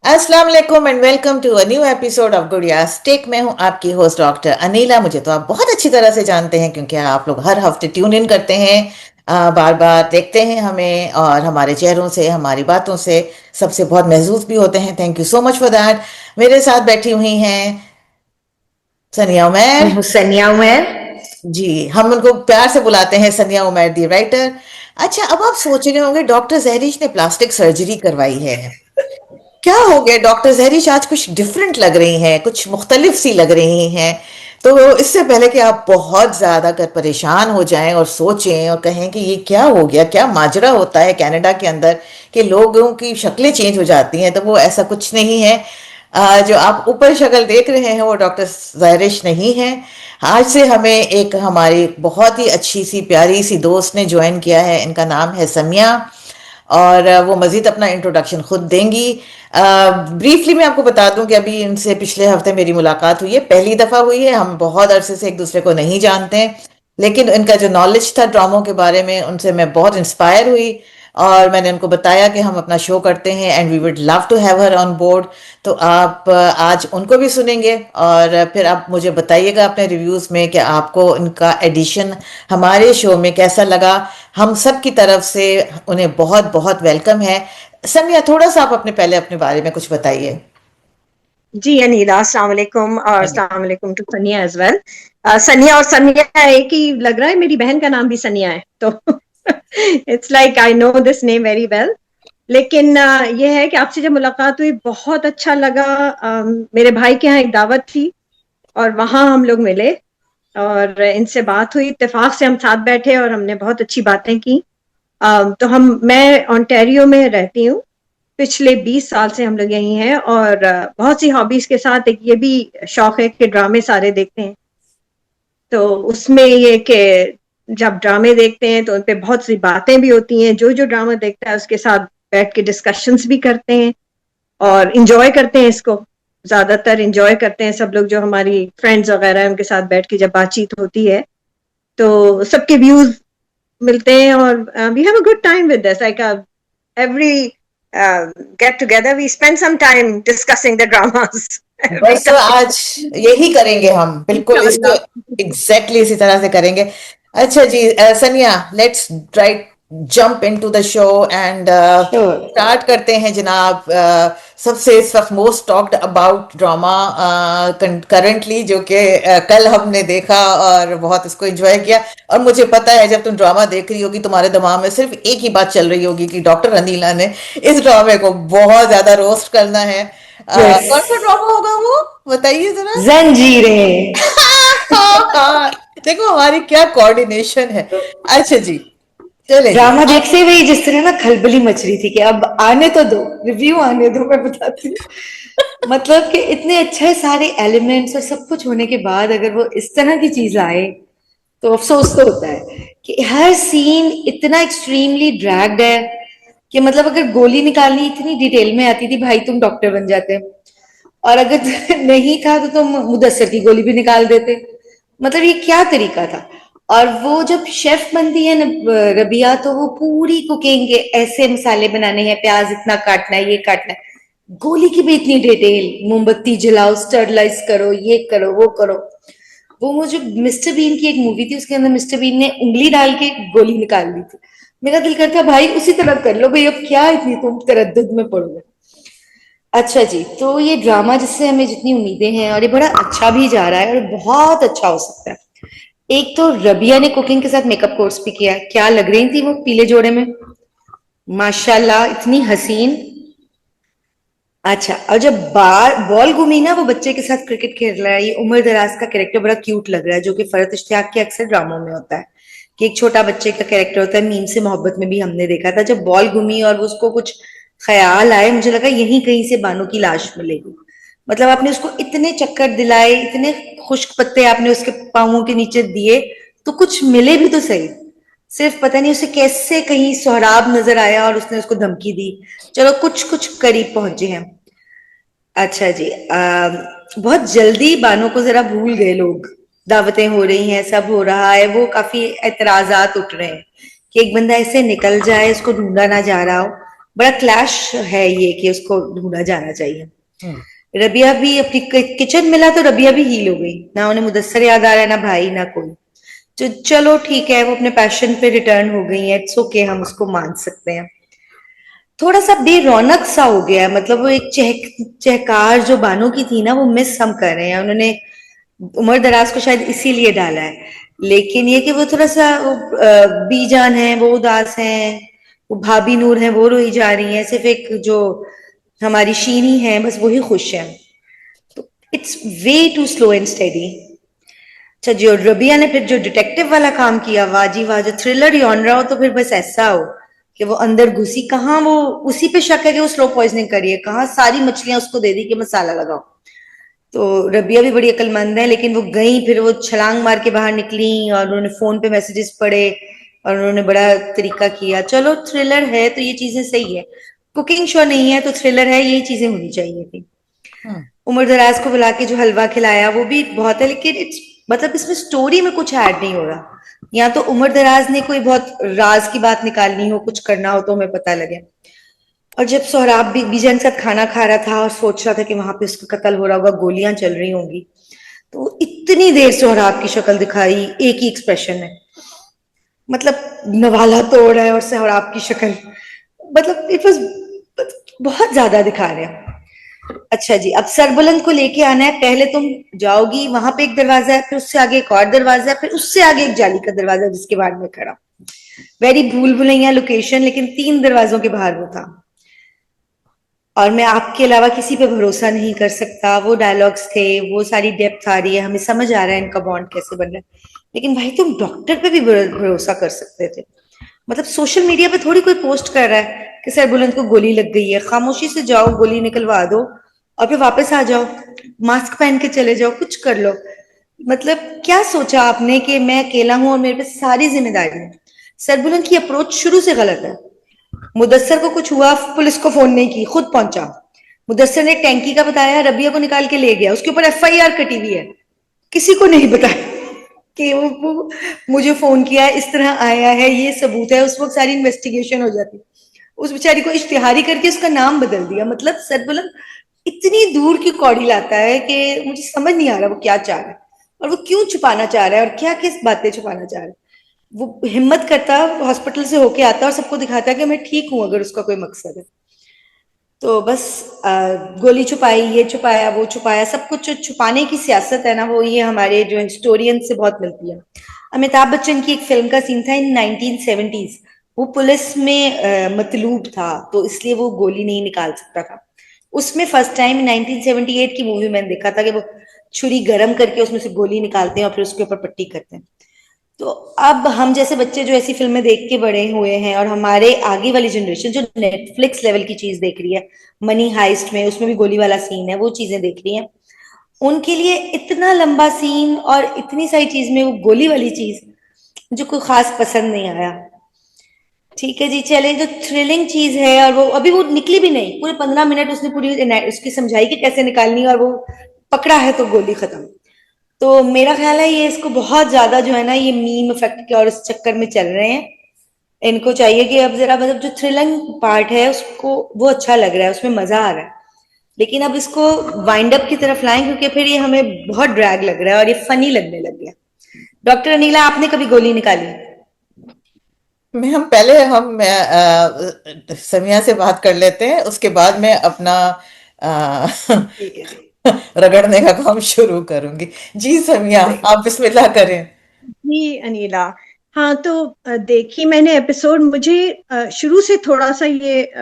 अस्सलाम वालेकुम and welcome to a new episode of Gudiya's tech. मैं हूं आपकी होस्ट डॉक्टर अनीला। मुझे तो आप बहुत अच्छी तरह से जानते हैं क्योंकि आप लोग हर हफ्ते ट्यून इन करते हैं, बार बार देखते हैं हमें, और हमारे चेहरों से, हमारी बातों से सबसे बहुत महसूस भी होते हैं। Thank you so much for that. मेरे साथ बैठी हुई हैं सनिया मैं उमैर। हूँ सनिया उमैर। जी, हम उनको प्यार से बुलाते हैं सनिया उमैर दी राइटर। अच्छा, अब आप सोच रहे होंगे डॉक्टर जहरीश ने प्लास्टिक सर्जरी करवाई है, क्या हो गया डॉक्टर जहरीश, आज कुछ डिफरेंट लग रही हैं, कुछ मुख्तलिफ सी लग रही हैं। तो इससे पहले कि आप बहुत ज्यादा कर परेशान हो जाएं और सोचें और कहें कि ये क्या हो गया, क्या माजरा होता है कनाडा के अंदर कि लोगों की शक्लें चेंज हो जाती हैं, तो वो ऐसा कुछ नहीं है। जो आप ऊपर शक्ल देख रहे हैं वो डॉक्टर जहरीश नहीं है। आज से हमें एक हमारी बहुत ही अच्छी सी प्यारी सी दोस्त ने ज्वाइन किया है। इनका नाम है समिया, और वो मजीद अपना इंट्रोडक्शन खुद देंगी। ब्रीफली मैं आपको बता दूं कि अभी इनसे पिछले हफ्ते मेरी मुलाकात हुई है, पहली दफा हुई है। हम बहुत अरसे से एक दूसरे को नहीं जानते हैं, लेकिन इनका जो नॉलेज था ड्रामों के बारे में, उनसे मैं बहुत इंस्पायर हुई। और मैंने उनको बताया कि हम अपना शो करते हैं and we would love to have her on board. तो आप आज उनको भी सुनेंगे, और फिर आप मुझे बताइएगा अपने रिव्यूज में कि आपको इनका एडिशन हमारे शो में कैसा लगा। हम सब की तरफ से उन्हें बहुत बहुत वेलकम है। समिया, थोड़ा सा आप पहले अपने बारे में कुछ बताइए। जी अनीला, अस्सलाम वालेकुम और अस्सलाम वालेकुम टू सनिया एज वेल। सनिया और सनिया एक ही लग रहा है, मेरी बहन का नाम भी सनिया है तो it's like I know this name very well. लेकिन ये है कि आपसे जब मुलाकात हुई बहुत अच्छा लगा। मेरे भाई के यहाँ एक दावत थी और वहां हम लोग मिले और इनसे बात हुई, इत्तेफाक से हम साथ बैठे और हमने बहुत अच्छी बातें की। तो मैं ओंटारियो में रहती हूँ, पिछले 20 साल से हम लोग यहीं हैं और बहुत सी हॉबीज के साथ एक ये भी शौक है कि ड्रामे सारे देखते हैं। तो उसमें ये कि जब ड्रामे देखते हैं तो उन पे बहुत सी बातें भी होती हैं, जो जो ड्रामा देखता है उसके साथ बैठ के डिस्कशंस भी करते हैं और इंजॉय करते हैं इसको। ज्यादातर इंजॉय करते हैं सब लोग, जो हमारी फ्रेंड्स वगैरह हैं उनके साथ बैठ के जब बातचीत होती है तो सबके व्यूज मिलते हैं और we have a good time with this, like every get together we spend some time discussing the dramas every बस time. आज यही करेंगे हम, बिल्कुल इसको इंशाल्लाह। एग्जैक्टली इसी तरह से करेंगे। अच्छा जी, सनिया, let's try jump into the show and sure. Start करते हैं जनाब। सबसे इस वक्त most talked about drama currently, जो कि कल हमने देखा और बहुत इसको एंजॉय किया। और मुझे पता है जब तुम ड्रामा देख रही होगी तुम्हारे दिमाग में सिर्फ एक ही बात चल रही होगी कि डॉक्टर अनीला ने इस ड्रामे को बहुत ज्यादा रोस्ट करना है। यस। कौन सा ड्रामा होगा वो, बताइए जरा। जंजीरें। देखो हमारी क्या कोऑर्डिनेशन है। अच्छा जी, चले जी ड्रामा अब। देखते हुए जिस तरह ना खलबली मच रही थी कि अब आने तो दो, रिव्यू आने दो, मैं बताती हूँ। मतलब कि इतने अच्छे सारे एलिमेंट्स और सब कुछ होने के बाद अगर वो इस तरह की चीज आए तो अफसोस तो होता है कि हर सीन इतना एक्सट्रीमली ड्रैग्ड है कि मतलब अगर गोली निकालनी इतनी डिटेल में आती थी भाई तुम डॉक्टर बन जाते, और अगर नहीं था तो तुम मुदस्सर की गोली भी निकाल देते। मतलब ये क्या तरीका था। और वो जब शेफ बनती है रबिया, तो वो पूरी कुकिंग के ऐसे मसाले बनाने हैं, प्याज इतना काटना है, ये काटना है, गोली की भी इतनी डिटेल, मोमबत्ती जलाओ, स्टरलाइज करो, ये करो, वो करो। वो मुझे मिस्टर बीन की एक मूवी थी, उसके अंदर मिस्टर बीन ने उंगली डाल के गोली निकाल ली थी। मेरा दिल करता भाई उसी तरह कर लो भाई, अब क्या इतनी तुम तरद्दुद में पड़ोगे। अच्छा जी, तो ये ड्रामा जिससे हमें जितनी उम्मीदें हैं और ये बड़ा अच्छा भी जा रहा है और बहुत अच्छा हो सकता है। एक तो रबिया ने कुकिंग के साथ मेकअप कोर्स भी किया है, क्या लग रही थी वो पीले जोड़े में, माशाल्लाह इतनी हसीन। अच्छा, और जब बॉल घूमी ना, वो बच्चे के साथ क्रिकेट खेल रहा है, ये उमर दराज का कैरेक्टर बड़ा क्यूट लग रहा है, जो कि फरहत इश्तियाक के अक्सर ड्रामों में होता है कि एक छोटा बच्चे का कैरेक्टर होता है। मीम से मोहब्बत में भी हमने देखा था, जब बॉल घूमी और उसको कुछ ख्याल आए, मुझे लगा यहीं कहीं से बानो की लाश मिलेगी। मतलब आपने उसको इतने चक्कर दिलाए, इतने खुश्क पत्ते आपने उसके पांवों के नीचे दिए, तो कुछ मिले भी तो सही। सिर्फ पता नहीं उसे कैसे कहीं सोहराब नजर आया और उसने उसको धमकी दी। चलो कुछ कुछ करीब पहुंचे हैं। अच्छा जी, बहुत जल्दी बानो को जरा भूल गए लोग। दावतें हो रही हैं, सब हो रहा है, वो काफी एतराजात उठ रहे हैं कि एक बंदा ऐसे निकल जाए, उसको ढूंढा ना जा रहा हो। बड़ा क्लैश है ये कि उसको ढूंढा जाना चाहिए। रबिया भी अपनी किचन मिला तो रबिया भी हील हो गई, ना उन्हें मुदस्सर याद आ रहा है, ना भाई, ना कोई। तो चलो ठीक है, वो अपने पैशन पे रिटर्न हो गई है, इट्स ओके, हम उसको मान सकते हैं। थोड़ा सा बेरौनक सा हो गया है, मतलब वो एक चहकार जो बानो की थी ना, वो मिस हम कर रहे हैं। उन्होंने उमर दराज को शायद इसीलिए डाला है, लेकिन ये कि वो थोड़ा सा वो बीजान है, वो उदास है, वो भाभी नूर है, वो रोई जा रही है, सिर्फ एक जो हमारी शीनी है बस वही खुश है। तो it's way too slow and steady. अच्छा, जो रबिया ने फिर जो डिटेक्टिव वाला काम किया, वाह जी वाह, जो थ्रिलर जॉनरा हो तो फिर बस ऐसा हो कि वो अंदर घुसी, कहाँ वो उसी पे शक है कि वो स्लो पॉइजनिंग करी है, कहाँ सारी मछलियां उसको दे दी कि मसाला लगाओ। तो रबिया भी बड़ी अक्लमंद है, लेकिन वो गई, फिर वो छलांग मार के बाहर निकली और उन्होंने फोन पे मैसेजेस पढ़े और उन्होंने बड़ा तरीका किया। चलो थ्रिलर है तो ये चीजें सही है, कुकिंग शो नहीं है तो थ्रिलर है, यही चीजें होनी चाहिए थी। उमर दराज को बुला के जो हलवा खिलाया वो भी बहुत है, लेकिन इट्स मतलब इसमें स्टोरी में कुछ ऐड नहीं हो रहा। या तो उमर दराज ने कोई बहुत राज की बात निकालनी हो, कुछ करना हो तो हमें पता लगे। और जब सोहराब भी बीजन के साथ खाना खा रहा था और सोच रहा था कि वहां पे उसका कत्ल हो रहा होगा, गोलियां चल रही होंगी, तो इतनी देर सोहराब की शक्ल दिखाई, एक ही एक्सप्रेशन है, मतलब नवाला तोड़ है और सोहराब की शक्ल, मतलब इट वाज बहुत ज्यादा दिखा रहे हैं। अच्छा जी, अब सरबुलंद को लेके आना है, पहले तुम जाओगी, वहां पे एक दरवाजा है, फिर उससे आगे एक और दरवाजा है, फिर उससे आगे एक जाली का दरवाजा है जिसके बाहर में खड़ा। वेरी भूल भुलैया लोकेशन, लेकिन 3 दरवाजों के बाहर वो था। और मैं आपके अलावा किसी पे भरोसा नहीं कर सकता, वो डायलॉग्स थे, वो सारी डेप्थ आ रही है, हमें समझ आ रहा है इनका बॉन्ड कैसे बन रहा है। लेकिन भाई तुम डॉक्टर पे भी भरोसा कर सकते थे। मतलब सोशल मीडिया पे थोड़ी कोई पोस्ट कर रहा है कि सरबुलंद को गोली लग गई है, खामोशी से जाओ, गोली निकलवा दो और फिर वापस आ जाओ, मास्क पहन के चले जाओ, कुछ कर लो। मतलब क्या सोचा आपने कि मैं अकेला हूं और मेरे पे सारी जिम्मेदारी है? सरबुलंद की अप्रोच शुरू से गलत है। मुदस्सर को कुछ हुआ, पुलिस को फोन नहीं की, खुद पहुंचा। मुदस्सर ने टैंकी का बताया, रबिया को निकाल के ले गया, उसके ऊपर एफआईआर कटी हुई है, किसी को नहीं बताया कि वो मुझे फोन किया, इस तरह आया है, ये सबूत है। उस वक्त सारी इन्वेस्टिगेशन हो जाती, उस बेचारी को इश्तिहारी करके उसका नाम बदल दिया। मतलब सरबलंद इतनी दूर की कौड़ी लाता है कि मुझे समझ नहीं आ रहा वो क्या चाह रहा है और वो क्यों छुपाना चाह रहा है और क्या किस बातें छुपाना चाह रहा है। वो हिम्मत करता, हॉस्पिटल से होके आता और सबको दिखाता है कि मैं ठीक हूं, अगर उसका कोई मकसद है तो बस। गोली छुपाई, ये छुपाया, वो छुपाया, सब कुछ छुपाने की सियासत है ना, वो ये हमारे जो हिस्टोरियन से बहुत मिलती है। अमिताभ बच्चन की एक फिल्म का सीन था इन 1970s, वो पुलिस में मतलूब था तो इसलिए वो गोली नहीं निकाल सकता था। उसमें फर्स्ट टाइम 1978 की मूवी मैंने देखा था कि वो छुरी गर्म करके उसमें से गोली निकालते हैं और फिर उसके ऊपर पट्टी करते हैं। तो अब हम जैसे बच्चे जो ऐसी फिल्में देख के बड़े हुए हैं और हमारे आगे वाली जनरेशन जो नेटफ्लिक्स लेवल की चीज देख रही है, मनी हाइस्ट में उसमें भी गोली वाला सीन है, वो चीजें देख रही हैं, उनके लिए इतना लंबा सीन और इतनी सारी चीज में वो गोली वाली चीज मुझे कोई खास पसंद नहीं आया। ठीक है जी, चले, जो थ्रिलिंग चीज है और वो अभी वो निकली भी नहीं, पूरे 15 मिनट उसने पूरी उसकी समझाई कि कैसे निकालनी है और वो पकड़ा है तो गोली खत्म। तो मेरा ख्याल है ये इसको बहुत ज्यादा जो है ना, ये मीम इफेक्ट के और इस चक्कर में चल रहे हैं। इनको चाहिए कि अब जरा मतलब जो थ्रिलिंग पार्ट है उसको, वो अच्छा लग रहा है, उसमें मजा आ रहा है, लेकिन अब इसको वाइंड अप की तरफ लाएं क्योंकि फिर ये हमें बहुत ड्रैग लग रहा है और ये फनी लगने लग गया। डॉक्टर अनीला, आपने कभी गोली निकाली? मैं हम पहले हम समिया से बात कर लेते हैं, उसके बाद मैं अपना अ, ठीक है जी। रगड़ने का काम शुरू करूंगी। जी समिया, सही। आप बिस्मिल्लाह करें। जी अनीला। हाँ तो देखी मैंने एपिसोड, मुझे शुरू से थोड़ा सा ये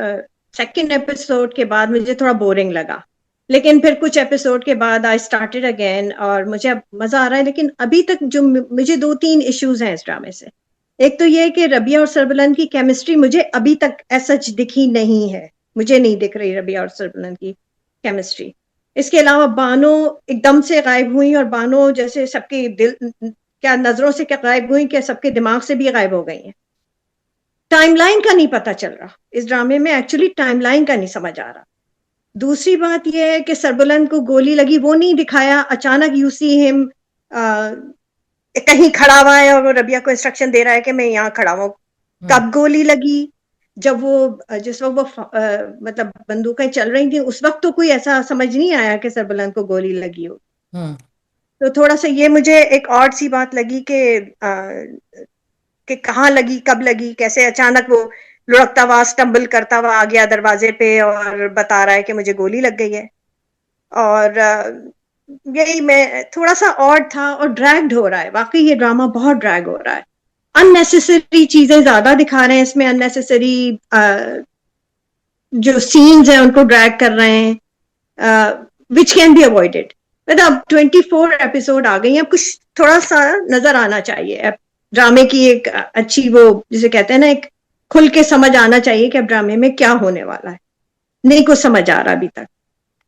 सेकंड एपिसोड के बाद मुझे थोड़ा बोरिंग लगा, लेकिन फिर कुछ एपिसोड के बाद आई स्टार्टेड अगेन और मुझे अब मजा आ रहा है। लेकिन अभी तक जो मुझे दो तीन इश्यूज हैं इस ड्रामे से। एक तो ये है कि रबिया और सरबलंद की केमिस्ट्री मुझे अभी तक ऐसा दिखी नहीं है, मुझे नहीं दिख रही रबिया और सरबलंद की केमिस्ट्री। इसके अलावा बानो एकदम से गायब हुई और बानो जैसे सबके दिल, क्या नजरों से क्या गायब हुई, क्या सबके दिमाग से भी गायब हो गई हैं। टाइमलाइन का नहीं पता चल रहा इस ड्रामे में, एक्चुअली टाइमलाइन का नहीं समझ आ रहा। दूसरी बात यह है कि सरबुलंद को गोली लगी, वो नहीं दिखाया, अचानक यू सी हिम कहीं खड़ा हुआ है और वो रबिया को इंस्ट्रक्शन दे रहा है कि मैं यहाँ खड़ा हूँ। कब गोली लगी, जब वो जिस वक्त वो मतलब बंदूकें चल रही थी उस वक्त तो कोई ऐसा समझ नहीं आया कि सरबलंद को गोली लगी हो। हम्म। तो थोड़ा सा ये मुझे एक और सी बात लगी कि कहाँ लगी, कब लगी, कैसे अचानक वो लुढ़कता हुआ स्टम्बल करता हुआ आ गया दरवाजे पे और बता रहा है कि मुझे गोली लग गई है। और यही मैं थोड़ा सा ऑड था और ड्रैग्ड हो रहा है, वाकई ये ड्रामा बहुत ड्रैग हो रहा है। अननेसेसरी चीजें ज्यादा दिखा रहे हैं इसमें, अननेसेसरी जो सीन्स हैं उनको ड्रैग कर रहे हैं, विच कैन बी अवॉइडेड। मतलब 24 एपिसोड आ गई हैं, अब कुछ थोड़ा सा नजर आना चाहिए। अब ड्रामे की एक अच्छी वो जिसे कहते हैं ना, एक खुल के समझ आना चाहिए कि अब ड्रामे में क्या होने वाला है। नहीं कुछ समझ आ रहा अभी तक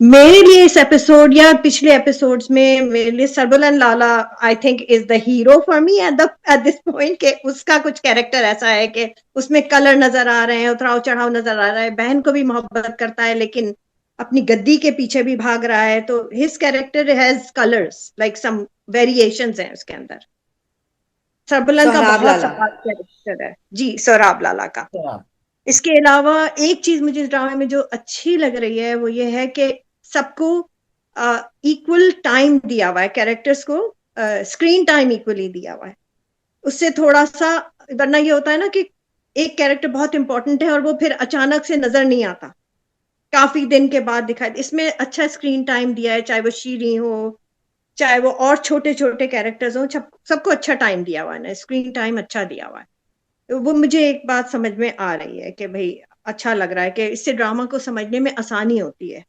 मेरे लिए इस एपिसोड या पिछले एपिसोड्स में। मेरे लिए Sarbuland Lala I think is the hero for me at this point, के उसका कुछ कैरेक्टर ऐसा है कि उसमें कलर नजर आ रहे हैं, उतराव चढ़ाव नजर आ रहा है, बहन को भी मोहब्बत करता है लेकिन अपनी गद्दी के पीछे भी भाग रहा है। तो his character has colours, like some variations हैं उसके अंदर। सरबुलन का सोहराब बहुत लाला। सफाई कैरेक्टर है जी, सोहराब लाला का। हाँ। इसके अलावा एक चीज मुझे इस ड्रामे में जो अच्छी लग रही है वो ये है कि सबको इक्वल टाइम दिया हुआ है, कैरेक्टर्स को स्क्रीन टाइम इक्वली दिया हुआ है। उससे थोड़ा सा, वरना ये होता है ना कि एक कैरेक्टर बहुत इंपॉर्टेंट है और वो फिर अचानक से नजर नहीं आता, काफी दिन के बाद दिखाई। इसमें अच्छा स्क्रीन टाइम दिया है, चाहे वो शीरी हो, चाहे वो और छोटे छोटे कैरेक्टर्स हो, सबको अच्छा टाइम दिया हुआ है ना, स्क्रीन टाइम अच्छा दिया हुआ है। तो वो मुझे एक बात समझ में आ रही है कि भाई अच्छा लग रहा है कि इससे ड्रामा को समझने में आसानी होती है,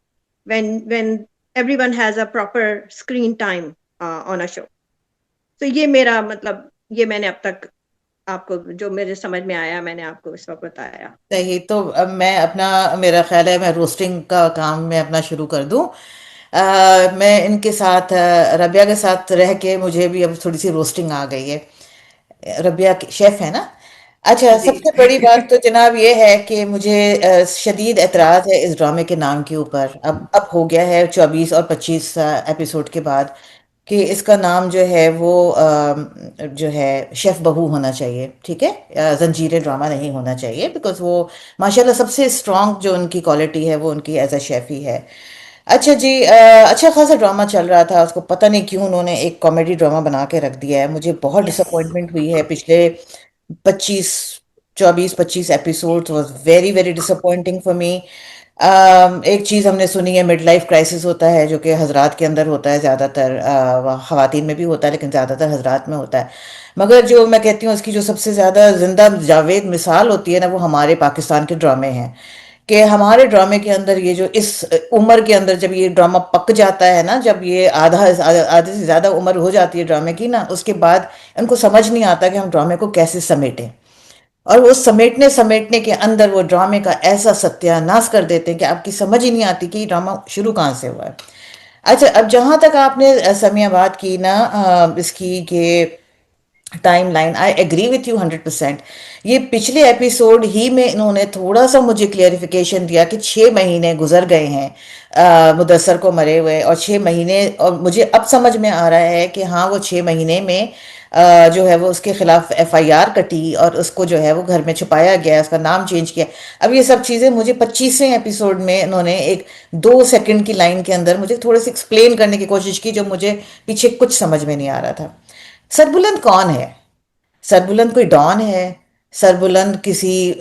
when everyone has a proper screen time on a show. तो ये मेरा मतलब, ये मैंने अब तक आपको जो मेरे समझ में आया मैंने आपको इस वक्त बताया। सही। तो अब मैं अपना, मेरा ख्याल है मैं रोस्टिंग का काम मैं अपना शुरू कर दूं। मैं इनके साथ रबिया के साथ रह के मुझे भी अब थोड़ी सी रोस्टिंग आ गई है। रबिया शेफ है ना। अच्छा, जी। सबसे बड़ी बात तो जनाब ये है कि मुझे शदीद एतराज़ है इस ड्रामे के नाम के ऊपर। अब हो गया है 24 और 25 एपिसोड के बाद कि इसका नाम जो है वो जो है शेफ बहू होना चाहिए, ठीक है। जंजीरें ड्रामा नहीं होना चाहिए, बिकॉज वो माशाल्लाह सबसे स्ट्रांग जो उनकी क्वालिटी है वो उनकी एज अ शेफ ही है। अच्छा जी, अच्छा खासा ड्रामा चल रहा था, उसको पता नहीं क्यों उन्होंने एक कॉमेडी ड्रामा बना के रख दिया है। मुझे बहुत यस। डिसअपॉइंटमेंट हुई है। पिछले 25 24 25 episode was very very disappointing for me. एक चीज़ हमने सुनी है, मिड लाइफ क्राइसिस होता है जो कि हजरात के अंदर होता है ज़्यादातर, ख़वातीन में भी होता है लेकिन ज़्यादातर हजरात में होता है। मगर जो मैं कहती हूँ उसकी जो सबसे ज़्यादा जिंदा जावेद मिसाल होती है ना, वो हमारे पाकिस्तान के ड्रामे हैं। कि हमारे ड्रामे के अंदर ये जो इस उम्र के अंदर जब ये ड्रामा पक जाता है ना, जब ये आधे से ज़्यादा उम्र हो जाती है ड्रामे की ना, उसके बाद इनको समझ नहीं आता कि हम ड्रामे को कैसे समेटें। और वो समेटने समेटने के अंदर वो ड्रामे का ऐसा सत्यानाश कर देते हैं कि आपकी समझ ही नहीं आती कि ये ड्रामा शुरू कहाँ से हुआ है। अच्छा, अब जहाँ तक आपने समिया बात की ना इसकी कि timeline, I agree with you 100%। ये पिछले एपिसोड ही में इन्होंने थोड़ा सा मुझे क्लियरिफिकेशन दिया कि 6 महीने गुजर गए हैं मुदस्सर को मरे हुए, और 6 महीने, और मुझे अब समझ में आ रहा है कि हाँ वो 6 महीने में जो है वो उसके खिलाफ एफआईआर कटी और उसको जो है वो घर में छुपाया गया, उसका नाम चेंज किया। अब ये सब चीज़ें मुझे 25वें एपिसोड में इन्होंने एक 2 सेकंड की लाइन के अंदर मुझे थोड़ी सी एक्सप्लेन करने की कोशिश की, जो मुझे पीछे कुछ समझ में नहीं आ रहा था। सरबुलंद कौन है? सरबुलंद कोई डॉन है? सरबुलंद किसी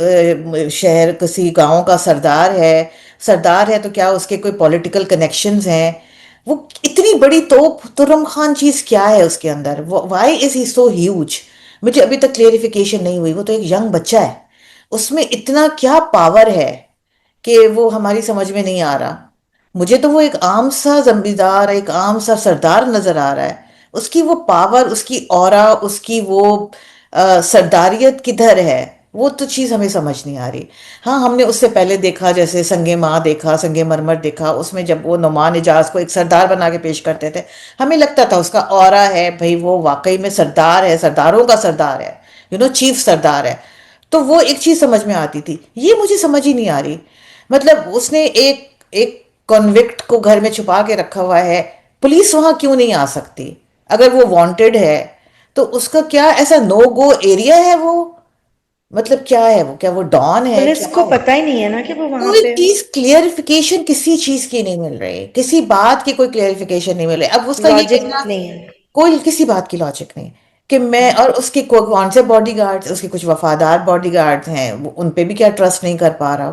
शहर, किसी गांव का सरदार है? सरदार है तो क्या उसके कोई पॉलिटिकल कनेक्शंस हैं? वो इतनी बड़ी तोप तुर्रम खान चीज क्या है उसके अंदर? Why is he so huge? मुझे अभी तक क्लेरिफिकेशन नहीं हुई। वो तो एक यंग बच्चा है, उसमें इतना क्या पावर है कि वो हमारी समझ में नहीं आ रहा। मुझे तो वो एक आम सा जमींदार, एक आम सा सरदार नजर आ रहा है। उसकी वो पावर, उसकी ऑरा, उसकी वो सरदारियत किधर है? वो तो चीज़ हमें समझ नहीं आ रही। हाँ, हमने उससे पहले देखा, जैसे संगे माँ देखा, संगे मरमर देखा, उसमें जब वो नुमान इजाज को एक सरदार बना के पेश करते थे, हमें लगता था उसका ऑरा है भाई, वो वाकई में सरदार है, सरदारों का सरदार है, चीफ सरदार है। तो वो एक चीज समझ में आती थी, ये मुझे समझ ही नहीं आ रही। मतलब उसने एक एक कॉन्विक्ट को घर में छुपा के रखा हुआ है, पुलिस वहां क्यों नहीं आ सकती? अगर वो वांटेड है तो उसका क्या ऐसा नो गो एरिया है वो? मतलब क्या है वो, क्या वो डॉन है, पुलिस क्या को है? पता ही नहीं है ना कि वो वहां कोई पे। चीज क्लियरिफिकेशन किसी चीज की नहीं मिल रही, किसी बात की कोई क्लियरिफिकेशन नहीं मिल रही। अब उसका ये लॉजिक कहना, नहीं है। कोई किसी बात की लॉजिक नहीं कि मैं, और उसके कौन से बॉडीगार्ड्स, उसके कुछ वफादार बॉडीगार्ड्स हैं, वो उन पे भी क्या ट्रस्ट नहीं कर पा रहा।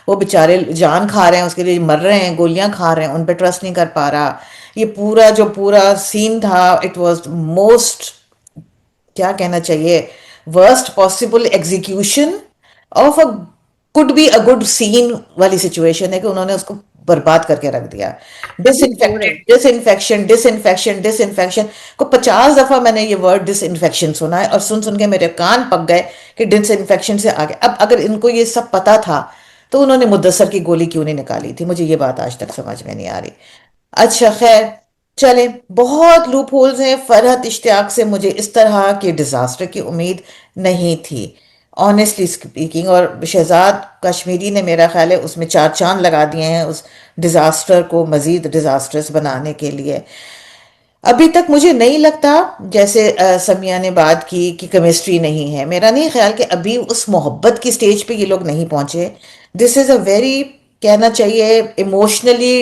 वो बेचारे जान खा रहे हैं, उसके लिए मर रहे हैं, गोलियां खा रहे हैं, उन पे ट्रस्ट नहीं कर पा रहा। ये पूरा जो पूरा सीन था, इट वाज मोस्ट, क्या कहना चाहिए, worst possible execution of a, could be a good scene वाली सिचुएशन है कि उन्होंने उसको बर्बाद करके रख दिया। Disinfected, boring. Disinfection, disinfection, disinfection को 50 दफा मैंने ये वर्ड डिसइंफेक्शन सुना है, और सुन सुन के मेरे कान पक गए कि डिसइंफेक्शन से आगे। अब अगर इनको ये सब पता था तो उन्होंने मुद्दसर की गोली क्यों नहीं निकाली थी, मुझे ये बात आज तक समझ में नहीं आ रही। अच्छा खैर, चले, बहुत लूप होल्स हैं। फरहत इश्तियाक से मुझे इस तरह के डिजास्टर की उम्मीद नहीं थी, ऑनेस्टली स्पीकिंग। और शहजाद कश्मीरी ने, मेरा ख्याल है, उसमें चार चांद लगा दिए हैं उस डिजास्टर को मजीद डिजास्टर्स बनाने के लिए। अभी तक मुझे नहीं लगता, जैसे समिया ने बात की कि केमिस्ट्री नहीं है, मेरा नहीं ख्याल कि अभी उस मोहब्बत की स्टेज पे ये लोग नहीं पहुंचे। दिस इज अ वेरी, कहना चाहिए, emotionally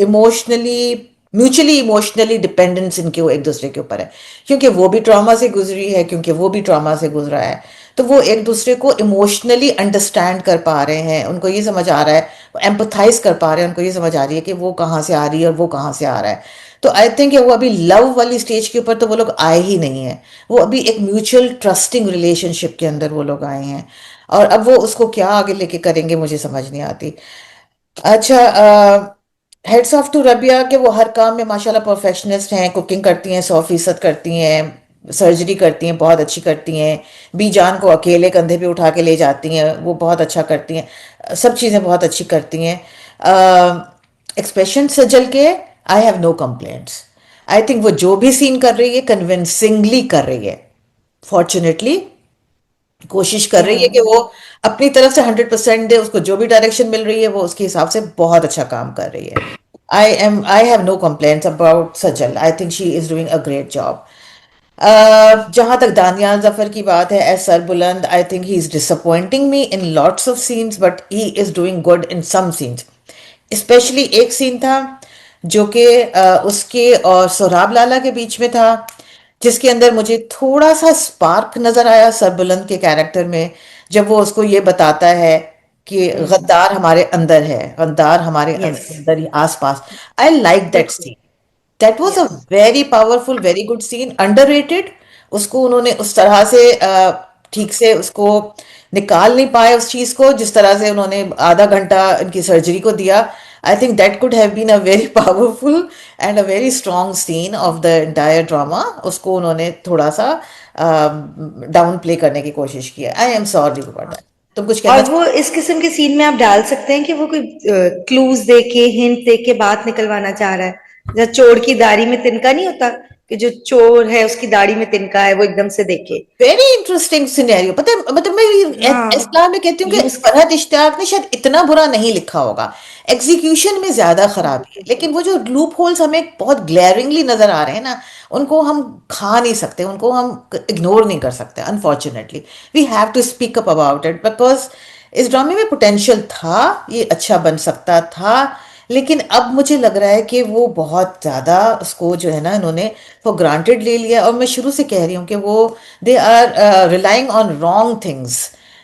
emotionally mutually emotionally dependence इनके वो एक दूसरे के ऊपर है, क्योंकि वो भी ट्रॉमा से गुजरी है, क्योंकि वो भी ट्रॉमा से गुजरा है। तो वो एक दूसरे को इमोशनली अंडरस्टैंड कर पा रहे हैं, उनको ये समझ आ रहा है, वो एम्पथाइज कर पा रहे हैं, उनको ये समझ आ रही है कि वो कहाँ से आ रही है और वो कहाँ से आ रहा है। तो आई थिंक वो अभी लव वाली स्टेज के ऊपर तो वो लोग आए ही नहीं है, वो अभी एक म्यूचुअल ट्रस्टिंग रिलेशनशिप के अंदर वो लोग आए हैं। और अब वो उसको क्या आगे लेके करेंगे मुझे समझ नहीं आती। अच्छा, हेड्स ऑफ टू रबिया के वो हर काम में माशाल्लाह परफेक्शनिस्ट हैं, कुकिंग करती हैं 100% करती हैं, सर्जरी करती हैं बहुत अच्छी करती हैं, बीजान को अकेले कंधे पे उठा के ले जाती हैं, वो बहुत अच्छा करती हैं, सब चीज़ें बहुत अच्छी करती हैं। एक्सप्रेशन सजल के, I have no complaints. I think वो जो भी सीन कर रही है कन्विंसिंगली कर रही है, फॉर्चुनेटली कोशिश कर रही है कि वो हम्म। अपनी तरफ से 100% दे, उसको जो भी डायरेक्शन मिल रही है वो उसके हिसाब से बहुत अच्छा काम कर रही है। I have no complaints about Sajal, I think she is doing a great job. जहां तक दानियाल जफर की बात है, as Sarbuland, I think he is disappointing me in lots of scenes, but he is doing good in some scenes. Especially एक scene था जो कि उसके और सोराब लाला के बीच में था, जिसके अंदर मुझे थोड़ा सा स्पार्क नजर आया सरबुलंद के कैरेक्टर में, जब वो उसको ये बताता है कि हम्म। गद्दार हमारे अंदर है, गद्दार हमारे यस। अंदर ही आसपास। आई लाइक दैट बिल्कुल। Scene, that was a yes. Very powerful, very good scene, underrated. उसको उन्होंने उस तरह से ठीक से उसको निकाल नहीं पाए उस चीज को, जिस तरह से उन्होंने आधा घंटा इनकी सर्जरी को दिया। I think that could have been a very powerful and a very strong scene of the entire drama. उसको उन्होंने थोड़ा सा डाउन प्ले करने की कोशिश की है। I am sorry for that. तुम कुछ कहना और वो इस किस्म के सीन में आप डाल सकते हैं कि वो कोई क्लूज दे के, हिंट दे के बात निकलवाना चाह रहा है। जैसे चोर की दाढ़ी में तिनका नहीं होता, कि जो चोर है उसकी दाढ़ी में तिनका है, वो एकदम से देखे। वेरी इंटरेस्टिंग सिनेरियो, पता है, मतलब मैं हाँ। इस्लाम में कहती हूँ कि यूज। फरहत इश्तियाक ने शायद इतना बुरा नहीं लिखा होगा, एग्जीक्यूशन में ज्यादा खराबी है, लेकिन वो जो लूप होल्स हमें बहुत ग्लेरिंगली नजर आ रहे हैं ना, उनको हम खा नहीं सकते, उनको हम इग्नोर नहीं कर सकते। Unfortunately we have to speak up about it, because इस ड्रामे में पोटेंशियल था, ये अच्छा बन सकता था, लेकिन अब मुझे लग रहा है कि वो बहुत ज़्यादा उसको जो है ना, इन्होंने फॉर ग्रांटेड ले लिया। और मैं शुरू से कह रही हूँ कि वो, they are relying on wrong things.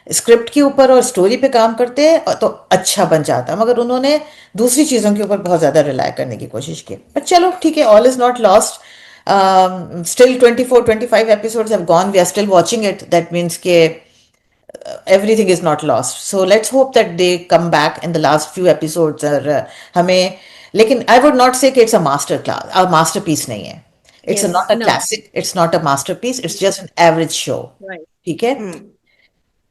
Script के ऊपर और स्टोरी पे काम करते हैं तो अच्छा बन जाता, मगर उन्होंने दूसरी चीज़ों के ऊपर बहुत ज़्यादा रिलाई करने की कोशिश की। पर चलो ठीक है, all is not lost. Still 24-25 episodes have gone, we are still watching it, that means के everything is not lost. So let's hope that they come back in the last few episodes, और हमें, लेकिन I would not say कि it's a master class, a masterpiece नहीं है। It's yes. not a no. classic, it's not a masterpiece, it's just an average show। Right. ठीक है, हम्म।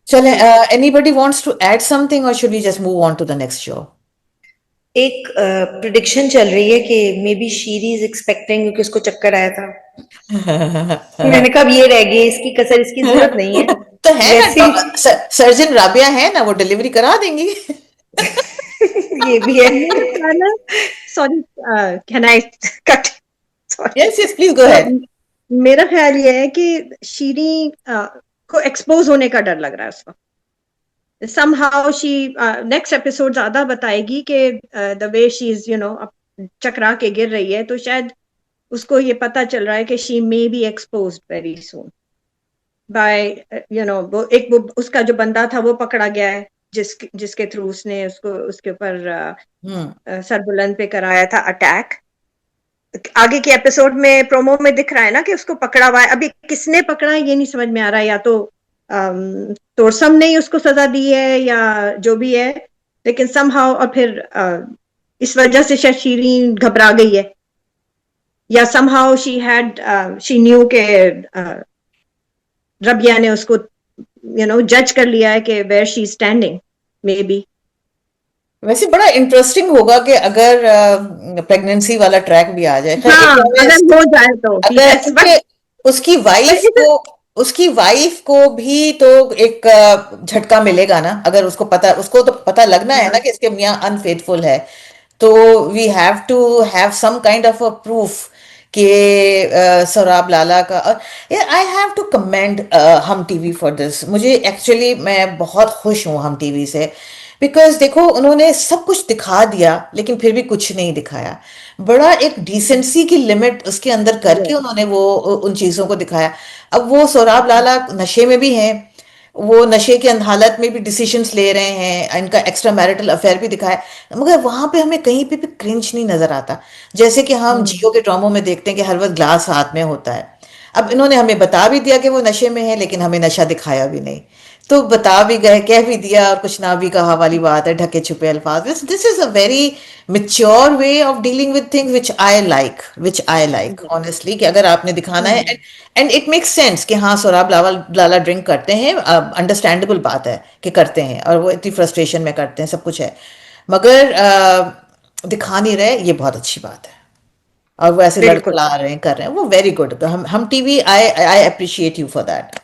चलें, ठीक है। anybody wants to add something or should we just move on to the next show? एक prediction चल रही है कि maybe Sheeri is expecting, क्योंकि उसको चक्कर आया था। मैंने कहा अब ये रह गई, इसकी कसर, इसकी जरूरत नहीं है। तो है ना, वैसे सर्जन राबिया है ना, वो डिलीवरी करा देंगी। ये भी है। मेरा ख्याल है, sorry, can I cut? Sorry. Yes, yes, please go तो ahead. मेरा ख्याल ये है कि शीरी को एक्सपोज होने का डर लग रहा है उसको। somehow she next episode ज्यादा बताएगी कि the way she is चकरा के गिर रही है, तो शायद उसको ये पता चल रहा है कि she may be exposed very soon by वो उसका जो बंदा था वो पकड़ा गया है, जिसके थ्रू उसने उसके ऊपर सरबुलंद पे कराया था अटैक। आगे के एपिसोड में प्रोमो में दिख रहा है ना कि उसको पकड़ा हुआ है। अभी किसने पकड़ा है ये नहीं समझ में आ रहा है, या तो तोरसम ने ही उसको सजा दी है या जो भी है, लेकिन समहाउ, और फिर इस वजह से शायद शीरीन घबरा गई है, या समहाउ शी न्यू के रबिया ने उसको जज कर लिया है कि where she standing, maybe. वैसे बड़ा इंटरेस्टिंग होगा कि अगर प्रेगनेंसी वाला ट्रैक भी आ जाए। हाँ, अगर हो जाए तो अगर उसकी वाइफ को भी तो एक झटका मिलेगा ना, अगर उसको तो पता लगना है ना कि इसके मियां अनफेथफुल है, तो we have to have some kind of a proof कि सोराब लाला का। I have to commend Hum TV for this. मुझे एक्चुअली मैं बहुत खुश हूँ हम टीवी से, बिकॉज देखो उन्होंने सब कुछ दिखा दिया लेकिन फिर भी कुछ नहीं दिखाया। बड़ा एक डिसेंसी की लिमिट उसके अंदर करके उन्होंने वो उन चीजों को दिखाया। अब वो सोराब लाला नशे में भी हैं, वो नशे की हालत में भी डिसीजंस ले रहे हैं, इनका एक्स्ट्रा मैरिटल अफेयर भी दिखाया, मगर वहां पे हमें कहीं पे भी क्रिंज नहीं नजर आता, जैसे कि हम जियो के ड्रामों में देखते हैं कि हर वक्त ग्लास हाथ में होता है। अब इन्होंने हमें बता भी दिया कि वो नशे में है, लेकिन हमें नशा दिखाया भी नहीं। तो बता भी गए, कह भी दिया और कुछ ना भी कहा वाली बात है, ढके छुपे अल्फाज। This is a very mature way of dealing with things which I like honestly, कि अगर आपने दिखाना है and it makes sense कि हाँ सोराब लाला ड्रिंक करते हैं, अंडरस्टैंडेबल बात है कि करते हैं और वो इतनी फ्रस्ट्रेशन में करते हैं, सब कुछ है, मगर दिखा नहीं रहे, ये बहुत अच्छी बात है। और वो ऐसे लड़खड़ा रहे हैं, कर रहे हैं, वो वेरी गुड। तो हम TV, I appreciate you for that.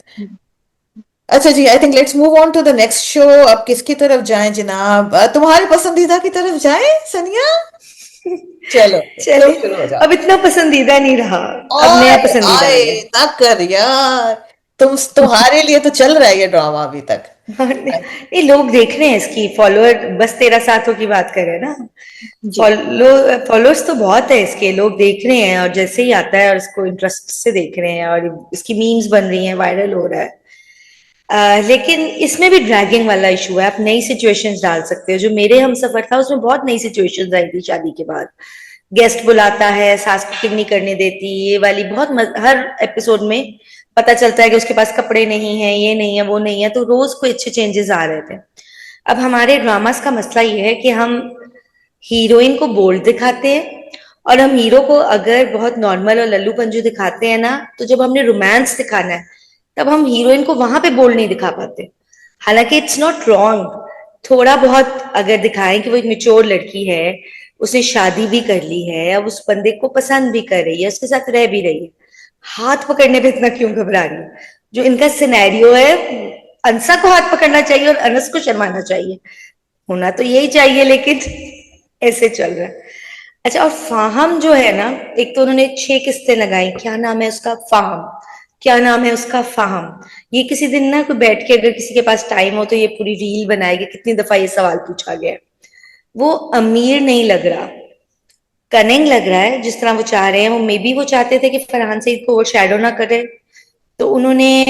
अच्छा जी, I think let's move on to the next show. अब किसकी तरफ जाएं जनाब? तुम्हारे पसंदीदा की तरफ जाएं सनिया? चलो शुरू हो जाओ। अब इतना पसंदीदा नहीं रहा, अब नया पसंदीदा आ गया। ना कर यार, तुम्हारे लिए तो चल रहा है ये ड्रामा अभी तक। ये लोग देख रहे हैं इसकी, फॉलोअर बस 13 साथों की बात कर रहे हैं ना, फॉलोअर्स तो बहुत है इसके, लोग देख रहे हैं और जैसे ही आता है और इसको इंटरेस्ट से देख रहे हैं और इसकी मीम्स बन रही हैं, वायरल हो रहा है। लेकिन इसमें भी ड्रैगिंग वाला इशू है। आप नई सिचुएशंस डाल सकते हो। जो मेरे हम सफर था उसमें बहुत नई सिचुएशंस आई थी शादी के बाद। गेस्ट बुलाता है, सास कुकिंग नहीं करने देती, ये वाली बहुत हर एपिसोड में पता चलता है कि उसके पास कपड़े नहीं है, ये नहीं है, वो नहीं है, तो रोज कोई अच्छे चेंजेस आ रहे थे। अब हमारे ड्रामास का मसला ये है कि हम हीरोइन को बोल्ड दिखाते हैं और हम हीरो को अगर बहुत नॉर्मल और लल्लू पंजू दिखाते हैं ना, तो जब हमने रोमांस दिखाना है तब हम हीरोइन को वहां पे बोल्ड नहीं दिखा पाते। हालांकि इट्स नॉट रॉन्ग, थोड़ा बहुत अगर दिखाएं कि वो एक मेच्योर लड़की है, उसने शादी भी कर ली है, अब उस बंदे को पसंद भी कर रही है, उसके साथ रह भी रही है, हाथ पकड़ने पे इतना क्यों घबरा रही है? जो इनका सिनेरियो है, अंसा को हाथ पकड़ना चाहिए और अनस को शर्माना चाहिए, होना तो यही चाहिए, लेकिन ऐसे चल रहा है। अच्छा, और फाहम जो है ना, एक तो उन्होंने 6 किस्तें लगाई, क्या नाम है उसका, फाहम, क्या नाम है उसका, फाहम। ये किसी दिन ना कोई बैठ के, अगर किसी के पास टाइम हो तो ये पूरी रील बनाएगी, कितनी दफा ये सवाल पूछा गया। वो अमीर नहीं लग रहा, कनिंग लग रहा है, जिस तरह वो चाह रहे हैं। वो मे बी वो चाहते थे कि फरहान सईद को वो शैडो ना करे, तो उन्होंने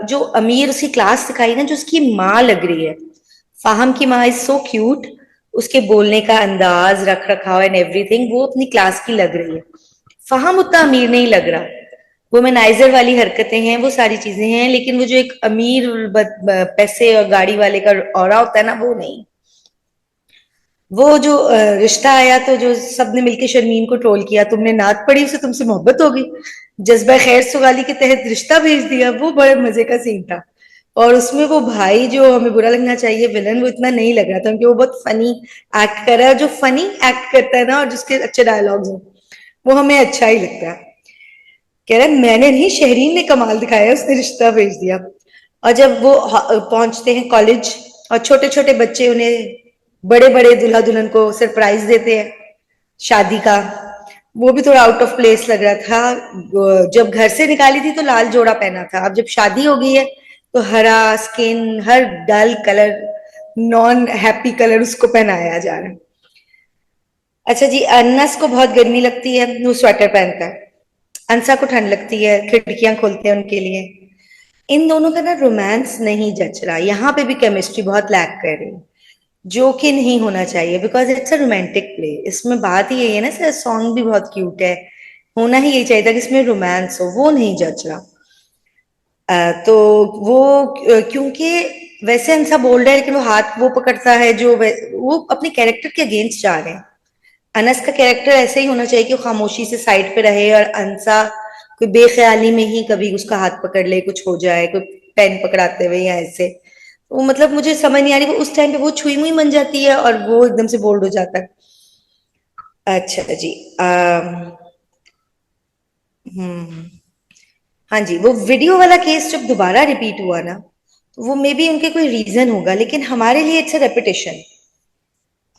जो अमीर उसकी क्लास दिखाई ना, जो उसकी माँ लग रही है, फाहम की माँ इज सो क्यूट, उसके बोलने का अंदाज, रख रखाव एंड एवरीथिंग, वो अपनी क्लास की लग रही है। फाहम उतना अमीर नहीं लग रहा, वुमेनाइजर वाली हरकतें हैं, वो सारी चीजें हैं, लेकिन वो जो एक अमीर पैसे और गाड़ी वाले का ऑरा होता है ना, वो नहीं। वो जो रिश्ता आया तो जो सबने मिलके शर्मीन को ट्रोल किया, तुमने नात पढ़ी, उसे तुमसे मोहब्बत हो गई, जज्बा खैर सुगाली के तहत रिश्ता भेज दिया, वो बड़े मजे का सीन था। और उसमें वो भाई जो हमें बुरा लगना चाहिए विलन, वो इतना नहीं लग रहा था, क्योंकि वो बहुत फनी एक्ट कर रहा है। जो फनी एक्ट करता है ना और जिसके अच्छे डायलॉग्स हैं, वो हमें अच्छा ही लगता है। कह रहा है मैंने नहीं, शहरीन ने कमाल दिखाया, उसने रिश्ता भेज दिया। और जब वो पहुंचते हैं कॉलेज और छोटे छोटे बच्चे उन्हें बड़े बड़े दुल्हा दुल्हन को सरप्राइज देते हैं शादी का, वो भी थोड़ा आउट ऑफ प्लेस लग रहा था। जब घर से निकाली थी तो लाल जोड़ा पहना था, अब जब शादी हो गई है तो हरा स्किन, हर डल कलर, नॉन हैप्पी कलर उसको पहनाया जा रहा है। अच्छा जी, अनस को बहुत गर्मी लगती है, वो स्वेटर पहनता है। अंसा को ठंड लगती है, खिड़कियां खोलते हैं उनके लिए। इन दोनों का ना रोमांस नहीं जच रहा, यहाँ पे भी केमिस्ट्री बहुत लैक कर रही है, जो कि नहीं होना चाहिए, because it's a romantic play. इसमें बात ही यही है ना सर, सॉन्ग भी बहुत क्यूट है, होना ही यही चाहिए था कि इसमें रोमांस हो, वो नहीं जच रहा। तो वो क्योंकि वैसे अंसा बोल रहा है लेकिन वो हाथ वो पकड़ता है जो वो अपने कैरेक्टर के अगेंस्ट जा रहे हैं। अनस का कैरेक्टर ऐसे ही होना चाहिए कि वो खामोशी से साइड पे रहे, और अंसा कोई बेख्याली में ही कभी उसका हाथ पकड़ ले, कुछ हो जाए, कोई पेन पकड़ाते हुए या ऐसे। वो मतलब मुझे समझ नहीं आ रही, वो उस टाइम पे वो छुई मुई बन जाती है और वो एकदम से बोल्ड हो जाता है। अच्छा जी। हम्म। हाँ जी, वो वीडियो वाला केस जब दोबारा रिपीट हुआ ना, तो वो मे बी उनके कोई रीजन होगा, लेकिन हमारे लिए इट्स अ रेपिटेशन।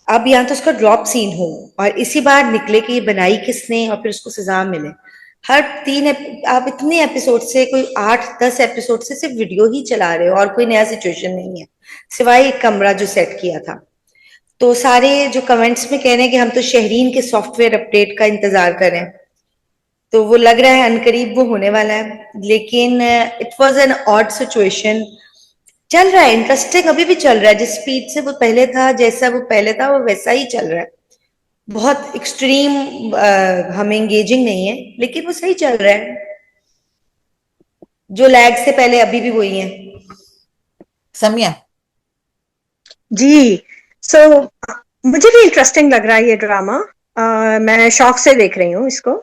अब यहाँ तो उसका ड्रॉप सीन हो और इसी बार निकले कि ये बनाई किसने और फिर उसको सजा मिले। हर आप इतने एपिसोड से, कोई 8-10 एपिसोड से सिर्फ वीडियो ही चला रहे हो और कोई नया सिचुएशन नहीं है, सिवाय एक कमरा जो सेट किया था। तो सारे जो कमेंट्स में कह रहे हैं कि हम तो शहरीन के सॉफ्टवेयर अपडेट का इंतजार कर रहे हैं, तो वो लग रहा है अनकरीब वो होने वाला है। लेकिन it was an odd situation. चल रहा है, इंटरेस्टिंग अभी भी चल रहा है, जिस स्पीड से वो पहले था, जैसा वो पहले था वो वैसा ही चल रहा है। बहुत एक्सट्रीम हमें एंगेजिंग नहीं है, लेकिन वो सही चल रहा है। जो लैग से पहले अभी भी वही है। समिया। जी। सो मुझे भी इंटरेस्टिंग लग रहा है ये ड्रामा। मैं शौक से देख रही हूँ इसको।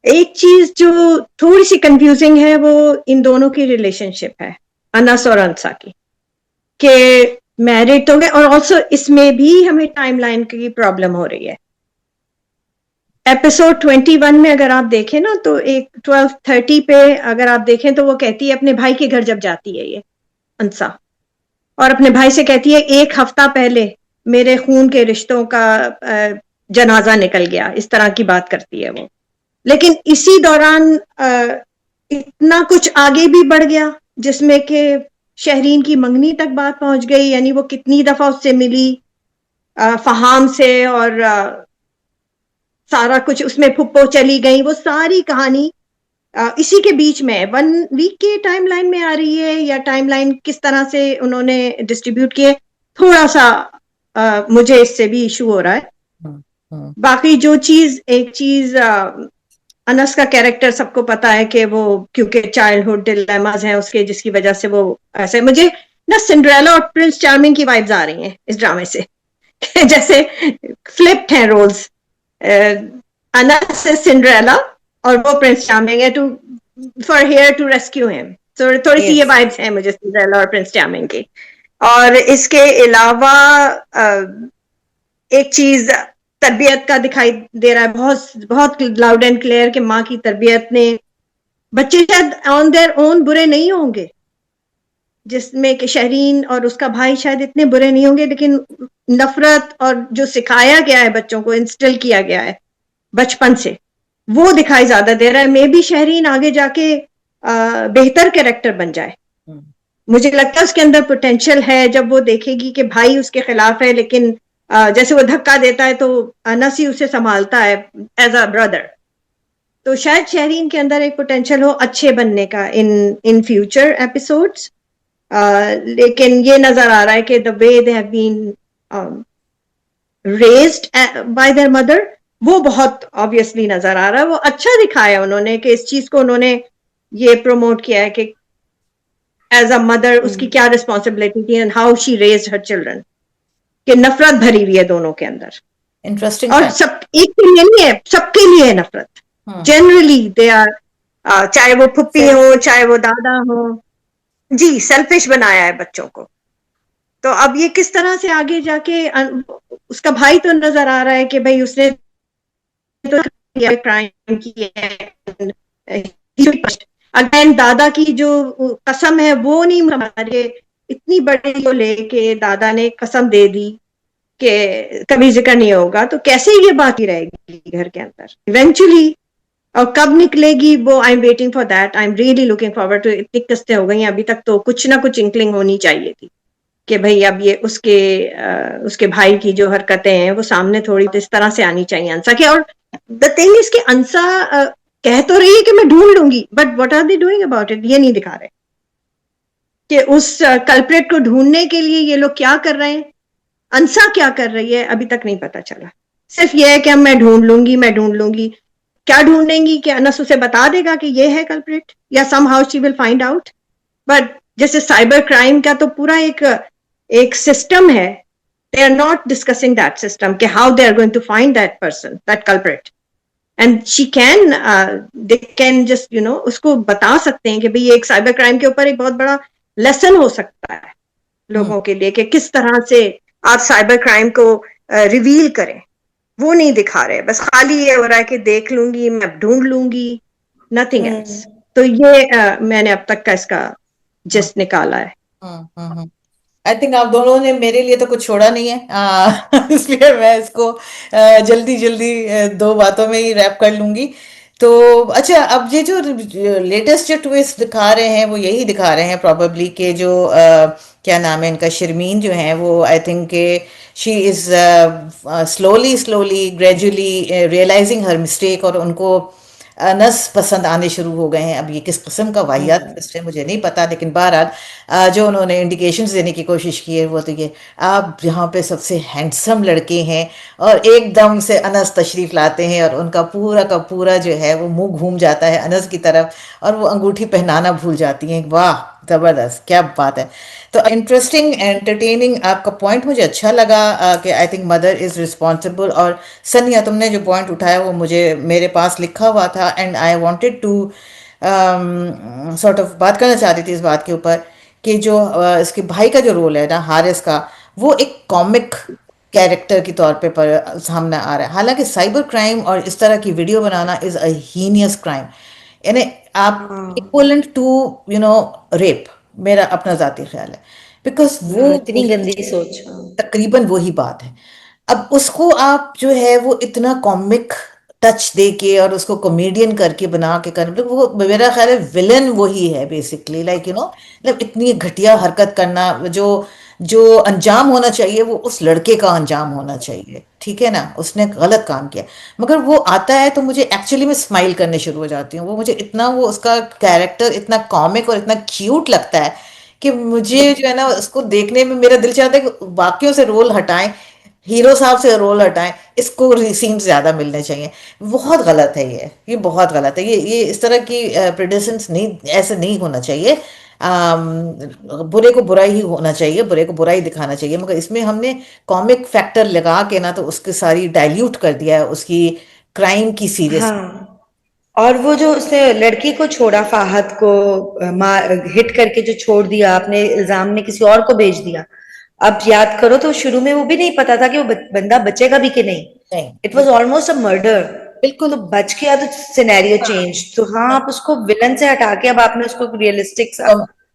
एक चीज जो थोड़ी सी कंफ्यूजिंग है वो इन दोनों की रिलेशनशिप है, अनस और अंसा की, के मैरिड तो है और ऑल्सो इसमें भी हमें टाइमलाइन की प्रॉब्लम हो रही है। एपिसोड 21 में अगर आप देखें ना, तो एक 12:30 पे अगर आप देखें तो वो कहती है अपने भाई के घर जब जाती है ये अंसा, और अपने भाई से कहती है 1 हफ्ता पहले मेरे खून के रिश्तों का जनाजा निकल गया, इस तरह की बात करती है वो। लेकिन इसी दौरान इतना कुछ आगे भी बढ़ गया जिसमें कि शहरीन की मंगनी तक बात पहुंच गई, यानी वो कितनी दफा उससे मिली फहाम से, और सारा कुछ उसमें फुप्पो चली गई, वो सारी कहानी इसी के बीच में 1 वीक की टाइमलाइन में आ रही है, या टाइमलाइन किस तरह से उन्होंने डिस्ट्रीब्यूट किए, थोड़ा सा मुझे इससे भी इशू हो रहा है। बाकी जो चीज, एक चीज अनस का कैरेक्टर सबको पता है कि वो क्योंकि चाइल्डहुड डिलेमास हैं उसके, जिसकी वजह से वो ऐसे, मुझे ना सिंड्रेला और प्रिंस चार्मिंग की वाइब्स आ रही हैं इस ड्रामे से जैसे फ्लिप्ड हैं रोल्स। अनस इज सिंड्रेला और वो प्रिंस चार्मिंग है, to for here to rescue him. तो थोड़ी सी ये यस। वाइब्स हैं मुझे सिंड्रेला और प्रिंस चार्मिंग की। और इसके अलावा एक चीज तरबियत का दिखाई दे रहा है, बहुत बहुत लाउड एंड क्लियर, कि माँ की तरबियत ने, बच्चे शायद ऑन देयर ओन बुरे नहीं होंगे, जिसमें कि शहरीन और उसका भाई शायद इतने बुरे नहीं होंगे, लेकिन नफरत और जो सिखाया गया है बच्चों को, इंस्टिल किया गया है बचपन से, वो दिखाई ज्यादा दे रहा है। मे बी शहरीन आगे जाके बेहतर कैरेक्टर बन जाए। मुझे लगता है उसके अंदर पोटेंशियल है, जब वो देखेगी कि भाई उसके खिलाफ है, लेकिन जैसे वो धक्का देता है तो अनस ही उसे संभालता है एज अ ब्रदर। तो शायद शहरीन के अंदर एक पोटेंशियल हो अच्छे बनने का इन फ्यूचर एपिसोड्स। लेकिन ये नजर आ रहा है कि the way they have been raised by their mother, वो बहुत ऑब्वियसली नजर आ रहा है। वो अच्छा दिखाया उन्होंने कि इस चीज को उन्होंने ये प्रमोट किया है कि एज अ मदर उसकी क्या रिस्पॉन्सिबिलिटी थी and how she raised her children, कि नफरत भरी हुई है दोनों के अंदर। इंटरेस्टिंग और फैक्ट। सब एक के लिए नहीं है, सबके लिए है नफरत। जनरली दे आर, चाहे वो फुप्पी हो चाहे वो दादा हो, जी सेल्फिश बनाया है बच्चों को। तो अब ये किस तरह से आगे जाके उसका भाई तो नजर आ रहा है कि भाई उसने तो क्राइम किया है। अगेन दादा की जो कसम है वो नहीं, हमारे इतनी बड़ी को लेके दादा ने कसम दे दी कि कभी जिक्र नहीं होगा, तो कैसे ये बात ही रहेगी घर के अंदर इवेंचुअली। और कब निकलेगी वो, I am waiting for that, I am really looking forward to. इतनी किस्तें हो गई हैं अभी तक, तो कुछ ना कुछ इंक्लिंग होनी चाहिए थी कि भाई अब ये उसके भाई की जो हरकतें हैं वो सामने थोड़ी इस तरह से आनी चाहिए अंसा के। और द थिंग इज कि अंसा कह तो रही है कि मैं ढूंढ लूंगी, but what are they doing about it, ये नहीं दिखा रहे कि उस कल्प्रेट को ढूंढने के लिए ये लोग क्या कर रहे हैं। अंसा क्या कर रही है अभी तक नहीं पता चला। सिर्फ ये है कि मैं ढूंढ लूंगी, मैं ढूंढ लूंगी। क्या ढूंढेंगी कि अनस उसे बता देगा कि ये है कल्प्रेट, या somehow she will find out. But जैसे साइबर क्राइम का तो पूरा एक एक सिस्टम है, they are not discussing that system कि how they are going to find that person, that culprit, and she can they can just उसको बता सकते हैं कि भाई ये एक साइबर क्राइम के ऊपर एक बहुत बड़ा लेसन हो सकता है लोगों के लिए कि किस तरह से आप साइबर क्राइम को रिवील करें। वो नहीं दिखा रहे, बस खाली ये हो रहा है कि देख लूंगी, मैं ढूंढ लूंगी, नथिंग एल्स। तो ये मैंने अब तक का इसका जिस्ट निकाला है। आई थिंक आप दोनों ने मेरे लिए तो कुछ छोड़ा नहीं है, इसलिए मैं इसको जल्दी जल्दी दो बातों में ही रैप कर लूंगी। तो अच्छा, अब ये जो लेटेस्ट जो ट्विस्ट दिखा रहे हैं वो यही दिखा रहे हैं प्रॉबेबली कि जो क्या नाम है इनका, शर्मीन जो है वो, आई थिंक के she is slowly slowly gradually realizing her mistake, और उनको नस पसंद आने शुरू हो गए हैं। अब ये किस किस्म का वाहियात ट्विस्ट है मुझे नहीं पता, लेकिन बहरहाल जो उन्होंने इंडिकेशंस देने की कोशिश की है वो तो ये, आप यहाँ पे सबसे हैंडसम लड़के हैं, और एकदम से अनस तशरीफ लाते हैं और उनका पूरा का पूरा जो है वो मुंह घूम जाता है अनस की तरफ, और वो अंगूठी पहनाना भूल जाती हैं। वाह, जबरदस्त, क्या बात है। तो इंटरेस्टिंग एंटरटेनिंग आपका पॉइंट मुझे अच्छा लगा कि I think mother is responsible. और सनिया, तुमने जो पॉइंट उठाया वो मुझे मेरे पास लिखा हुआ था, and I wanted to sort of बात करना चाह रही थी इस बात के ऊपर कि जो इसके भाई का जो रोल है ना, हारिस का, वो एक कॉमिक कैरेक्टर के तौर पे पर सामने आ रहा है। हालांकि साइबर क्राइम और इस तरह की video banana is a heinous crime, यानी आप इक्वलेंट टू रेप, मेरा अपना जाती ख्याल है, बिकॉज वो इतनी गंदी सोच। तकरीबन वही बात है। अब उसको आप जो है वो इतना कॉमिक टच दे के और उसको कॉमेडियन करके बना के कर, मतलब वो मेरा ख्याल है विलन वही है बेसिकली, लाइक मतलब इतनी घटिया हरकत करना, जो जो अंजाम होना चाहिए वो उस लड़के का अंजाम होना चाहिए, ठीक है ना, उसने गलत काम किया। मगर वो आता है तो मुझे एक्चुअली में स्माइल करने शुरू हो जाती हूँ, वो मुझे इतना, वो उसका कैरेक्टर इतना कॉमिक और इतना क्यूट लगता है कि मुझे जो है ना उसको देखने में मेरा दिल चाहता है कि बाकियों से रोल हटाएं, हीरो साहब से रोल हटाएं, इसको सीन्स ज्यादा मिलने चाहिए। बहुत गलत है ये बहुत गलत है, ये इस तरह की प्रेडिसेंस नहीं, ऐसे नहीं होना चाहिए। बुरे को बुरा ही होना चाहिए, बुरे को बुरा ही दिखाना चाहिए, मगर इसमें हमने कॉमिक फैक्टर लगा के ना तो उसकी सारी डाइल्यूट कर दिया है उसकी क्राइम की सीरियस। हाँ, और वो जो उसने लड़की को छोड़ा, फाहद को मार हिट करके जो छोड़ दिया, आपने इल्जाम में किसी और को भेज दिया। अब याद करो तो शुरू में वो भी नहीं पता था कि वो बंदा बचेगा भी कि नहीं। इट नहीं, वॉज ऑलमोस्ट अ मर्डर। बिल्कुल। तो बच गया तो सिनेरियो चेंज। तो हाँ, आप उसको विलन से हटा के अब आपने उसको रियलिस्टिक सा।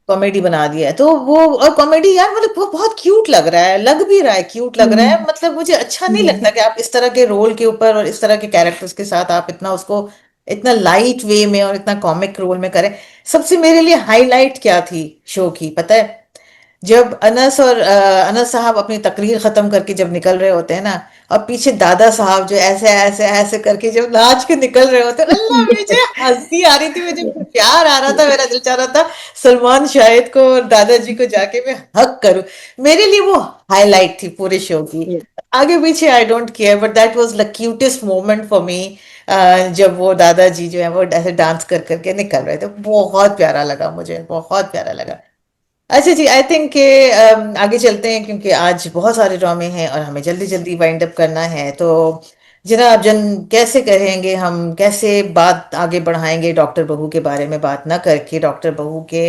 कॉमेडी बना दिया है तो वो, और कॉमेडी यार मतलब वो बहुत क्यूट लग रहा है, लग भी रहा है क्यूट लग रहा है, हम्म। मतलब मुझे अच्छा नहीं लगता हम्म। कि आप इस तरह के रोल के ऊपर और इस तरह के कैरेक्टर्स के साथ आप इतना उसको इतना लाइट वे में और इतना कॉमिक रोल में करें। सबसे मेरे लिए हाईलाइट क्या थी शो की पता है, जब अनस और अनस साहब अपनी तकरीर खत्म करके जब निकल रहे होते हैं ना, और पीछे दादा साहब जो ऐसे ऐसे ऐसे करके जब नाच के निकल रहे होते हैं, अल्लाह मुझे हंसी आ रही थी, मुझे प्यार आ रहा था, मेरा दिल चाह रहा था सलमान शाहिद को और दादाजी को जाके मैं हक करूं। मेरे लिए वो हाईलाइट थी पूरे शो की। आगे पीछे I don't care, but that was the cutest moment for me, जब वो दादाजी जो है वो ऐसे डांस कर करके निकल रहे थे, बहुत प्यारा लगा, मुझे बहुत प्यारा लगा। अच्छा जी, आई थिंक के आगे चलते हैं क्योंकि आज बहुत सारे ड्रामे हैं और हमें जल्दी जल्दी वाइंड अप करना है। तो जनाब जन, कैसे करेंगे हम, कैसे बात आगे बढ़ाएंगे डॉक्टर बहू के बारे में बात ना करके, डॉक्टर बहू के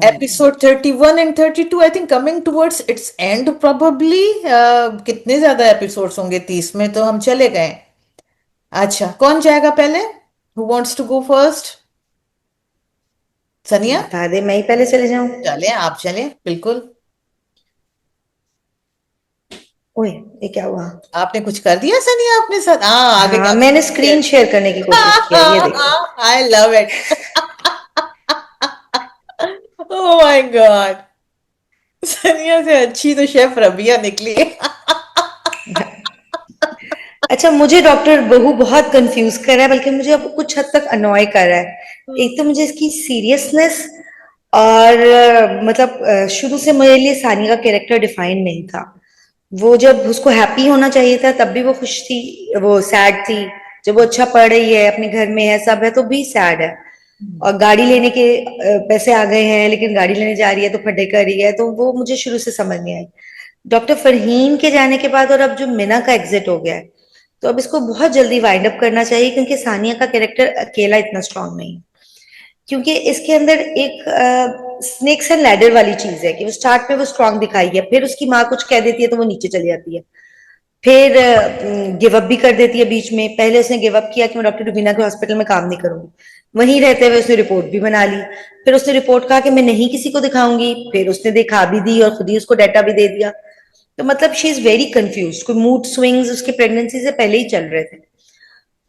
episode 31 and 32 I think coming towards it's and probably, कितने ज्यादा एपिसोड्स होंगे, 30 में तो हम चले गए। अच्छा, कौन जाएगा पहले, who wants to go first? Sania? बता दे, मैं ही पहले चले जाऊं। चलें, आप चलें बिल्कुल। ओए, ये क्या हुआ? आपने कुछ कर दिया सनिया अपने साथ? हाँ, आ गई हाँ, मैंने आपकी। स्क्रीन शेयर करने की कोशिश किया, ये देखो। I love it. Oh my God, सनिया से अच्छी तो शेफ रबिया निकली। अच्छा, मुझे डॉक्टर बहू बहुत कंफ्यूज कर रहा है, बल्कि मुझे अब कुछ हद तक अनॉय कर रहा है। एक तो मुझे इसकी सीरियसनेस, और मतलब शुरू से मेरे लिए सानिया का कैरेक्टर डिफाइन नहीं था। वो जब उसको हैप्पी होना चाहिए था तब भी वो खुश थी, वो सैड थी। जब वो अच्छा पढ़ रही है, अपने घर में है, सब है, तो भी सैड है। और गाड़ी लेने के पैसे आ गए हैं, लेकिन गाड़ी लेने जा रही है तो फटे कर रही है, तो वो मुझे शुरू से समझ नहीं आई। डॉक्टर फरहीन के जाने के बाद और अब जो मिना का एग्जिट हो गया है, तो अब इसको बहुत जल्दी वाइंड अप करना चाहिए, क्योंकि सानिया का कैरेक्टर अकेला इतना स्ट्रांग नहीं। क्योंकि इसके अंदर एक स्नेक्स एंड लैडर वाली चीज है कि वो स्टार्ट में वो स्ट्रांग दिखाई है, फिर उसकी माँ कुछ कह देती है तो वो नीचे चली जाती है, फिर गिव अप भी कर देती है बीच में। पहले उसने गिव अप किया कि मैं डॉक्टर रुबीना के हॉस्पिटल में काम नहीं करूंगी, वहीं रहते हुए उसने रिपोर्ट भी बना ली। फिर उसने रिपोर्ट कहा कि मैं नहीं किसी को दिखाऊंगी, फिर उसने दिखा भी दी और खुद ही उसको डाटा भी दे दिया। तो मतलब शी इज वेरी कंफ्यूज, कोई मूड स्विंग्स उसके प्रेगनेंसी से पहले ही चल रहे थे।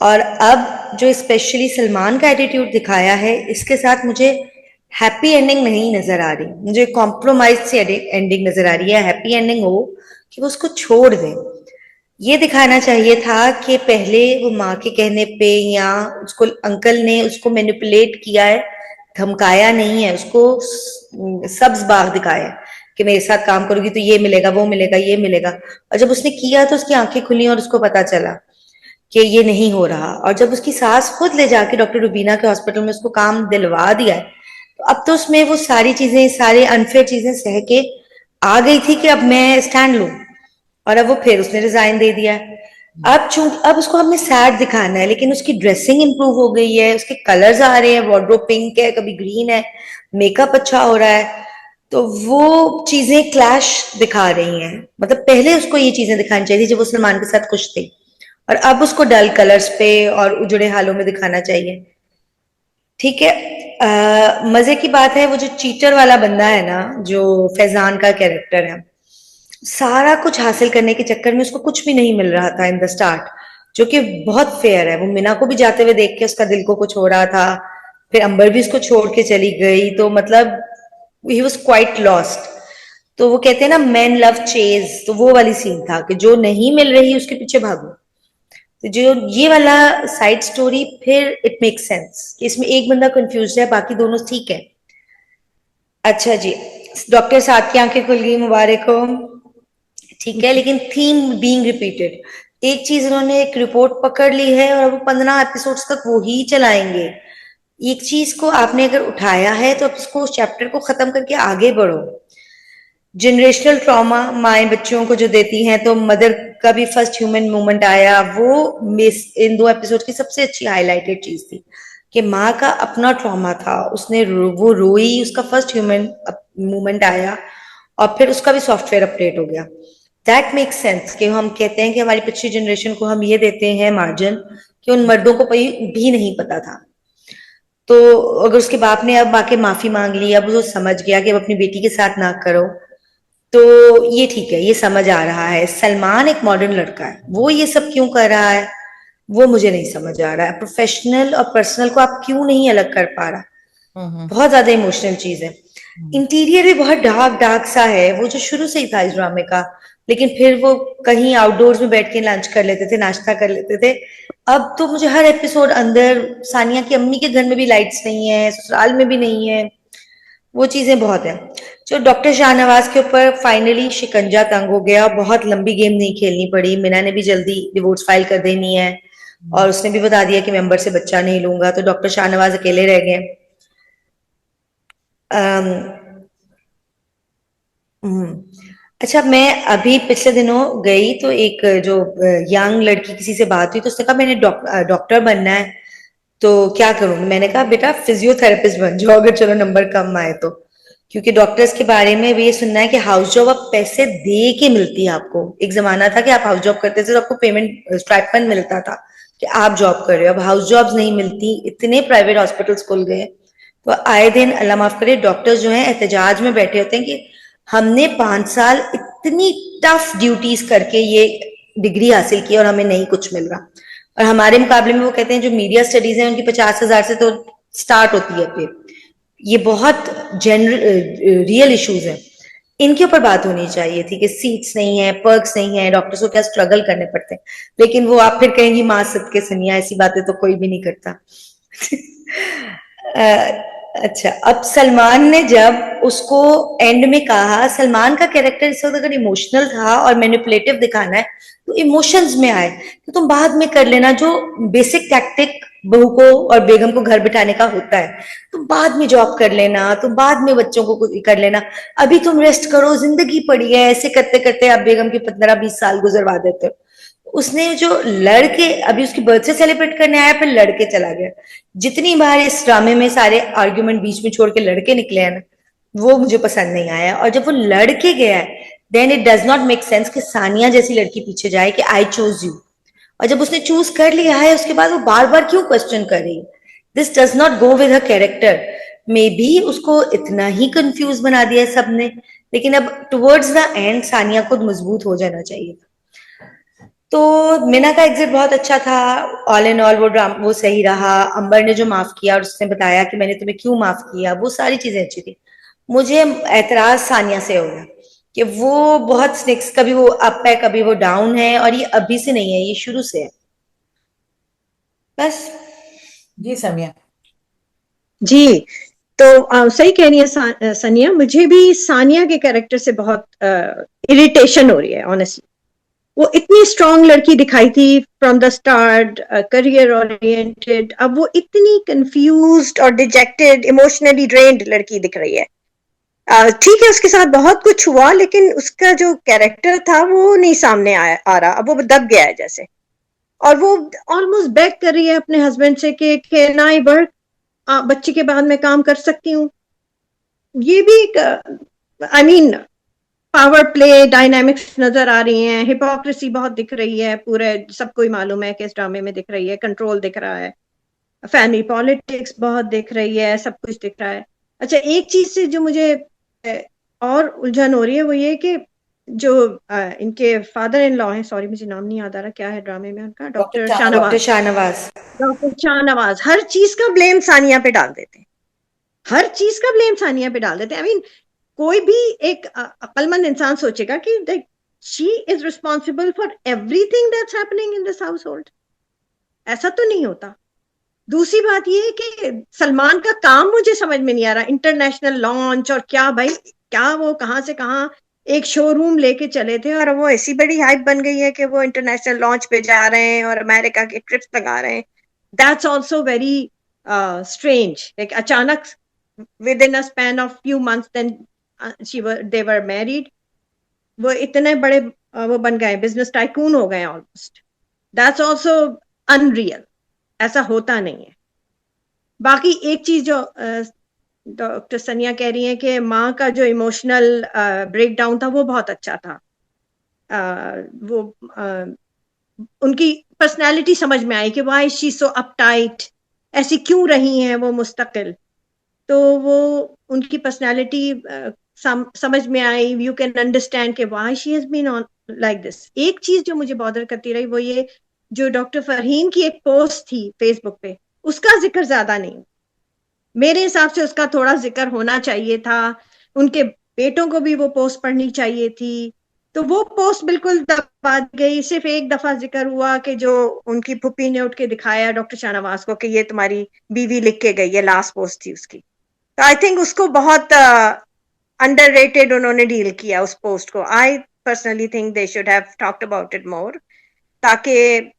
और अब जो स्पेशली सलमान का एटीट्यूड दिखाया है, इसके साथ मुझे हैप्पी एंडिंग नहीं नजर आ रही, मुझे कॉम्प्रोमाइज से एंडिंग नजर आ रही है। हैप्पी एंडिंग हो कि वो उसको छोड़ दे, ये दिखाना चाहिए था कि पहले वो माँ के कहने पे, या उसको अंकल ने उसको मैनिपुलेट किया है, धमकाया नहीं है, उसको सब्ज बाग दिखाया है कि मेरे साथ काम करोगी तो ये मिलेगा, वो मिलेगा, ये मिलेगा। और जब उसने किया तो उसकी आंखें खुली और उसको पता चला कि ये नहीं हो रहा। और जब उसकी सास खुद ले जाके डॉक्टर रुबीना के हॉस्पिटल में उसको काम दिलवा दिया है, तो अब तो उसमें वो सारी चीजें, सारे अनफेयर चीजें सह के आ गई थी कि अब मैं स्टैंड लूं। और अब वो फिर उसने रिजाइन दे दिया। अब चूंकि अब उसको हमने सैड दिखाना है, लेकिन उसकी ड्रेसिंग इंप्रूव हो गई है, उसके कलर्स आ रहे हैं, वार्डरोब पिंक है, कभी ग्रीन है, मेकअप अच्छा हो रहा है, तो वो चीजें क्लैश दिखा रही हैं। मतलब पहले उसको ये चीजें दिखानी चाहिए थी जब वो सलमान के साथ खुश थी, और अब उसको डल कलर्स पे और उजड़े हालों में दिखाना चाहिए। ठीक है। मजे की बात है, वो जो चीटर वाला बंदा है ना, जो फैजान का कैरेक्टर है, सारा कुछ हासिल करने के चक्कर में उसको कुछ भी नहीं मिल रहा था इन द स्टार्ट, जो कि बहुत फेयर है। वो मीना को भी जाते हुए देख के उसका दिल को कुछ हो रहा था, फिर अंबर भी उसको छोड़ के चली गई, तो मतलब ही वॉज क्वाइट लॉस्ट। तो वो कहते हैं ना, मैन लव चेज, तो वो वाली सीन था कि जो नहीं मिल रही उसके पीछे भागो। तो जो ये वाला साइड स्टोरी, फिर इट मेक सेंस कि इसमें एक बंदा कंफ्यूज है, बाकी दोनों ठीक है। अच्छा जी, डॉक्टर साहब की आंखें खुल गई, मुबारक हो। ठीक है, लेकिन थीम बीइंग रिपीटेड, एक चीज उन्होंने एक रिपोर्ट पकड़ ली है और अब वो 15 एपिसोड्स तक वो ही चलाएंगे। एक चीज को आपने अगर उठाया है तो अब उसको, उस चैप्टर को खत्म करके आगे बढ़ो। जनरेशनल ट्रॉमा माएँ बच्चों को जो देती हैं, तो मदर का भी फर्स्ट ह्यूमन मूवमेंट आया, वो मिस इन 2 एपिसोड की सबसे अच्छी हाईलाइटेड चीज थी कि माँ का अपना ट्रॉमा था, उसने वो रोई, उसका फर्स्ट ह्यूमन मूवमेंट आया, और फिर उसका भी सॉफ्टवेयर अपडेट हो गया। दैट मेक्स सेंस कि हम कहते हैं कि हमारी पिछली जनरेशन को हम ये देते हैं मार्जिन कि उन मर्दों को भी नहीं पता था। तो अगर उसके बाप ने अब आके माफी मांग ली, अब वो समझ गया कि अब अपनी बेटी के साथ ना करो, तो ये ठीक है, ये समझ आ रहा है। सलमान एक मॉडर्न लड़का है, वो ये सब क्यों कर रहा है वो मुझे नहीं समझ आ रहा है। प्रोफेशनल और पर्सनल को आप क्यों नहीं अलग कर पा रहा? हम्म। बहुत ज्यादा इमोशनल चीज है। इंटीरियर भी बहुत डार्क डार्क सा है, वो जो शुरू से ही था इस ड्रामे का। लेकिन फिर वो कहीं आउटडोर्स में बैठ के लंच कर लेते थे, नाश्ता कर लेते थे। अब तो मुझे हर एपिसोड अंदर, सानिया की अम्मी के घर में भी लाइट्स नहीं है, ससुराल में भी नहीं है, वो चीजें बहुत है। जो डॉक्टर शाहनवाज के ऊपर फाइनली शिकंजा तंग हो गया, बहुत लंबी गेम नहीं खेलनी पड़ी, मीना ने भी जल्दी डिवोर्स फाइल कर देनी है, और उसने भी बता दिया कि मैं अंबर से बच्चा नहीं लूंगा, तो डॉक्टर शाहनवाज अकेले रह गए। अम, हम्म। अच्छा, मैं अभी पिछले दिनों गई तो एक जो यंग लड़की, किसी से बात हुई तो उसने कहा मैंने डॉक्टर बनना है, तो क्या करूंगी? मैंने कहा बेटा फिजियोथेरेपिस्ट बन जाओ, अगर चलो नंबर कम आए तो। क्योंकि डॉक्टर्स के बारे में भी ये सुनना है कि हाउस जॉब अब पैसे दे के मिलती है आपको। एक जमाना था कि आप हाउस जॉब करते थे तो आपको पेमेंट स्टाइपेंड मिलता था कि आप जॉब कर रहे हो। अब हाउस जॉब्स नहीं मिलती, इतने प्राइवेट हॉस्पिटल्स खुल गए, तो आए दिन, अल्लाह माफ करे, डॉक्टर्स जो हैं एहतजाज में बैठे होते हैं कि हमने 5 साल इतनी टफ ड्यूटीज करके ये डिग्री हासिल की और हमें नहीं कुछ मिल रहा। और हमारे मुकाबले में वो कहते हैं जो मीडिया स्टडीज है उनकी 50,000 से तो स्टार्ट होती है पे। ये बहुत जनरल रियल इश्यूज है, इनके ऊपर बात होनी चाहिए थी कि सीट्स नहीं है, पर्क्स नहीं है, डॉक्टर्स को क्या स्ट्रगल करने पड़ते हैं। लेकिन वो आप फिर कहेंगी माँ सदके सनिया, ऐसी बातें तो कोई भी नहीं करता। अच्छा, अब सलमान ने जब उसको एंड में कहा, सलमान का कैरेक्टर इस वक्त अगर इमोशनल था और मैनिपुलेटिव दिखाना है तो इमोशंस में आए तो तुम बाद में कर लेना, जो बेसिक टैक्टिक बहू को और बेगम को घर बिठाने का होता है, तुम बाद में जॉब कर लेना, तुम बाद में बच्चों को कर लेना, अभी तुम रेस्ट करो, जिंदगी पड़ी है। ऐसे करते करते आप बेगम के 15-20 साल गुजरवा देते हो। उसने जो लड़के अभी उसकी बर्थडे सेलिब्रेट करने आया फिर लड़के चला गया। जितनी बार इस ड्रामे में सारे आर्ग्यूमेंट बीच में छोड़ के लड़के निकले हैं ना, वो मुझे पसंद नहीं आया। और जब वो लड़के गया है then it does not make sense कि सानिया जैसी लड़की पीछे जाए कि आई चूज यू, और जब उसने चूज कर लिया है उसके बाद वो बार बार क्यों क्वेश्चन कर रही है। This does not go with her character. May be उसको इतना ही कंफ्यूज बना दिया है सबने, लेकिन अब टुवर्ड्स द एंड सानिया खुद मजबूत हो जाना चाहिए। तो मीना का एग्जिट बहुत अच्छा था। ऑल इन ऑल वो सही रहा। अंबर ने जो माफ किया और उसने बताया कि मैंने तुम्हें क्यों माफ किया, वो सारी चीजें अच्छी थी। मुझे एतराज सानिया से हो गया कि वो बहुत स्निक्स, कभी वो अप है कभी वो डाउन है, और ये अभी से नहीं है, ये शुरू से है। बस। जी समिया। जी, तो सही कह रही है सनिया। मुझे भी सानिया के कैरेक्टर से बहुत इरिटेशन हो रही है ऑनेस्टली। वो इतनी स्ट्रांग लड़की दिखाई थी from the start, career oriented, अब वो इतनी कंफ्यूज्ड और डिजेक्टेड, इमोशनली ड्रेन्ड लड़की दिख रही है। ठीक है, उसके साथ बहुत कुछ हुआ लेकिन उसका जो कैरेक्टर था वो नहीं सामने आ रहा। अब वो दब गया है जैसे, और वो ऑलमोस्ट बेग कर रही है अपने हस्बैंड से कि कैन आई वर्क, बच्चे के बाद मैं काम कर सकती हूँ। ये भी एक I mean power play dynamics नजर आ रही हैं, हिपोक्रेसी बहुत दिख रही है पूरे, सबको ही मालूम है कि इस ड्रामे में दिख रही है, कंट्रोल दिख रहा है, फैमिली पॉलिटिक्स बहुत दिख रही है, सब कुछ दिख रहा है। अच्छा, एक चीज से जो मुझे और उलझन हो रही है वो ये कि जो इनके फादर इन लॉ हैं, सॉरी मुझे नाम नहीं याद आ रहा, क्या है ड्रामे में उनका, doctor doctor Shahnawaz. Shahnawaz. Doctor Shahnawaz हर चीज का ब्लेम सानिया पे डाल देते हैं, हर चीज का ब्लेम सानिया पे डाल देते हैं। आई मीन कोई भी एक अक्लमंद इंसान सोचेगा कि she is responsible for everything that's happening in this house hold. ऐसा तो नहीं होता। दूसरी बात ये है कि सलमान का काम मुझे समझ में नहीं आ रहा, इंटरनेशनल लॉन्च और क्या भाई, क्या वो कहाँ से कहाँ एक शोरूम लेके चले थे और वो ऐसी बड़ी हाइप बन गई है कि वो इंटरनेशनल लॉन्च पे जा रहे हैं और अमेरिका के ट्रिप्स लगा रहे हैं। That's also very strange, like अचानक within a span of few months then they were married. वो इतने बड़े वो बन गए, बिजनेस टाइकून हो गए ऑलमोस्ट। दैट्स ऑल्सो अनरियल, ऐसा होता नहीं है। बाकी एक चीज जो डॉक्टर सनिया कह रही है कि माँ का जो इमोशनल ब्रेक डाउन था वो बहुत अच्छा था। वो उनकी पर्सनालिटी समझ में आई कि वाई शी सो अपटाइट, ऐसी क्यों रही हैं वो मुस्तकिल। तो वो उनकी पर्सनालिटी समझ में आई, यू कैन अंडरस्टैंड कि why she has been on like this. एक चीज जो मुझे बॉदर करती रही वो ये, जो डॉक्टर फरहीन की एक पोस्ट थी फेसबुक पे, उसका जिक्र ज्यादा नहीं। मेरे हिसाब से उसका थोड़ा जिक्र होना चाहिए था, उनके बेटों को भी वो पोस्ट पढ़नी चाहिए थी। तो वो पोस्ट बिल्कुल दबा गई, सिर्फ एक दफा जिक्र हुआ कि जो उनकी फुप्पी ने उठ के दिखाया डॉक्टर शाहनवाज को कि ये तुम्हारी बीवी लिख के गई है, लास्ट पोस्ट थी उसकी। तो आई थिंक उसको बहुत अंडररेटेड उन्होंने डील किया उस पोस्ट को। I personally think they should have talked about it more, ताकि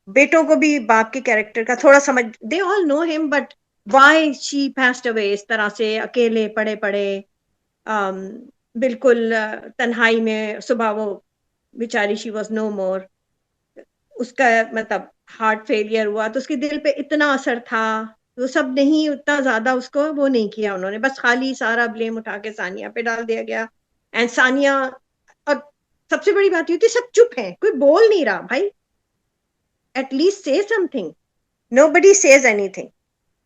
बेटों को भी बाप के कैरेक्टर का थोड़ा समझ, they all know him but why she passed away इस तरह से अकेले पड़े पड़े, बिल्कुल तन्हाई में। सुबह वो बेचारी शी वॉज नो मोर, उसका मतलब हार्ट फेलियर हुआ तो उसके दिल पे इतना असर था। वो सब नहीं, उतना ज्यादा उसको वो नहीं किया उन्होंने, बस खाली सारा ब्लेम उठा के सानिया पे डाल दिया गया। एंड सानिया, और सबसे बड़ी बात ये थी सब चुप है, कोई बोल नहीं रहा भाई, एटलीस्ट से समथिंग, नोबडी सेज एनीथिंग।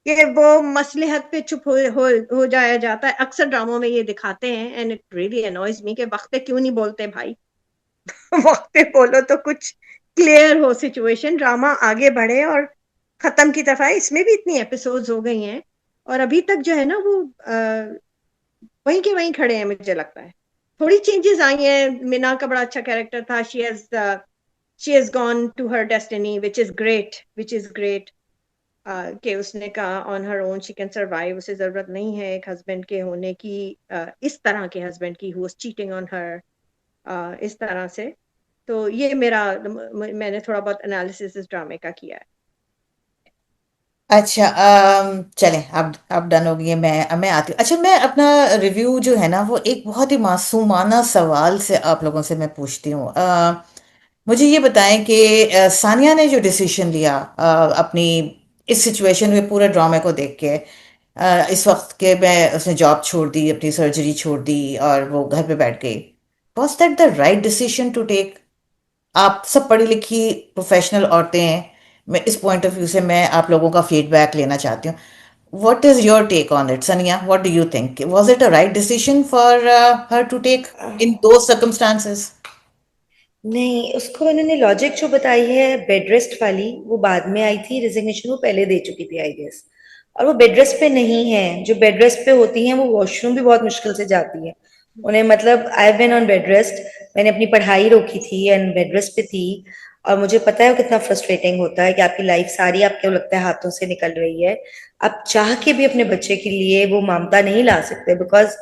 ये वो मसलहत पे चुप हो जाया जाता है। अक्सर ड्रामों में ये दिखाते हैं, एंड इट रियली अनॉयज मी कि वक्त पे क्यों नहीं बोलते भाई। वक्त पे बोलो तो कुछ क्लियर हो सिचुएशन, ड्रामा आगे बढ़े और खत्म की तरफ आए। इसमें भी इतनी एपिसोड्स हो गई हैं और अभी तक जो है ना वो वहीं के वहीं खड़े हैं, मुझे लगता है। थोड़ी चेंजेस आई हैं। मीना का बड़ा अच्छा कैरेक्टर था। She has gone to her destiny, which is great, which is great. कि उसने कहा on her own she can survive, उसे जरूरत नहीं है एक हस्बैंड के होने की, इस तरह के हस्बैंड की who was cheating on her, इस तरह से। तो ये मैंने थोड़ा बहुत एनालिसिस इस ड्रामे का किया है। अच्छा, चलें, अब डन हो गई है। मैं आती हूँ। अच्छा, मैं अपना रिव्यू जो है ना वो एक बहुत ही मासूमाना सवाल से आप लोगों से मैं पूछती हूँ। मुझे ये बताएं कि सानिया ने जो डिसीजन लिया अपनी इस सिचुएशन में पूरे ड्रामे को देख के, इस वक्त के मैं उसने जॉब छोड़ दी, अपनी सर्जरी छोड़ दी और वो घर पे बैठ गई। Was that the right decision to take? आप सब पढ़ी लिखी प्रोफेशनल औरतें हैं। मैं इस पॉइंट ऑफ व्यू से मैं आप लोगों का फीडबैक लेना चाहती हूँ। What is your take on it, Sania? What do you think? Was it a right decision for her to take in those circumstances? नहीं, उसको उन्होंने लॉजिक जो बताई है बेड रेस्ट वाली, वो बाद में आई थी। रिजिग्नेशन वो पहले दे चुकी थी आई गेस। और वो बेड रेस्ट पे नहीं है। जो बेड रेस्ट पे होती हैं वो वॉशरूम भी बहुत मुश्किल से जाती है। उन्हें मतलब I been on bed rest. मैंने अपनी पढ़ाई रोकी थी एंड बेड रेस्ट पे थी। और मुझे पता है वो कितना फ्रस्ट्रेटिंग होता है कि आपकी लाइफ सारी आपको लगता है हाथों से निकल रही है। आप चाह के भी अपने बच्चे के लिए वो ममता नहीं ला सकते बिकॉज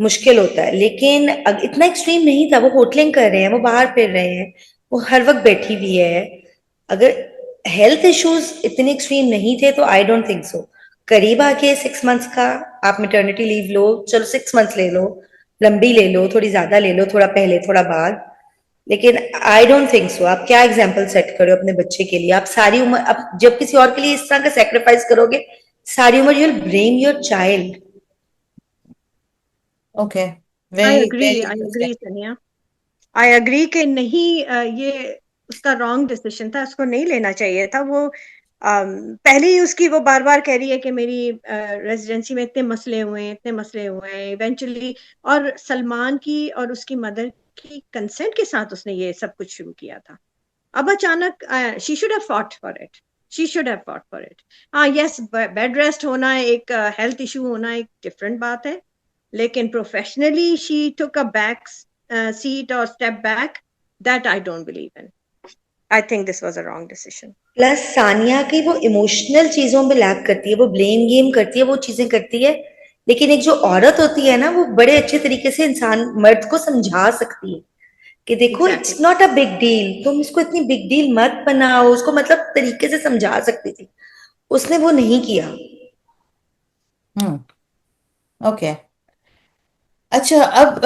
मुश्किल होता है। लेकिन इतना एक्सट्रीम नहीं था। वो होटलिंग कर रहे हैं, वो बाहर फिर रहे हैं, वो हर वक्त बैठी हुई है। अगर हेल्थ इश्यूज इतने एक्सट्रीम नहीं थे तो आई डोंट थिंक सो। करीब आके 6 मंथ्स का आप मेटर्निटी लीव लो, चलो 6 मंथ्स ले लो, लंबी ले लो, थोड़ी ज्यादा ले लो, थोड़ा पहले थोड़ा बाद। लेकिन आई डोंट थिंक सो। आप क्या एग्जाम्पल सेट करो अपने बच्चे के लिए? आप सारी उम्र, आप जब किसी और के लिए इस तरह का सेक्रीफाइस करोगे, सारी उम्र you will blame your child. Okay, I very agree, very I interesting. Agree Sania. I agree कि नहीं, ये उसका रॉन्ग डिसीजन था, उसको नहीं लेना चाहिए था। वो पहले ही उसकी वो बार बार कह रही है कि मेरी रेजिडेंसी में इतने मसले हुए हैं, इतने मसले हुए हैं इवेंचुअली। और सलमान की और उसकी मदर की कंसेंट के साथ उसने ये सब कुछ शुरू किया था। अब अचानक she should have fought for it, she should have fought for it. हाँ यस, बेड रेस्ट होना, एक हेल्थ इशू होना एक डिफरेंट बात है। लेकिन professionally she took a back seat or step back, that I don't believe in. I think this was a wrong decision. Plus Sania की वो इमोशनल चीजों में लैक करती है, वो ब्लेम गेम करती है, वो चीजें करती है। लेकिन एक जो औरत होती है ना, वो बड़े अच्छे तरीके से इंसान मर्द को समझा सकती है कि देखो Exactly. It's not a big deal, तुम इसको इतनी बिग डील मत बनाओ। उसको मतलब तरीके से समझा सकती थी, उसने वो नहीं किया। हम्म, ओके। अच्छा, अब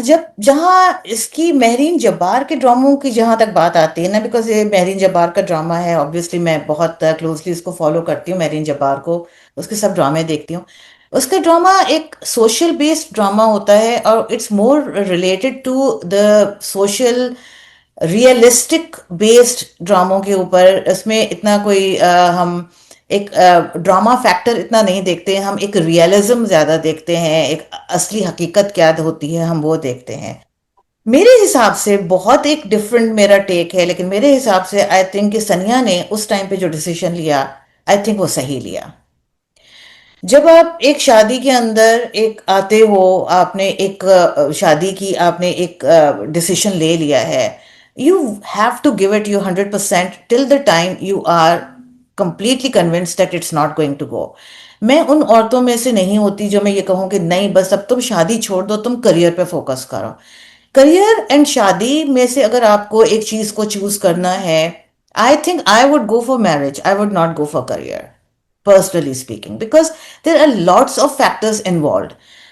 जब जहाँ इसकी महरीन जब्बार के ड्रामों की जहाँ तक बात आती है ना, बिकॉज ये महरीन जब्बार का ड्रामा है, ऑब्वियसली मैं बहुत क्लोजली इसको फॉलो करती हूँ, महरीन जब्बार को, उसके सब ड्रामे देखती हूँ। उसका ड्रामा एक सोशल बेस्ड ड्रामा होता है और it's more related to the social realistic based ड्रामों के ऊपर। इसमें इतना कोई हम एक ड्रामा फैक्टर इतना नहीं देखते हैं, हम एक रियलिज्म ज्यादा देखते हैं, एक असली हकीकत क्या होती है हम वो देखते हैं। मेरे हिसाब से बहुत एक डिफरेंट मेरा टेक है, लेकिन मेरे हिसाब से आई थिंक कि सनिया ने उस टाइम पे जो डिसीजन लिया, आई थिंक वो सही लिया। जब आप एक शादी के अंदर एक आते हो, आपने एक शादी की, आपने एक डिसीजन ले लिया है, you have to give it you 100% till the time you are completely convinced that it's not going to go. मैं उन औरतों में से नहीं होती जो मैं ये कहूँ कि नहीं बस अब तुम शादी छोड़ दो, तुम करियर पे फोकस करो। करियर एंड शादी में से अगर आपको एक चीज को चूज करना है, I think I would go for marriage, I would not go for career, personally speaking, because there are lots of factors involve.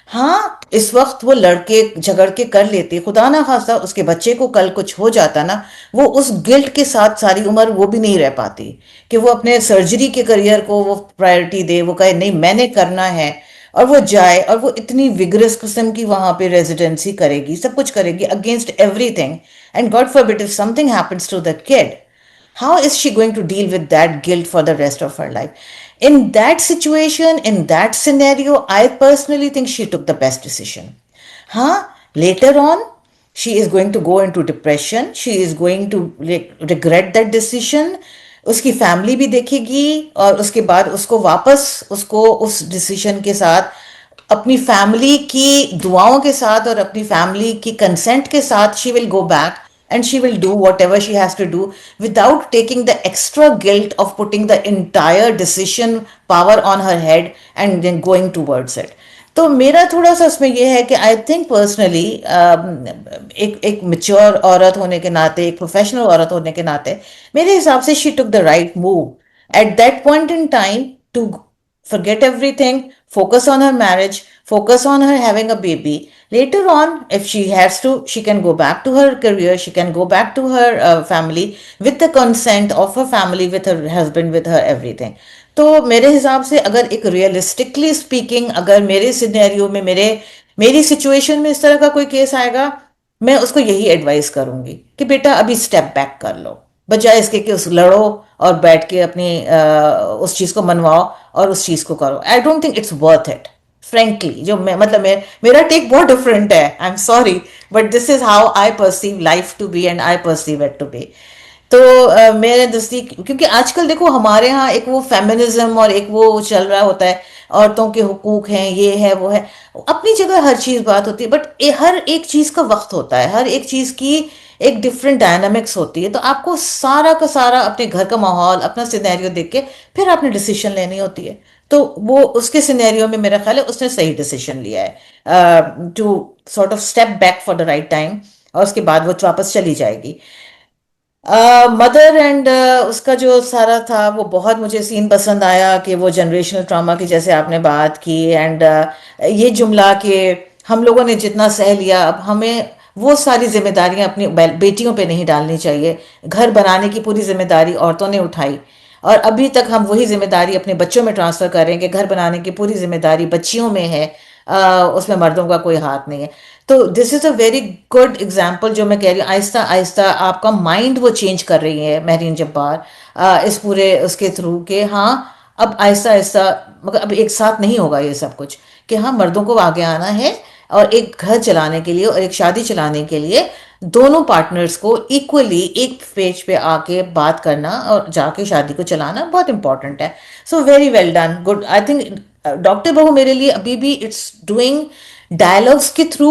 हाँ, इस वक्त वो लड़के झगड़ के कर लेते, खुदा ना खास्ता उसके बच्चे को कल कुछ हो जाता ना, वो उस गिल्ट के साथ सारी उम्र वो भी नहीं रह पाती कि वो अपने सर्जरी के करियर को वो प्रायोरिटी दे, वो कहे नहीं मैंने करना है, और वो जाए और वो इतनी विगरस किस्म की वहां पे रेजिडेंसी करेगी, सब कुछ करेगी against everything, and God forbid if something happens to the kid, how is she going to deal with that guilt for the rest of her life? In that situation, in that scenario, I personally think she took the best decision. Huh? Later on, she is going to go into depression. She is going to regret that decision. उसकी family भी देखेगी और उसके बाद उसको वापस उसको उस डिसीजन के साथ अपनी फैमिली की दुआओं के साथ और अपनी फैमिली की कंसेंट के साथ she will go back and she will do whatever she has to do without taking the extra guilt of putting the entire decision power on her head and then going towards it. तो मेरा थोड़ा सा उसमें ये है कि I think personally एक mature औरत होने के नाते, एक प्रोफेशनल औरत होने के नाते, मेरे हिसाब से she took the right move at that point in time to forget everything, focus on her marriage, focus on her having a baby. Later on, if she has to, she can go back to her career, she can go back to her family with the consent of her family, with her husband, with her everything. तो मेरे हिसाब से अगर एक realistically speaking, अगर मेरे scenario में मेरी सिचुएशन में इस तरह का कोई केस आएगा, मैं उसको यही एडवाइस करूंगी कि बेटा अभी स्टेप बैक कर लो, बजाय इसके कि उस लड़ो और बैठ के अपनी उस चीज को मनवाओ और उस चीज को करो. I don't think it's worth it frankly. जो मैं मतलब मेरा टेक बहुत डिफरेंट है, I am sorry, but this is how I perceive life to be and I perceive it to be. तो मेरे नज़दीक, क्योंकि आजकल देखो हमारे यहाँ एक वो फेमिनिज्म और एक वो चल रहा होता है, औरतों के हुकूक हैं, ये है वो है, अपनी जगह हर चीज़ बात होती है, बट हर एक चीज़ का वक्त होता है, हर एक चीज़ की एक डिफरेंट डायनामिक्स होती है. तो आपको सारा का सारा अपने घर का माहौल, अपना सिनेरियो देख के फिर आपने डिसीजन लेनी होती है. तो वो उसके सिनेरियो में मेरा ख्याल है उसने सही डिसीजन लिया है to sort of step back for the right time, और उसके बाद वो वापस चली जाएगी. मदर एंड उसका जो सारा था वो बहुत मुझे सीन पसंद आया कि वो जनरेशनल ट्रॉमा की जैसे आपने बात की, एंड ये जुमला कि हम लोगों ने जितना सह लिया अब हमें वो सारी जिम्मेदारियां अपनी बेटियों पे नहीं डालनी चाहिए. घर बनाने की पूरी जिम्मेदारी औरतों ने उठाई और अभी तक हम वही जिम्मेदारी अपने बच्चों में ट्रांसफर करेंगे. घर बनाने की पूरी जिम्मेदारी बच्चियों में है, उसमें मर्दों का कोई हाथ नहीं है. तो this is a very good example जो मैं कह रही हूँ. आहिस्ता आहिस्ता आपका माइंड वो चेंज कर रही है महरीन जब्बार इस पूरे उसके थ्रू के. हाँ, अब आहिस्ता आहिस्ता, मगर अब एक साथ नहीं होगा ये सब कुछ, कि हाँ मर्दों को आगे आना है और एक घर चलाने के लिए और एक शादी चलाने के लिए दोनों पार्टनर्स को इक्वली एक पेज पे आके बात करना और जाके शादी को चलाना बहुत इंपॉर्टेंट है. So very well done, good. I think doctor बहू मेरे लिए अभी भी इट्स डूइंग डायलॉग्स के थ्रू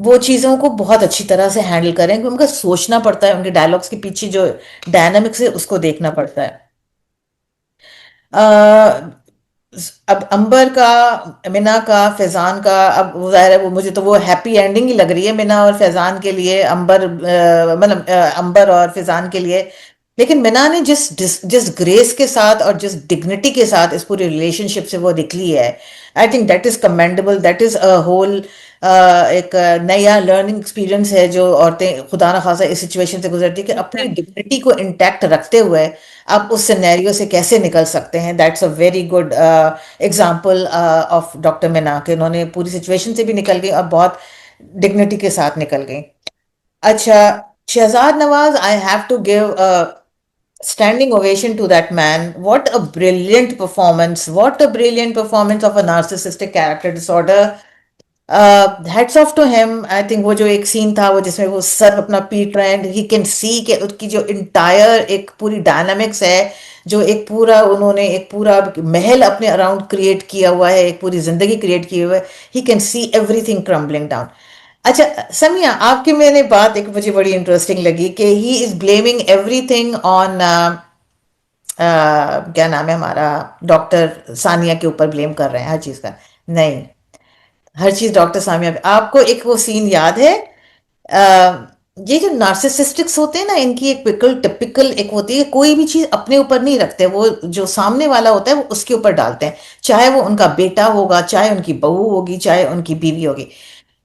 वो चीज़ों को बहुत अच्छी तरह से हैंडल करें, क्योंकि उनका सोचना पड़ता है, उनके डायलॉग्स के पीछे जो डायनामिक्स है उसको देखना पड़ता है. अब अंबर का, मिना का, फैजान का, अब ज़ाहिर है वो मुझे तो वो हैप्पी एंडिंग ही लग रही है मिना और फैजान के लिए, अंबर मतलब अंबर और फैजान के लिए. लेकिन मिना ने जिस ग्रेस के साथ और जिस डिग्निटी के साथ इस पूरी रिलेशनशिप से वो निकली है, I think that is commendable. That is a whole एक नया लर्निंग एक्सपीरियंस है जो औरतें खुदा न खासा इस सिचुएशन से गुजरती है कि अपनी डिग्निटी को इंटैक्ट रखते हुए आप उस सिनेरियो से कैसे निकल सकते हैं. That's a very good example of doctor Mina कि उन्होंने पूरी सिचुएशन से भी निकल गई और बहुत डिग्निटी के साथ निकल गई. अच्छा, Shahzad Nawaz, I have to give standing ovation to that man. What a brilliant performance. What a brilliant performance of a narcissistic character disorder. Hats off to him. I think वो जो एक सीन था वो जिसमें वो सर अपना पीट रहे हैं, he can see कि उसकी जो entire एक पूरी डायनामिक्स है, जो एक पूरा उन्होंने एक पूरा महल अपने अराउंड क्रिएट किया हुआ है, एक पूरी जिंदगी क्रिएट की हुई है. he can see everything crumbling down. अच्छा समिया, आपकी मैंने बात एक मुझे बड़ी इंटरेस्टिंग लगी कि ही इज ब्लेमिंग एवरीथिंग ऑन क्या नाम है हमारा, डॉक्टर सानिया के ऊपर ब्लेम कर रहे हैं हर चीज का. नहीं, हर चीज डॉक्टर सानिया पे. आपको एक वो सीन याद है, ये जो नार्सिसिस्टिक्स होते हैं ना, इनकी एक टिपिकल एक होती है, कोई भी चीज अपने ऊपर नहीं रखते, वो जो सामने वाला होता है वो उसके ऊपर डालते हैं, चाहे वो उनका बेटा होगा, चाहे उनकी बहू होगी, चाहे उनकी बीवी होगी.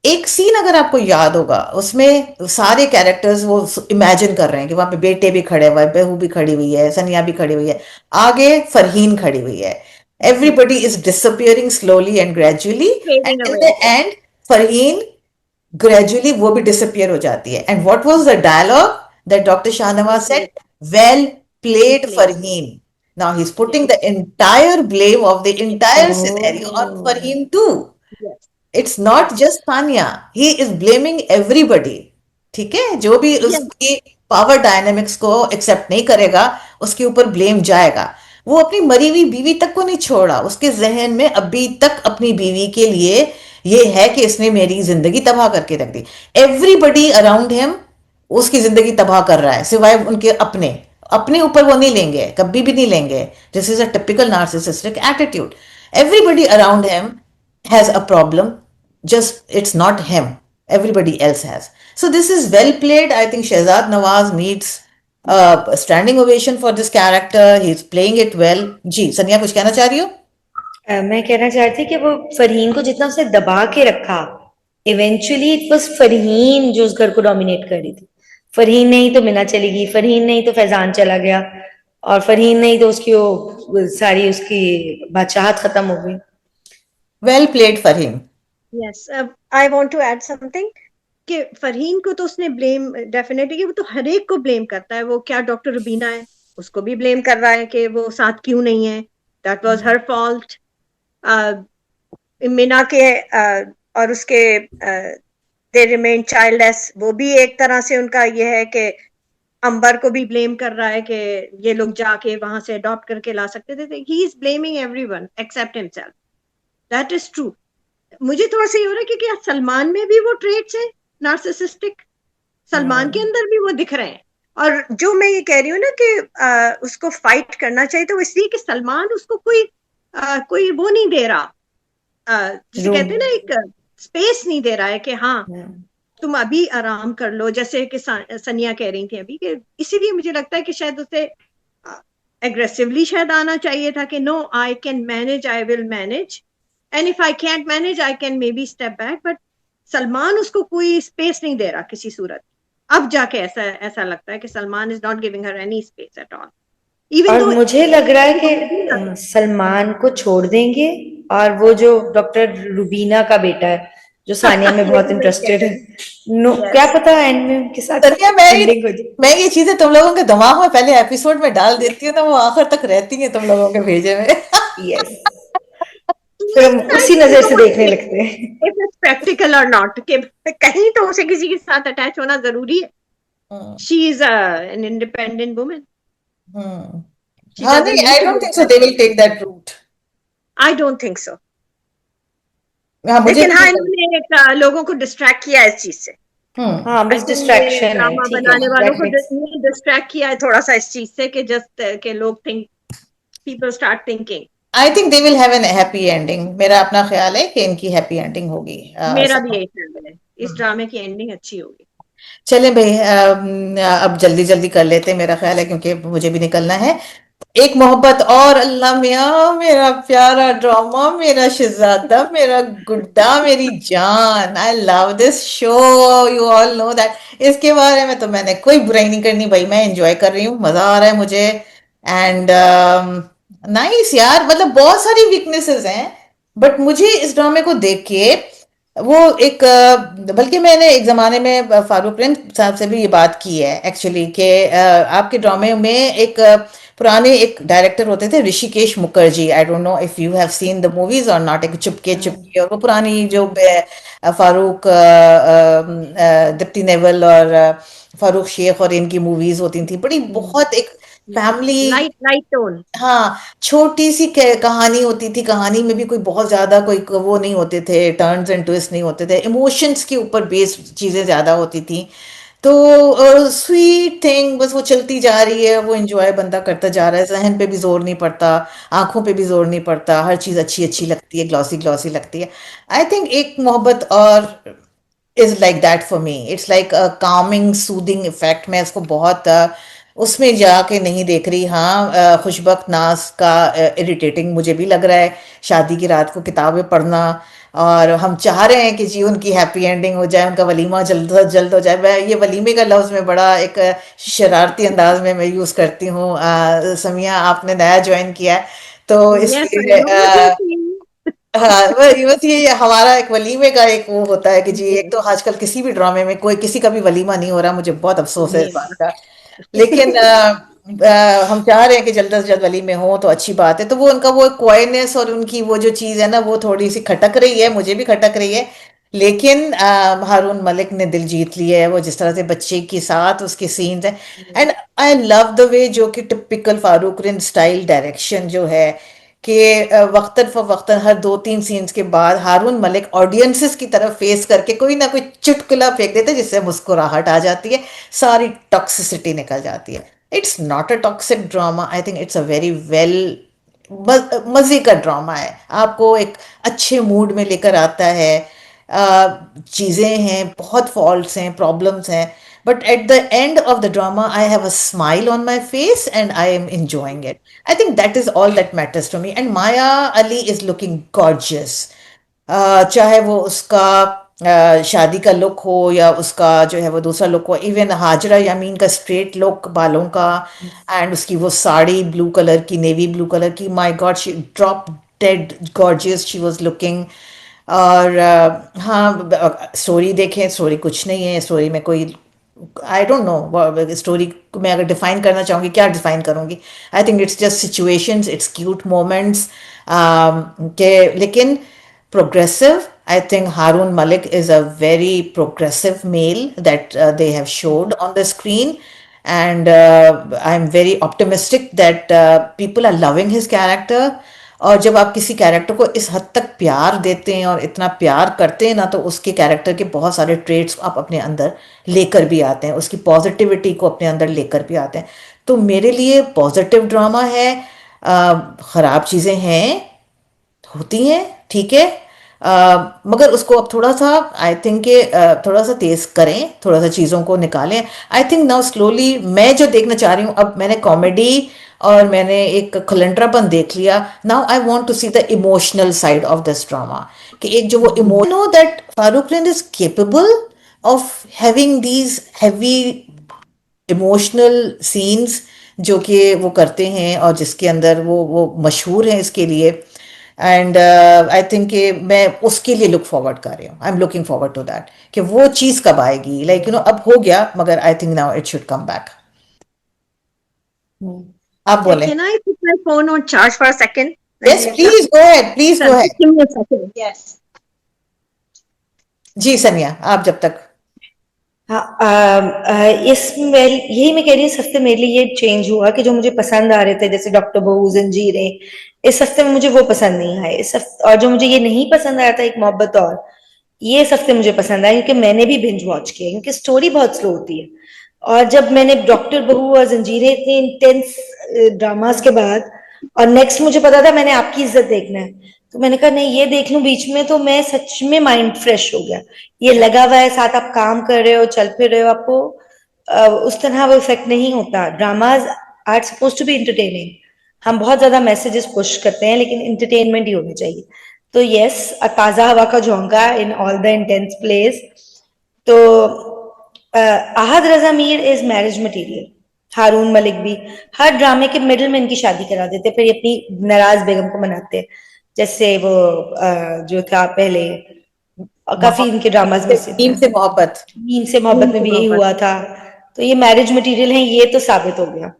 एक सीन अगर आपको याद होगा, उसमें सारे कैरेक्टर्स वो इमेजिन कर रहे हैं कि वहां पे बेटे भी खड़े हुए हैं, बहू भी खड़ी हुई है, सनिया भी खड़ी हुई है, आगे फरहीन खड़ी हुई है. Everybody is disappearing slowly and gradually, Fading and in away. The end Farheen gradually वो भी डिसअपियर हो जाती है. And what was the dialogue that doctor Shahnawaz said? Well played Played. Farheen. Now he's putting yes, the entire blame of the entire scenario on Oh, Farheen too. yes, it's not yes, just Tania, he is blaming everybody. ठीक है, जो भी yes, उसकी power dynamics को accept नहीं करेगा उसके ऊपर ब्लेम जाएगा। वो अपनी मरी हुई बीवी तक को नहीं छोड़ा, उसके जहन में अभी तक अपनी बीवी के लिए ये है कि इसने मेरी जिंदगी तबाह करके रख दी। एवरीबडी अराउंड हिम उसकी जिंदगी तबाह कर रहा है, सिवाय उनके अपने। अपने ऊपर वो नहीं लेंगे, कभी भी नहीं लेंगे। This is a typical narcissistic attitude. Everybody around him has a problem, just it's not him, everybody else has. So this is well played. I think Shehzad Nawaz needs a standing ovation for this character. He's playing it well. जी सनिया कुछ कहना चाह रही हो? मैं कहना चाह रही थी कि वो फरहीन को जितना उसने दबा के रखा, इवेंचुअली इट वाज फरहीन जो उस घर को डोमिनेट कर रही थी। फरहीन नहीं तो मिना चली गई, फरहीन नहीं तो फैजान चला गया, और फरहीन नहीं तो उसकी वो सारी उसकी बादशाहत खत्म हो गई। Well played for him. yes. I want to add something कि फरहीन को तो उसने ब्लेम डेफिनेटली कि वो तो हर एक को ब्लेम करता है। वो क्या डॉक्टर रुबीना है उसको भी ब्लेम कर रहा है कि वो साथ क्यों नहीं है, that was her fault. Meena के और उसके दे रिमेन चाइल्डलेस, वो भी एक तरह से उनका ये है कि अंबर को भी ब्लेम कर रहा है कि ये लोग जाके वहां से अडॉप्ट करके ला सकते थे। He is blaming everyone except himself, that is true. मुझे थोड़ा सा ये हो रहा है कि क्या सलमान में भी वो ट्रेट्स है नार्सिसिस्टिक, सलमान के अंदर भी वो दिख रहे हैं। और जो मैं ये कह रही हूँ ना कि उसको फाइट करना चाहिए, तो इसलिए कि सलमान उसको कोई वो नहीं दे रहा, जिसे कहते हैं ना एक स्पेस नहीं दे रहा है कि हाँ तुम अभी आराम कर लो, जैसे कि सनिया कह रही थी अभी कि इसीलिए मुझे लगता है कि शायद उसे एग्रेसिवली शायद आना चाहिए था कि no I can manage, I will manage, and if I can't manage I can maybe step back. But Salman उसको कोई स्पेस नहीं दे रहा किसी सूरत। अब जाके ऐसा लगता है कि Salman is not giving her any space at all. और मुझे लग रहा है कि सलमान को छोड़ देंगे, और वो जो डॉक्टर रुबीना का बेटा है जो सानिया में बहुत इंटरेस्टेड है, नो क्या पता एंड में उनके साथ सनिया एंडिंग हो जाए। मैं ये चीजें तुम लोगों के दिमाग में पहले एपिसोड में डाल देती हूँ ना, वो आखिर तक रहती है तुम लोगों के भेजे में। यस, फिर हम उसी नजर से देखने लगते हैं। प्रैक्टिकल और नॉट कि कहीं तो उसे किसी के साथ अटैच होना जरूरी है। She is an independent woman. हाँ नहीं, I don't think so they will take that route. I don't think so. हाँ मुझे लेकिन हाँ, नहीं इन्होंने एक लोगों को डिस्ट्रैक्ट किया इस चीज से। हाँ बस डिस्ट्रैक्शन है, ड्रामा ठीक है, बनाने वालों that को makes- डिस्ट्रैक्ट किया है थोड़ा सा इस चीज से कि जस्ट के लोग think, people start thinking. I think they will have an happy ending. मेरा अपना ख्याल है कि इनकी हैप्पी एंडिंग होगी। मेरा भी यही ख्याल है, इस ड्रामे की एंडिंग अच्छी होगी। चलें भाई, अब जल्दी जल्दी कर लेते हैं मेरा ख्याल है, क्योंकि मुझे भी निकलना है। एक मोहब्बत और, अल्लाह मियाँ, मेरा प्यारा ड्रामा, मेरा शहजादा, मेरा गुड्डा, मेरी जान। I love this show, you all know that. इसके बारे में तो मैंने कोई बुराई नहीं करनी भाई, मैं एंजॉय कर रही हूँ, मजा आ रहा है मुझे। एंड नाइस यार, मतलब बहुत सारी वीकनेसेस हैं, बट मुझे इस ड्रामे को देख के वो एक बल्कि मैंने एक ज़माने में फारूक प्रेम साहब से भी ये बात की है एक्चुअली कि आपके ड्रामे में एक पुराने एक डायरेक्टर होते थे, Rishikesh Mukherjee. I don't know if you have seen the movies और नॉट। एक चुपके चुपके, और वो पुरानी जो फारूक दीप्ति नेवल और फारूक शेख और इनकी मूवीज होती थी, बड़ी बहुत एक फैमिली। Light tone. हाँ, छोटी सी कहानी होती थी, कहानी में भी कोई बहुत ज्यादा कोई वो नहीं होते थे, टर्न्स एंड ट्विस्ट नहीं होते थे, इमोशंस के ऊपर बेस्ड चीजें ज्यादा होती थी। तो स्वीट थिंग, बस वो चलती जा रही है, वो एंजॉय बंदा करता जा रहा है, जहन पे भी जोर नहीं पड़ता, आंखों पे भी जोर नहीं पड़ता, हर चीज अच्छी अच्छी लगती है, ग्लॉसी ग्लॉसी लगती है। आई थिंक एक मोहब्बत और is like that for me. It's like a Kameng soothing effect. मैं इसको बहुत उसमें जाके नहीं देख रही। हाँ, खुशबख्त नाज का इरिटेटिंग मुझे भी लग रहा है, शादी की रात को किताबें पढ़ना, और हम चाह रहे हैं कि जी उनकी हैप्पी एंडिंग हो जाए, उनका वलीमा जल्द से जल्द हो जाए। मैं ये वलीमे का लफ्ज़ में बड़ा एक शरारती अंदाज में मैं यूज़ करती हूँ। समिया आपने नया ज्वाइन किया है तो यस, आई इसलिए नो। हाँ, बस ये हमारा एक वलीमे का एक वो होता है कि जी, एक तो आजकल किसी भी ड्रामे में कोई किसी का भी वलीमा नहीं हो रहा, मुझे बहुत अफसोस है इस बात का। लेकिन हम चाह रहे हैं कि जल्द से जल्द वली में हो तो अच्छी बात है, तो वो उनका वो क्वाइनेस और उनकी वो जो चीज है ना वो थोड़ी सी खटक रही है, मुझे भी खटक रही है। लेकिन हारून मलिक ने दिल जीत लिया है, वो जिस तरह से बच्चे के साथ उसके सीन्स हैं। And I love the way, जो कि typical Farooq Rind style direction जो है, कि वक्तन फ वक्तन हर 2-3 सीन्स के बाद हारून मलिक ऑडियंसेस की तरफ फेस करके कोई ना कोई चुटकुला फेंक देते हैं जिससे मुस्कुराहट आ जाती है, सारी टॉक्सिसिटी निकल जाती है। It's not a toxic drama, I think it's a very well मजे का ड्रामा है, आपको एक अच्छे मूड में लेकर आता है। चीज़ें हैं, बहुत फॉल्ट्स हैं, प्रॉब्लम्स हैं, but at the end of the drama I have a smile on my face and I am enjoying it. I think that is all that matters to me. And Maya Ali is looking gorgeous. चाहे वो उसका शादी का look हो या उसका जो है वो दूसरा लुक हो, इवन हाजरा यामीन का स्ट्रेट लुक बालों का, एंड उसकी वो साड़ी ब्लू कलर की, नेवी ब्लू कलर की, my God she drop dead gorgeous she was looking. और हाँ, स्टोरी देखें, स्टोरी कुछ नहीं है, स्टोरी में कोई, आई डोंट नो स्टोरी को मैं अगर डिफाइन करना चाहूँगी, क्या डिफाइन करूँगी? आई think it's just situations, it's cute moments के, लेकिन progressive. I think Harun Malik is a very progressive male that they have showed on the screen, and I'm very optimistic that people are loving his character. और जब आप किसी character को इस हद तक प्यार देते हैं और इतना प्यार करते हैं ना, तो उसके कैरेक्टर के बहुत सारे ट्रेड्स आप अपने अंदर लेकर भी आते हैं, उसकी पॉजिटिविटी को अपने अंदर लेकर भी आते हैं। तो मेरे लिए पॉजिटिव ड्रामा है। खराब चीज़ें हैं, होती हैं, ठीक है, मगर उसको अब थोड़ा सा, आई थिंक कि थोड़ा सा तेज करें, थोड़ा सा चीज़ों को निकालें। आई थिंक नाउ स्लोली मैं जो देखना चाह रही हूँ, अब मैंने कॉमेडी और मैंने एक खलंड्रापन देख लिया, now I want to see the emotional side of this drama, कि एक जो वो emotion no that Farooq Rind is capable of having these heavy emotional scenes जो कि वो करते हैं और जिसके अंदर वो मशहूर हैं इसके लिए। एंड आई थिंक कि मैं उसके लिए लुक फॉरवर्ड कर रही हूँ, I am looking forward to that, कि वो चीज़ कब आएगी, लाइक यू नो अब हो गया, मगर I think now it should come back. आप बोले। Can I put my phone on charge for a second? Yes please go ahead, please go ahead. Give me a second. Yes. जी सनिया, आप जब तक। हाँ, इसमें यही मैं कह रही हूँ, इस हफ्ते मेरे लिए ये चेंज हुआ कि जो मुझे पसंद आ रहे थे, जैसे डॉक्टर बहू, जंजीरें, इस हफ्ते में मुझे वो पसंद नहीं आए। इस हफ्ते, और जो मुझे ये नहीं पसंद आया था, एक मोहब्बत, और ये इस हफ्ते मुझे पसंद आया, क्योंकि मैंने भी बिंज वॉच किया, क्योंकि स्टोरी बहुत स्लो होती है। और जब मैंने डॉक्टर बहू और जंजीरें इतने इंटेंस ड्रामास के बाद, और नेक्स्ट मुझे पता था मैंने आपकी इज्जत देखना है, तो मैंने कहा नहीं ये देख लूं बीच में, तो मैं सच में माइंड फ्रेश हो गया। ये लगा हुआ है, साथ आप काम कर रहे हो, चल फिर रहे हो, आपको उस तरह वो इफेक्ट नहीं होता। Dramas are suppose to be entertaining. हम बहुत ज्यादा मैसेजेस पुश करते हैं, लेकिन इंटरटेनमेंट ही होनी चाहिए। तो यस, ताजा हवा का झोंका in all the intense place. तो आहद रजा मीर इज मैरिज मटेरियल। हारून मलिक भी हर ड्रामे के मिडिल में इनकी शादी करा देते, फिर ये अपनी नाराज बेगम को मनाते, जैसे वो जो था पहले, काफी इनके ड्रामाज में से नीम से मोहब्बत, नीम से मोहब्बत में भी यही हुआ था। तो ये मैरिज मटेरियल है, ये तो साबित हो गया।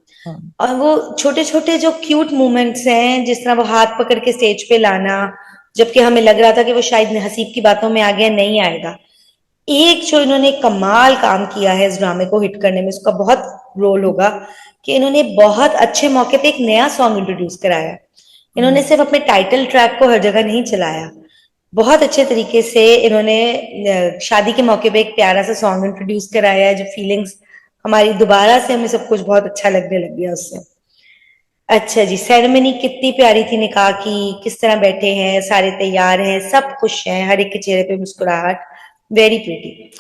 और वो छोटे छोटे जो क्यूट मोमेंट्स हैं, जिस तरह वो हाथ पकड़ के स्टेज पे लाना, जबकि हमें लग रहा था कि वो शायद हसीब की बातों में आ गया, नहीं आएगा। एक जो इन्होंने कमाल काम किया है इस ड्रामे को हिट करने में, उसका बहुत रोल होगा कि इन्होंने बहुत अच्छे मौके पे एक नया सॉन्ग इंट्रोड्यूस कराया। इन्होंने सिर्फ अपने टाइटल ट्रैक को हर जगह नहीं चलाया, बहुत अच्छे तरीके से इन्होंने शादी के मौके पे एक प्यारा सा सॉन्ग इंट्रोड्यूस कराया है, जो फीलिंग्स हमारी दोबारा से हमें सब कुछ बहुत अच्छा लगने लग गया उससे। अच्छा जी, सेरेमनी कितनी प्यारी थी निकाह की, किस तरह बैठे हैं, सारे तैयार हैं, सब खुश हैं, हर एक के चेहरे पे मुस्कुराहट, वेरी प्रीटी।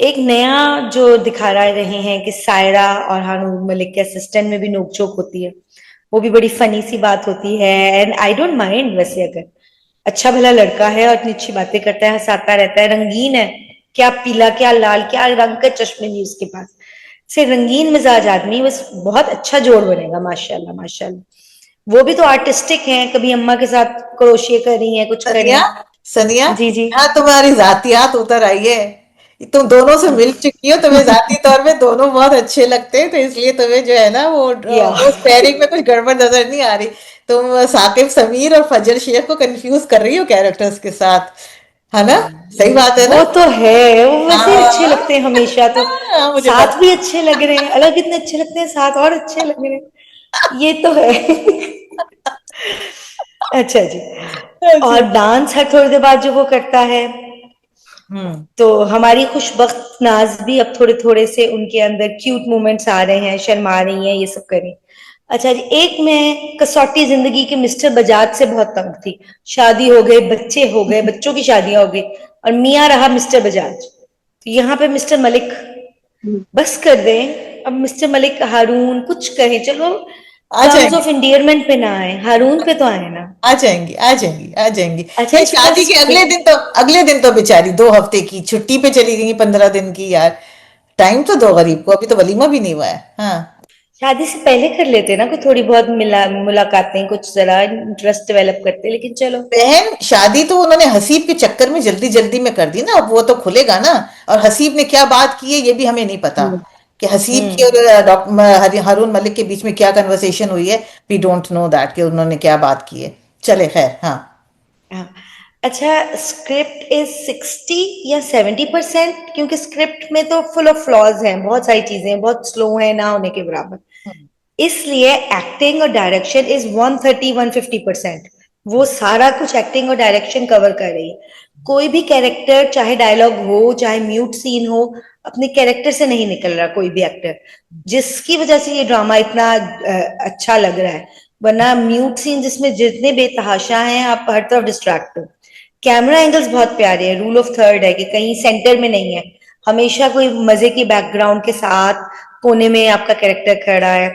एक नया जो दिखा रहे हैं कि सायरा और हारून मलिक के असिस्टेंट में भी नोकझोंक होती है, वो भी बड़ी फनी सी बात होती है। एंड आई डोंट माइंड, वैसे अगर अच्छा भला लड़का है और इतनी अच्छी बातें करता है, हंसाता रहता है, रंगीन है, क्या पीला क्या लाल क्या रंग का चश्मे नहीं उसके पास, से रंगीन मिजाज आदमी, बस बहुत अच्छा जोड़ बनेगा, माशाल्लाह माशाल्लाह। वो भी तो आर्टिस्टिक हैं, कभी अम्मा के साथ क्रोशिया कर रही हैं, कुछ कर रही सनिया, हैं। सनिया, जी जी। यहाँ तुम्हारी जातियात उतर आई है तुम दोनों से मिल चुकी हो, तुम्हें जाती तौर पे दोनों बहुत अच्छे लगते हैं, तो इसलिए तुम्हें जो है ना या वो पेयरिंग में कुछ गड़बड़ नजर नहीं आ रही। तुम साकिब समीर और फजल शेख को कंफ्यूज कर रही हो कैरेक्टर्स के साथ, है ना? सही बात है ना? वो तो है, वो वैसे ही अच्छे हाँ लगते हैं हमेशा, तो हाँ, मुझे साथ पता। भी अच्छे लग रहे हैं, अलग इतने अच्छे लगते हैं, साथ और अच्छे लग रहे हैं, ये तो है। अच्छा जी। अच्छा। और डांस हर थोड़ी देर बाद जो वो करता है, हम्म। तो हमारी खुशबख्त नाज भी अब थोड़े थोड़े से उनके अंदर क्यूट मोमेंट्स आ रहे हैं, शर्मा रही हैं, ये सब करें। अच्छा जी, एक मैं कसौटी जिंदगी के मिस्टर बजाज से बहुत तंग थी। शादी हो गए, बच्चे हो गए, बच्चों की शादियां हो गई, और मियाँ रहा मिस्टर बजाज। तो यहाँ पे मिस्टर मलिक बस कर दें, अब मिस्टर मलिक हारून कुछ कहे, चलो आ टर्म्स जाएंगे, ऑफ इंडियरमेंट पे ना आए, हारून पे तो आए ना। आ जाएंगी, आ जाएंगी, आ जाएंगी। अच्छा ये इनका शादी के अगले दिन तो, स्क्रिप्ट, अगले दिन तो बेचारी 2 हफ्ते की छुट्टी पे चली गई, 15 दिन की यार। टाइम तो दो गरीब को, अभी तो वलीमा भी नहीं हुआ है। हाँ। शादी से पहले कर लेते ना, कोई थोड़ी बहुत मिला मुलाकातें, कुछ जरा इंटरेस्ट डेवलप करते, लेकिन चलो। बहन, शादी तो उन्होंने हसीब के चक्कर में जल्दी जल्दी में कर दी ना, अब वो तो खुलेगा ना। और हसीब ने क्या बात की है ये भी हमें नहीं पता, कि हसीब की हम्म। और डॉक्टर हारून मलिक के बीच में क्या कन्वर्सेशन हुई है। वी डोंट नो दैट, कि उन्होंने क्या बात की है। चले खैर, हाँ। हाँ। अच्छा, स्क्रिप्ट इज 60 या 70%, क्योंकि स्क्रिप्ट में तो फुल ऑफ फ्लॉज हैं, बहुत सारी चीजें बहुत स्लो हैं ना होने के बराबर, इसलिए एक्टिंग और डायरेक्शन इज 130-150%। वो सारा कुछ एक्टिंग और डायरेक्शन कवर कर रही है। कोई भी कैरेक्टर, चाहे डायलॉग हो चाहे म्यूट सीन हो, अपने कैरेक्टर से नहीं निकल रहा कोई भी एक्टर, जिसकी वजह से ये ड्रामा इतना अच्छा लग रहा है। वरना म्यूट सीन जिसमें जितने बेतहाशा हैं, आप हर तरफ डिस्ट्रैक्ट हो। कैमरा एंगल्स बहुत प्यारे हैं, रूल ऑफ थर्ड है कि कहीं सेंटर में नहीं है, हमेशा कोई मजे की बैकग्राउंड के साथ कोने में आपका कैरेक्टर खड़ा है।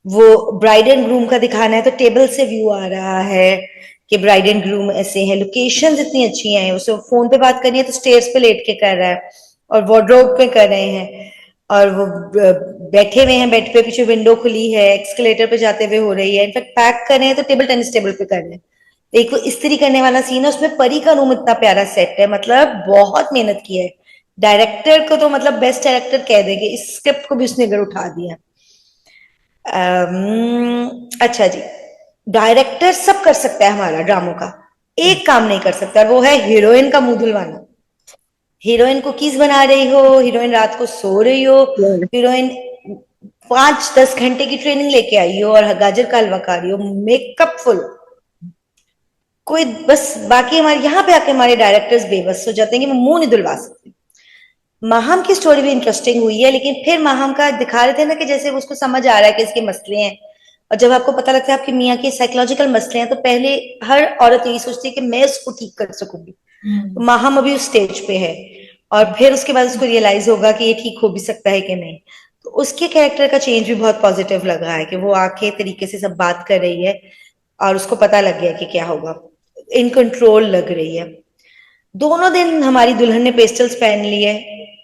वो ब्राइड एंड ग्रूम का दिखाना है तो टेबल से व्यू आ रहा है कि ब्राइड एंड ग्रूम ऐसे हैं, लोकेशंस इतनी अच्छी हैं, उसे फोन पे बात करनी है तो स्टेयर्स पे लेट के कर रहा है, और वार्डरोब पे कर रहे हैं, और वो बैठे हुए हैं बेड पे, पीछे विंडो खुली है, एक्सकलेटर पे जाते हुए हो रही है, इनफैक्ट पैक कर रहे हैं तो टेबल टेनिस टेबल पे कर रहे हैं। एक वो इस्त्री करने वाला सीन है, उसमें परी का रूम इतना प्यारा सेट है, मतलब बहुत मेहनत की है। डायरेक्टर को तो मतलब बेस्ट डायरेक्टर कह देंगे, इस स्क्रिप्ट को भी उसने अगर उठा दिया। अच्छा जी, डायरेक्टर सब कर सकता है हमारा ड्रामों का, एक काम नहीं कर सकता, वो है हीरोइन का मुंह धुलवाना। हीरोइन कुकीज बना रही हो, हीरोइन रात को सो रही हो, हीरोइन 5-10 घंटे की ट्रेनिंग लेके आई हो और गाजर का हलवा खा रही हो, मेकअप फुल, कोई बस, बाकी हमारे यहाँ पे आके हमारे डायरेक्टर्स बेबस हो जाते हैं कि मैं मुंह नहीं धुलवा सकती। माहम की स्टोरी भी इंटरेस्टिंग हुई है, लेकिन फिर माहम का दिखा रहे थे ना कि जैसे उसको समझ आ रहा है कि इसके मसले हैं, और जब आपको पता लगता है आपकी मियाँ के साइकोलॉजिकल मसले हैं, तो पहले हर औरत यही सोचती है कि मैं उसको ठीक कर सकूंगी। तो माहम अभी उस स्टेज पे है, और फिर उसके बाद उसको रियलाइज होगा कि ये ठीक हो भी सकता है कि नहीं। तो उसके कैरेक्टर का चेंज भी बहुत पॉजिटिव लगा है, कि वो आके तरीके से सब बात कर रही है, और उसको पता लग गया कि क्या होगा, इन कंट्रोल लग रही है। दोनों दिन हमारी दुल्हन ने पेस्टल्स पहन लिए,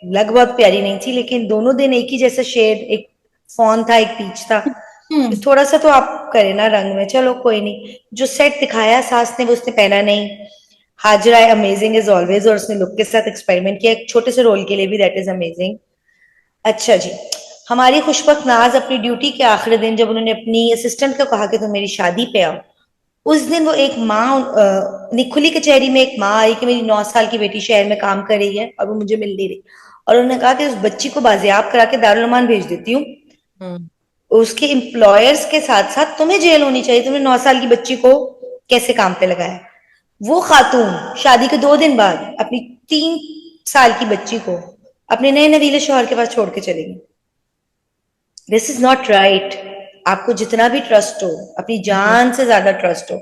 लग बहुत प्यारी नहीं थी, लेकिन दोनों दिन एक ही जैसा शेड, एक फॉन था एक पीच था, हम्म। थोड़ा सा तो आप करे ना रंग में, चलो कोई नहीं। जो सेट दिखाया सास ने वो उसने पहना नहीं। हाजरा अमेजिंग एज ऑलवेज, और उसने लुक के साथ एक्सपेरिमेंट किया एक छोटे से रोल के लिए भी, दैट इज अमेजिंग। अच्छा जी, हमारी खुशबख्त नाज अपनी ड्यूटी के आखिरी दिन, जब उन्होंने अपनी असिस्टेंट को कहा कि तुम मेरी शादी पे आओ, उस दिन वो एक माँ, निखुली कचहरी में एक माँ आई कि मेरी 9 साल की बेटी शहर में काम कर रही है और वो मुझे मिल नहीं रही, और उन्होंने कहा कि उस बच्ची को बाजियाब करा के दारुल अमान भेज देती हूँ। हम्म। उसके एम्प्लॉयर्स के साथ साथ तुम्हें जेल होनी चाहिए, तुमने 9 साल की बच्ची को कैसे काम पे लगाया। वो खातून शादी के 2 दिन बाद अपनी 3 साल की बच्ची को अपने नए नवीले शौहर के पास छोड़ के चलेगी। This is not right. आपको जितना भी ट्रस्ट हो, अपनी जान से ज्यादा ट्रस्ट हो,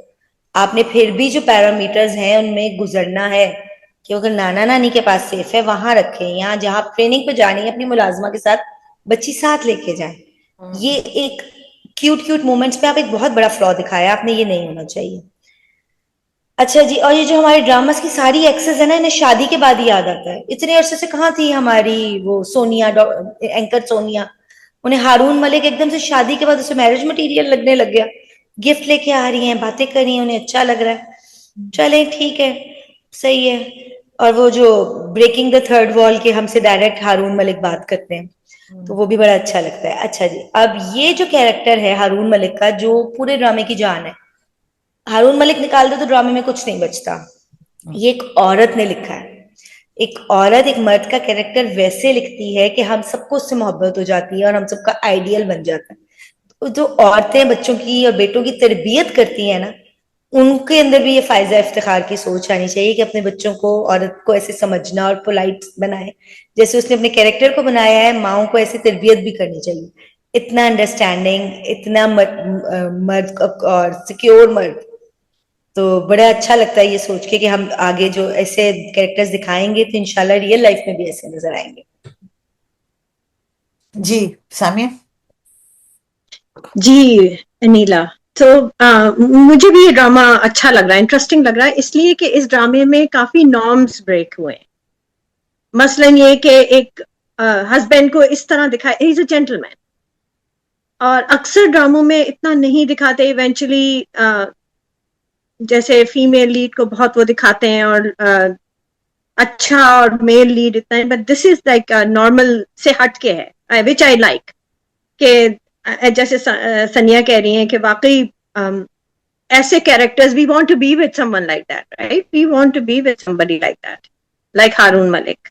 आपने फिर भी जो पैरामीटर्स हैं उनमें गुजरना है, कि अगर नाना नानी के पास सेफ है वहां रखें, या जहां ट्रेनिंग पे जानी है अपनी मुलाजमा के साथ बच्ची साथ लेके जाए। ये एक क्यूट क्यूट मोमेंट्स पे आप एक बहुत बड़ा फ्लॉ दिखाया आपने, ये नहीं होना चाहिए। अच्छा जी, और ये जो हमारे ड्रामास की सारी एक्सेस है ना, इन्हें शादी के बाद ही याद आता है। इतने अरसे से कहाँ थी हमारी वो सोनिया, एंकर सोनिया, उन्हें हारून मलिक एकदम से शादी के बाद उसे मैरिज मटेरियल लगने लग गया। गिफ्ट लेके आ रही हैं, बातें कर रही हैं, उन्हें अच्छा लग रहा है, चलें ठीक है, सही है। और वो जो ब्रेकिंग द थर्ड वॉल के हमसे डायरेक्ट हारून मलिक बात करते हैं, तो वो भी बड़ा अच्छा लगता है। अच्छा जी, अब ये जो कैरेक्टर है हारून मलिक का, जो पूरे ड्रामे की जान है, हारून मलिक निकाल दो तो ड्रामे में कुछ नहीं बचता। ये एक औरत ने लिखा है। एक औरत एक मर्द का कैरेक्टर वैसे लिखती है कि हम सबको उससे मोहब्बत हो जाती है और हम सबका आइडियल बन जाता है। तो जो औरतें बच्चों की और बेटों की तरबियत करती है ना, उनके अंदर भी ये फायजा इफ्तिखार की सोच आनी चाहिए कि अपने बच्चों को, औरत को ऐसे समझना और पोलाइट बनाए। जैसे उसने अपने कैरेक्टर को बनाया है, माओ को ऐसी तरबियत भी करनी चाहिए। इतना अंडरस्टैंडिंग, इतना मर्द और सिक्योर मर्द। तो बड़ा अच्छा लगता है ये सोच के कि हम आगे जो ऐसे कैरेक्टर्स दिखाएंगे तो इंशाल्लाह रियल लाइफ में भी ऐसे नजर आएंगे। जी सामिया। जी अनीला, तो मुझे भी ये ड्रामा अच्छा लग रहा है, इंटरेस्टिंग लग रहा है, इसलिए कि इस ड्रामे में काफी नॉर्म्स ब्रेक हुए हैं। मसलन ये कि एक हस्बैंड को इस तरह दिखाया, ही इज अ जेंटलमैन, और अक्सर ड्रामों में इतना नहीं दिखाते। इवेंचुअली जैसे फीमेल लीड को बहुत वो दिखाते हैं, और अच्छा, और मेल लीड इतना है, but this is like normal से हट के है, विच आई लाइक। कि जैसे सनिया कह रही हैं कि वाकई ऐसे characters, we want to be with someone like that, right? We want to be with somebody like that, like Haroon Malik.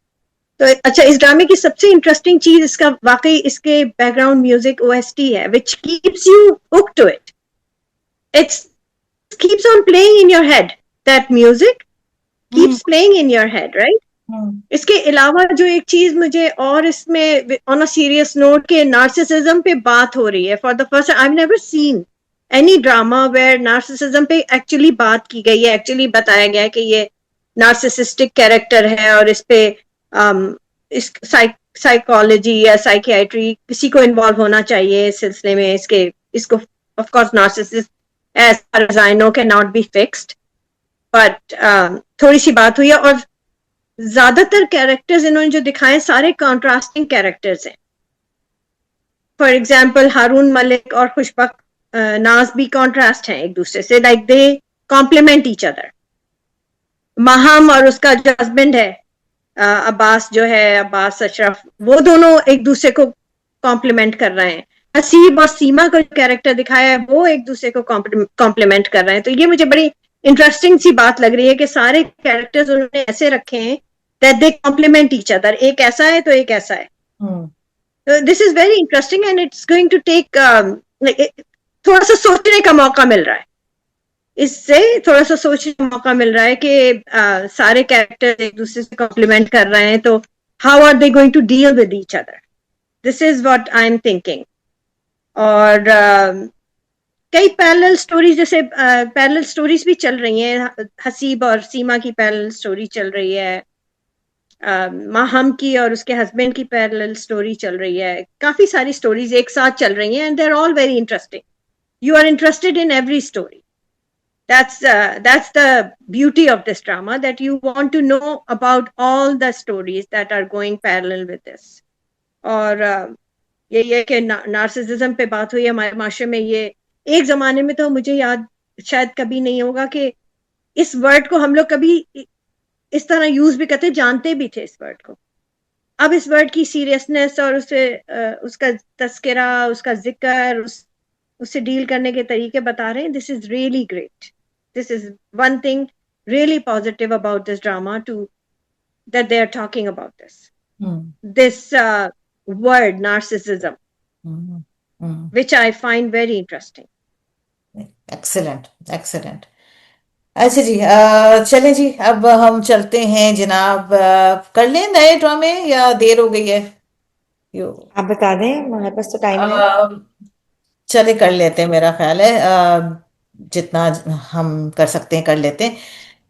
तो अच्छा, इस ड्रामे की सबसे इंटरेस्टिंग चीज इसका वाकई इसके बैकग्राउंड म्यूजिक ओएसटी है, which keeps you hook to it. It's keeps on playing in your head. That music keeps playing in your head, right? इसके अलावा जो एक चीज मुझे और इसमें ऑन अ सीरियस नोट के नार्सिसिज्म पे बात हो रही है, for the first I never seen any drama where narcissism पे एक्चुअली बात की गई है, एक्चुअली बताया गया है कि ये नार्सिसिस्टिक कैरेक्टर है, और इस पे इस साइकोलॉजी या साइकियाट्री किसी को इन्वॉल्व होना चाहिए इस सिलसिले में। इसको of course narcissist as far as I know cannot be fixed, but थोड़ी सी बात हुई है। और ज्यादातर कैरेक्टर्स इन्होंने जो दिखाए सारे कॉन्ट्रास्टिंग कैरेक्टर्स हैं। फॉर एग्जाम्पल हारून मलिक और खुशबक नाज भी कॉन्ट्रास्ट हैं एक दूसरे से, like they complement each other. Maham और उसका जो हस्बैंड है अब्बास, जो है अब्बास अशरफ, वो दोनों एक दूसरे को कॉम्प्लीमेंट कर रहे हैं। हसीब और सीमा का कैरेक्टर दिखाया है, वो एक दूसरे को कॉम्प्लीमेंट कर रहे हैं। तो ये मुझे बड़ी इंटरेस्टिंग सी बात लग रही है कि सारे कैरेक्टर्स उन्होंने ऐसे रखे हैं that they complement each other. एक ऐसा है तो एक ऐसा है। तो this is very interesting and it's going to take, थोड़ा सा सोचने का मौका मिल रहा है। इससे थोड़ा सा सोचने का मौका मिल रहा है कि सारे कैरेक्टर एक दूसरे से कॉम्प्लीमेंट कर रहे हैं, तो how are they going to deal with each other? This is what I am thinking. और कई पैरेलल स्टोरीज, जैसे पैरेलल स्टोरीज भी चल रही हैं। हसीब और सीमा की पैरेलल स्टोरी चल रही है, माहम की और उसके हस्बैंड की पैरेलल स्टोरी चल रही है। काफी सारी स्टोरीज एक साथ चल रही हैं, and they are all very interesting. You are interested in every story. That's the beauty of this drama, that you want to know about all the stories that are going parallel with this. और ये कि narcissism पे बात हुई हमारे माशरे में। ये एक जमाने में तो मुझे याद शायद कभी नहीं होगा कि इस वर्ड को हम लोग कभी इस तरह यूज भी करते, जानते भी थे इस वर्ड को। अब इस वर्ड की सीरियसनेस और उसका तस्करा, उसका जिक्र, उससे डील करने के तरीके बता रहे हैं। This is really great. This is one thing really positive about this drama, that they are talking about this. This word narcissism, which I find very interesting. Excellent, excellent. अच्छा जी, चलें जी, अब हम चलते हैं जनाब। कर लें नए ड्रामे या देर हो गई है? आप बता दें, हमारे पास तो टाइम है। चले कर लेते हैं, मेरा ख्याल है जितना हम कर सकते हैं कर लेते हैं।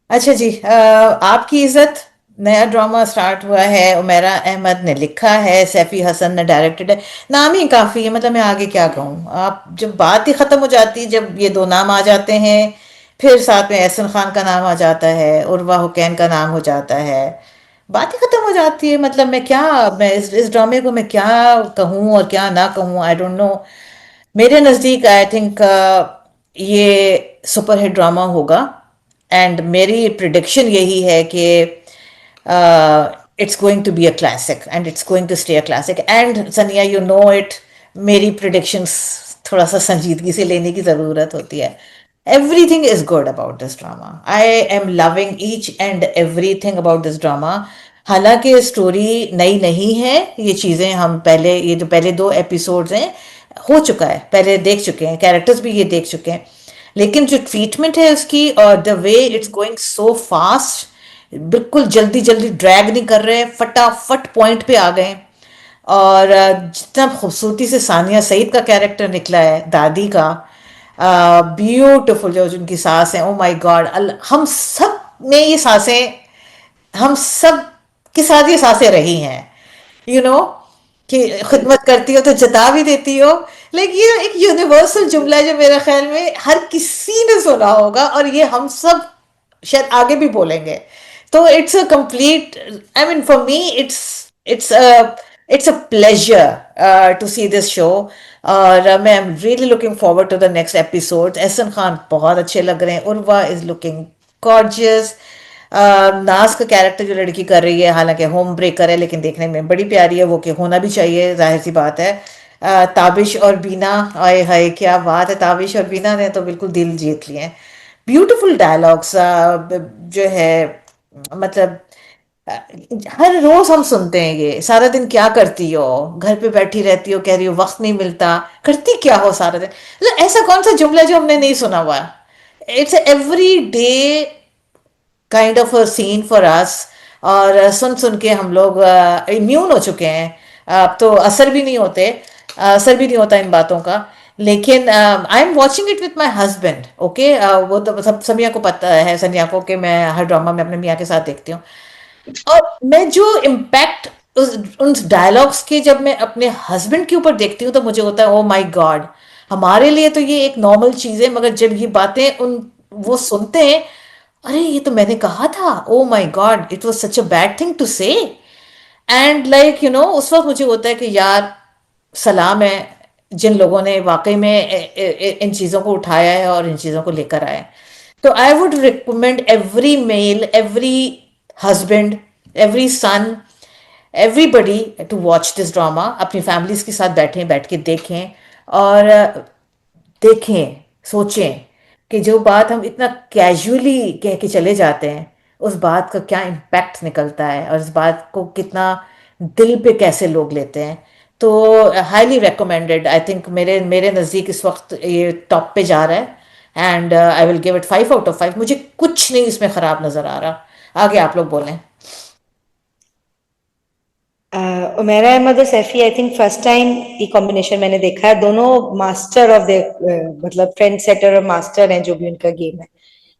अच्छा जी, आपकी इज्जत नया ड्रामा स्टार्ट हुआ है, उमेरा अहमद ने लिखा है, सैफी हसन ने डायरेक्टेड है। नाम ही काफ़ी है, मतलब मैं आगे क्या कहूँ। आप जब बात ही ख़त्म हो जाती है, जब ये दो नाम आ जाते हैं, फिर साथ में एहसन खान का नाम आ जाता है, उर्वा हुसैन का नाम हो जाता है, बात ही ख़त्म हो जाती है। मतलब मैं इस ड्रामे को मैं क्या कहूँ और क्या ना कहूँ, आई डोंट नो। मेरे नज़दीक आई थिंक ये सुपर हिट ड्रामा होगा, एंड मेरी प्रिडिक्शन यही है कि it's going to be a classic and it's going to stay a classic. And Sania, you know it, मेरी predictions थोड़ा सा संजीदगी से लेने की जरूरत होती है. Everything is good about this drama. I am loving each and everything about this drama. हालांकि स्टोरी नई नहीं है, ये चीज़ें हम पहले, ये जो पहले 2 एपिसोड्स हैं, हो चुका है, पहले देख चुके हैं, कैरेक्टर्स भी ये देख चुके हैं, लेकिन जो ट्रीटमेंट है उसकी और the way it's going so fast, बिल्कुल जल्दी जल्दी ड्रैग नहीं कर रहे, फटाफट पॉइंट पे आ गए. और जितना खूबसूरती से सानिया सईद का कैरेक्टर निकला है, दादी का, ब्यूटिफुल, जो उनकी सास है, ओ माय गॉड, हम सब ने ये सांसें, हम सब के साथ ये सांसें रही हैं, यू नो, कि खिदमत करती हो तो जता भी देती हो. लाइक ये एक यूनिवर्सल जुमला है जो मेरे ख्याल में हर किसी ने सुना होगा, और ये हम सब शायद आगे भी बोलेंगे. तो it's a complete, I mean for me it's it's a pleasure to see this show. और मैं am really looking forward to the next episode. Ehsan Khan बहुत अच्छे लग रहे हैं, उर्वा इज लुकिंग गॉर्जियस. नाज का कैरेक्टर जो लड़की कर रही है, हालांकि होम ब्रेकर है लेकिन देखने में बड़ी प्यारी है, वो कि होना भी चाहिए, जाहिर सी बात है. ताबिश और बीना, आए हाय क्या बात है, ताबिश और बीना ने तो बिल्कुल दिल जीत लिए हैं. ब्यूटीफुल डायलॉग्स जो है, मतलब हर रोज हम सुनते हैं ये, सारा दिन क्या करती हो, घर पे बैठी रहती हो, कह रही हो वक्त नहीं मिलता, करती क्या हो सारा दिन. मतलब ऐसा कौन सा जुमला जो हमने नहीं सुना हुआ. It's everyday kind of a scene for us. और सुन सुन के हम लोग इम्यून हो चुके हैं, अब तो असर भी नहीं होते, असर भी नहीं होता इन बातों का. लेकिन I am watching it with my husband. Okay, वो तो सब समिया को पता है, सनिया को, कि मैं हर ड्रामा में अपने मियाँ के साथ देखती हूँ. और मैं जो इम्पैक्ट उन डायलॉग्स के जब मैं अपने हस्बैंड के ऊपर देखती हूँ तो मुझे होता है, ओ माय गॉड, हमारे लिए तो ये एक नॉर्मल चीज है, मगर जब ये बातें उन वो सुनते हैं, अरे ये तो मैंने कहा था, oh my God, it was such a bad thing to say. And like you know, उस वक्त मुझे होता है कि यार सलाम है जिन लोगों ने वाकई में इन चीज़ों को उठाया है और इन चीज़ों को लेकर आए. तो I would recommend every male, every husband, every son, everybody to watch this drama. अपनी फैमिलीज के साथ बैठ के देखें, और देखें, सोचें कि जो बात हम इतना कैजुअली कह के चले जाते हैं, उस बात का क्या इम्पैक्ट निकलता है, और इस बात को कितना दिल पे कैसे लोग लेते हैं. तो हाईली रिकमेंडेड. आई थिंक मेरे मेरे नज़दीक इस वक्त ये टॉप पे जा रहा है, and I will give it 5 out of 5. मुझे कुछ नहीं इसमें ख़राब नज़र आ रहा. आगे आप लोग बोलें. उमेरा अहमद और Saifi, I think first time ये कॉम्बिनेशन मैंने देखा है. दोनों मास्टर ऑफ द मतलब ट्रेंड सेटर और मास्टर हैं जो भी उनका गेम है.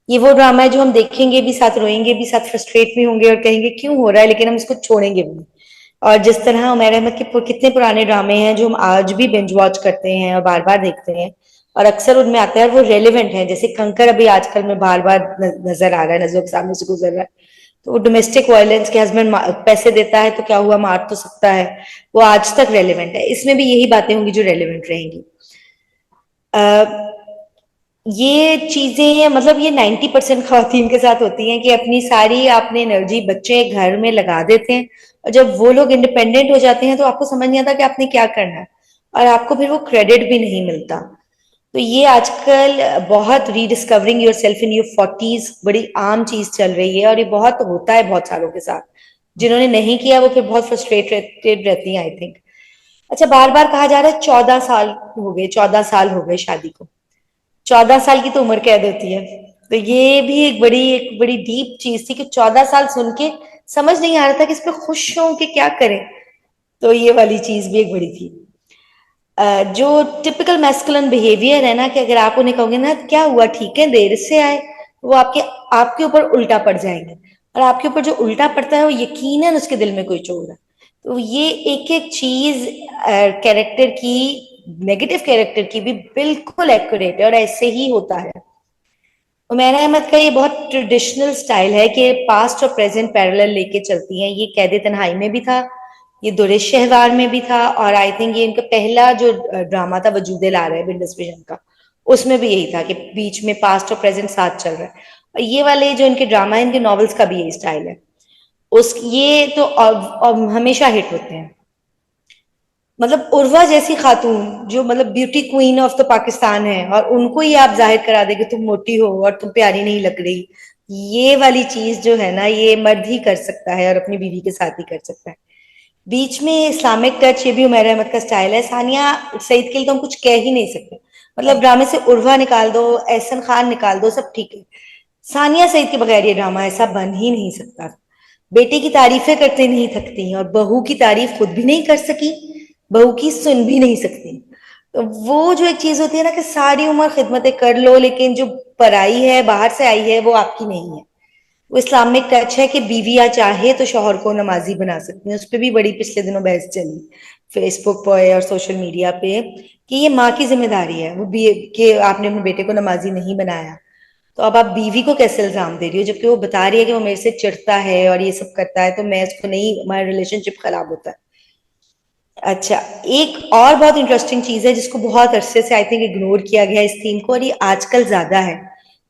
ये वो ड्रामा है जो हम देखेंगे भी, साथ रोएंगे भी, साथ फ्रस्ट्रेट भी होंगे और कहेंगे क्यों हो रहा है, लेकिन हम इसको छोड़ेंगे भी. और जिस तरह उमेर अहमद के कितने पुराने ड्रामे हैं जो हम आज भी बिंज वॉच करते हैं और बार बार देखते हैं, और अक्सर उनमें आता है वो रेलिवेंट है. जैसे कंकर अभी आजकल में बार बार नजर आ रहा है, नजरों के सामने से गुजर रहा है. तो वो डोमेस्टिक वायलेंस के हस्बैंड पैसे देता है तो क्या हुआ, मार तो सकता है, वो आज तक रेलिवेंट है. इसमें भी यही बातें होंगी जो रेलिवेंट रहेंगी. ये चीजें मतलब ये 90% खवातीन के साथ होती हैं कि अपनी सारी आपने एनर्जी बच्चे घर में लगा देते हैं, और जब वो लोग इंडिपेंडेंट हो जाते हैं तो आपको समझ नहीं आता कि आपने क्या करना है, और आपको फिर वो क्रेडिट भी नहीं मिलता. तो ये आजकल बहुत rediscovering your self in your 40s बड़ी आम चीज चल रही है, और ये बहुत होता है बहुत सालों के साथ. जिन्होंने नहीं किया वो फिर बहुत फ्रस्ट्रेटेड रहती हैं, आई थिंक. अच्छा, बार बार कहा जा रहा है 14 साल हो गए, 14 साल हो गए शादी को. 14 साल की तो उम्र कैद होती है. तो ये भी एक बड़ी डीप चीज थी कि 14 साल सुन के समझ नहीं आ रहा था कि इस पे खुश हों कि क्या करें. तो ये वाली चीज भी एक बड़ी थी. जो टिपिकल मैस्कुलिन बिहेवियर है ना, कि अगर आप उन्हें कहोगे ना क्या हुआ, ठीक है, देर से आए, वो आपके ऊपर उल्टा पड़ जाएंगे, और आपके ऊपर जो उल्टा पड़ता है वो यकीनन उसके दिल में कोई चोर है. तो ये एक एक चीज कैरेक्टर की, नेगेटिव कैरेक्टर की भी बिल्कुल एक्यूरेट है, और ऐसे ही होता है. उमैरा अहमद का ये बहुत ट्रेडिशनल स्टाइल है कि पास्ट और प्रेजेंट पैरेलल लेके चलती हैं. ये कैद तन्हाई में भी था, ये दुरे शहवार में भी था, और आई थिंक ये इनका पहला जो ड्रामा था वजूदे ला रहे बिंडस विजन का, उसमें भी यही था कि बीच में पास्ट और प्रेजेंट साथ चल रहा है. और ये वाले जो इनके ड्रामा है, इनके नॉवेल्स का भी यही स्टाइल है. उस ये तो हमेशा हिट होते हैं। मतलब उर्वा जैसी खातून जो मतलब beauty queen of the Pakistan है, और उनको ही आप जाहिर करा दे कि तुम मोटी हो और तुम प्यारी नहीं लग रही, ये वाली चीज जो है ना, ये मर्द ही कर सकता है और अपनी बीवी के साथ ही कर सकता है। बीच में इस्लामिक टच, ये भी उमैर अहमद का स्टाइल है। सानिया सईद के लिए तो हम कुछ कह ही नहीं सकते। मतलब ड्रामे से उर्वा निकाल दो, एहसन खान निकाल दो, सब ठीक है। सानिया सईद के बगैर ये ड्रामा ऐसा बन ही नहीं सकता। बेटे की तारीफें करते नहीं थकती, और बहू की तारीफ खुद भी नहीं कर सकी, बहू की सुन भी नहीं सकती। तो वो जो एक चीज होती है ना कि सारी उम्र खिदमतें कर लो, लेकिन जो पराई है, बाहर से आई है, वो आपकी नहीं है। वो इस्लामिक टच है कि बीवियां चाहे तो शौहर को नमाजी बना सकती हैं। उस पर भी बड़ी पिछले दिनों बहस चली फेसबुक पे और सोशल मीडिया पे, कि ये माँ की जिम्मेदारी है वो भी कि आपने अपने बेटे को नमाजी नहीं बनाया। तो अब आप बीवी को कैसे इल्जाम दे रही हो, जबकि वो बता रही है कि वो मेरे से चिढ़ता है और ये सब करता है, तो मैं उसको नहीं, हमारा रिलेशनशिप खराब होता है। अच्छा, एक और बहुत इंटरेस्टिंग चीज है जिसको बहुत अरसे से आई थिंक इग्नोर किया गया इस थीम को, और ये आजकल ज्यादा है,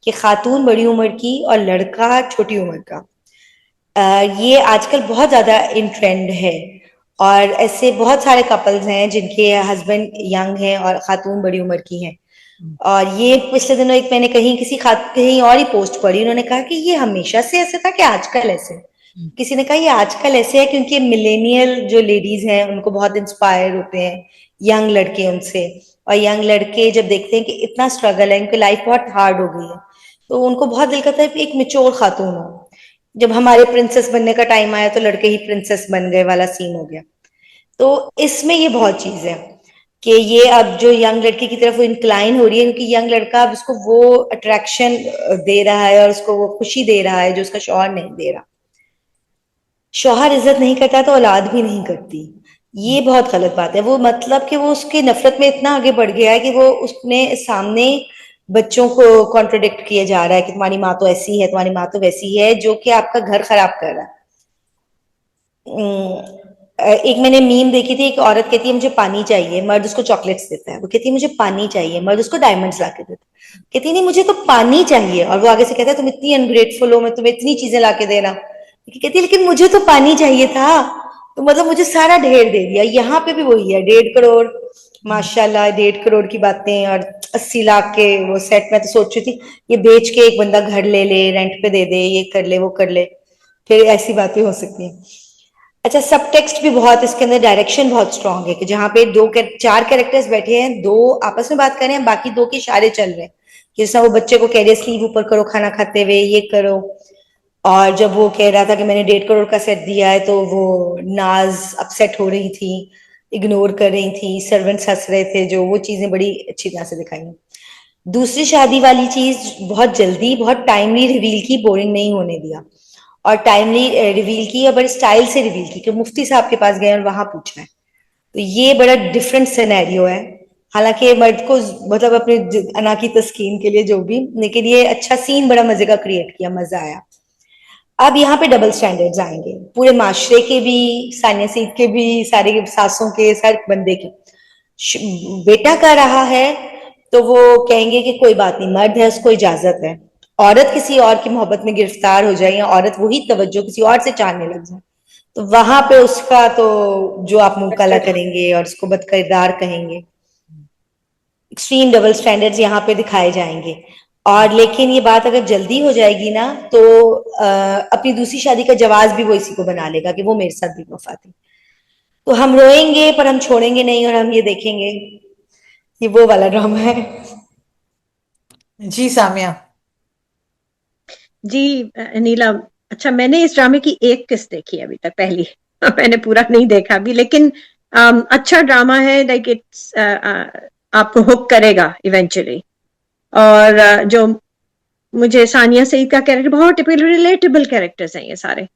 कि खातून बड़ी उम्र की और लड़का छोटी उम्र का। ये आजकल बहुत ज्यादा इन ट्रेंड है, और ऐसे बहुत सारे कपल्स हैं जिनके हस्बैंड यंग हैं और खातून बड़ी उम्र की हैं। और ये पिछले दिनों एक मैंने कहीं और ही पोस्ट पढ़ी, उन्होंने कहा कि ये हमेशा से ऐसे था कि आजकल ऐसे। किसी ने कहा ये आजकल ऐसे है क्योंकि मिलेनियल जो लेडीज हैं उनको बहुत इंस्पायर होते हैं यंग लड़के उनसे, और यंग लड़के जब देखते हैं कि इतना स्ट्रगल है, उनकी लाइफ बहुत हार्ड हो गई है, तो उनको बहुत दिल करता है कि एक मेच्योर खातून हो। जब हमारे प्रिंसेस बनने का टाइम आया तो लड़के ही प्रिंसेस बन गए वाला सीन हो गया। तो इसमें ये बहुत चीज है कि ये अब जो यंग लड़के की तरफ वो इंक्लाइन हो रही है, क्योंकि यंग लड़का अब उसको वो अट्रैक्शन दे रहा है और उसको वो खुशी दे रहा है जो उसका शौहर नहीं दे रहा। शौहर इज्जत नहीं करता तो औलाद भी नहीं करती, ये बहुत गलत बात है। वो मतलब कि वो उसकी नफरत में इतना आगे बढ़ गया है कि वो उसने सामने बच्चों को कॉन्ट्रोडिक्ट किया जा रहा है कि तुम्हारी माँ तो ऐसी है, तुम्हारी माँ तो वैसी है, जो कि आपका घर खराब कर रहा है। एक मैंने मीम देखी थी, एक औरत कहती है मुझे पानी चाहिए, मर्द उसको चॉकलेट्स देता है। वो कहती है मुझे पानी चाहिए, मर्द उसको डायमंड्स ला के देता है। कहती नहीं मुझे तो पानी चाहिए, और वो आगे से कहता है तुम इतनी अनग्रेटफुल हो, मैं तुम्हें इतनी चीजें ला के दे रहा हूँ। कहती है लेकिन मुझे तो पानी चाहिए था, तो मतलब मुझे सारा ढेर दे दिया। यहाँ पे भी वही है, 1.5 करोड़, माशाल्लाह 1.5 करोड़ की बातें, और 80 लाख के वो सेट। मैं तो सोच रही थी ये बेच के एक बंदा घर ले ले, रेंट पे दे दे, ये कर ले वो कर ले, फिर ऐसी बातें हो सकती हैं। अच्छा, सब टेक्स्ट भी बहुत इसके अंदर, डायरेक्शन बहुत स्ट्रांग है कि जहाँ पे चार कैरेक्टर्स बैठे हैं, दो आपस में बात कर रहे हैं, बाकी दो के इशारे चल रहे हैं। जैसा वो बच्चे को कह रही है स्लीव ऊपर करो खाना खाते हुए, ये करो। और जब वो कह रहा था कि मैंने 1.5 करोड़ का सेट दिया है, तो वो नाज अपसेट हो रही थी, इग्नोर कर रही थी, सर्वेंट्स हंस रहे थे, जो वो चीजें बड़ी अच्छी तरह से दिखाई। दूसरी शादी वाली चीज बहुत जल्दी, बहुत टाइमली रिवील की, बोरिंग नहीं होने दिया, और टाइमली रिवील की और बड़े स्टाइल से रिवील की कि मुफ्ती साहब के पास गए और वहां पूछा है। तो ये बड़ा डिफरेंट सिनेरियो है। हालांकि मर्द को मतलब अपने अना की तस्कीन के लिए जो भी, लेकिन ये अच्छा सीन बड़ा मजे का क्रिएट किया, मजा आया। अब यहाँ पे डबल स्टैंडर्ड्स आएंगे, पूरे माशरे के भी, सानिया सईद के भी, सारे सासों के, हर बंदे के। बेटा कर रहा है तो वो कहेंगे कि कोई बात नहीं, मर्द है उसको इजाजत है। औरत किसी और की मोहब्बत में गिरफ्तार हो जाए, या औरत वही तवज्जो किसी और से चाहने लग जाए, तो वहां पे उसका तो जो आप मुंह काला करेंगे और उसको बदकिरदार कहेंगे। एक्सट्रीम डबल स्टैंडर्ड्स यहाँ पे दिखाए जाएंगे। और लेकिन ये बात अगर जल्दी हो जाएगी ना, तो अपनी दूसरी शादी का जवाज भी वो इसी को बना लेगा कि वो मेरे साथ भी वफा थी। तो हम रोएंगे पर हम छोड़ेंगे नहीं, और हम ये देखेंगे, ये वो वाला ड्रामा है। जी सामिया। जी नीला, अच्छा मैंने इस ड्रामे की एक किस्त देखी है अभी तक, पहली। मैंने पूरा नहीं देखा अभी, लेकिन अच्छा ड्रामा है, लाइक इट्स आपको हुक करेगा इवेंचुअली। और जो मुझे सानिया सईद का कैरेक्टर बहुत टिपिकल रिलेटेबल कैरेक्टर्स हैं, ये सारे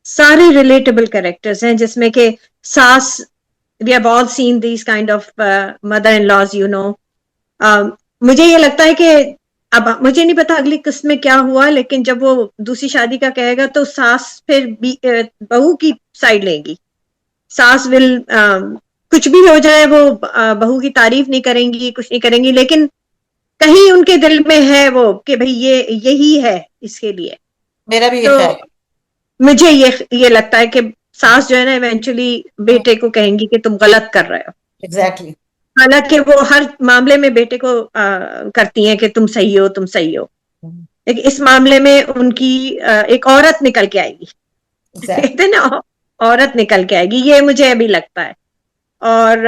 सारे रिलेटेबल कैरेक्टर्स हैं, जिसमें के सास, we have all seen this kind of mother in laws, you know. मुझे ये लगता है कि अब मुझे नहीं पता अगली किस्त में क्या हुआ, लेकिन जब वो दूसरी शादी का कहेगा तो सास फिर बहू की साइड लेगी। सास विल कुछ भी हो जाए, वो बहू की तारीफ नहीं करेंगी, कुछ नहीं करेंगी, लेकिन कहीं उनके दिल में है वो कि भाई ये यही है इसके लिए। मेरा भी ये तो ख्याल है। मुझे ये लगता है कि सास जो है ना इवेंचुअली बेटे को कहेंगी कि तुम गलत कर रहे हो। एग्जैक्टली। हालांकि वो हर मामले में बेटे को करती हैं कि तुम सही हो, तुम सही हो, लेकिन इस मामले में उनकी एक औरत निकल के आएगी। एग्जैक्टली। कहते हैं ना, औरत निकल के आएगी, ये मुझे अभी लगता है। और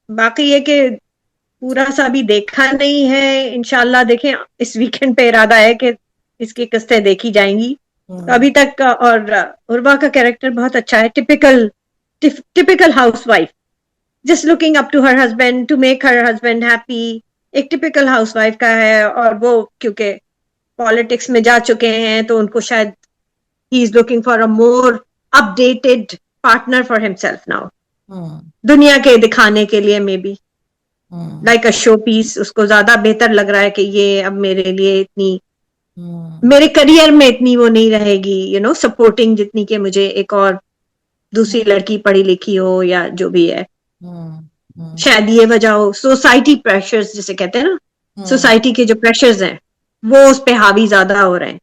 बाकी ये कि पूरा सा अभी देखा नहीं है, इंशाल्लाह देखें। इस वीकेंड पे इरादा है कि इसकी किस्तें देखी जाएंगी। तो अभी तक और उर्वा का कैरेक्टर बहुत अच्छा है, typical housewife, just looking up to her husband to make her husband happy. एक टिपिकल हाउसवाइफ का है, और वो क्योंकि पॉलिटिक्स में जा चुके हैं तो उनको शायद he is looking for a more updated partner for himself now, दुनिया के दिखाने के लिए maybe like a showpiece. उसको ज्यादा बेहतर लग रहा है कि ये अब मेरे लिए इतनी, मेरे करियर में इतनी वो नहीं रहेगी, सपोर्टिंग जितनी कि मुझे एक और दूसरी लड़की पढ़ी लिखी हो या जो भी है। शायद ये वजह हो, सोसाइटी प्रेशर्स जिसे कहते हैं ना, सोसाइटी के जो प्रेशर्स हैं वो उस पे हावी ज्यादा हो रहे हैं।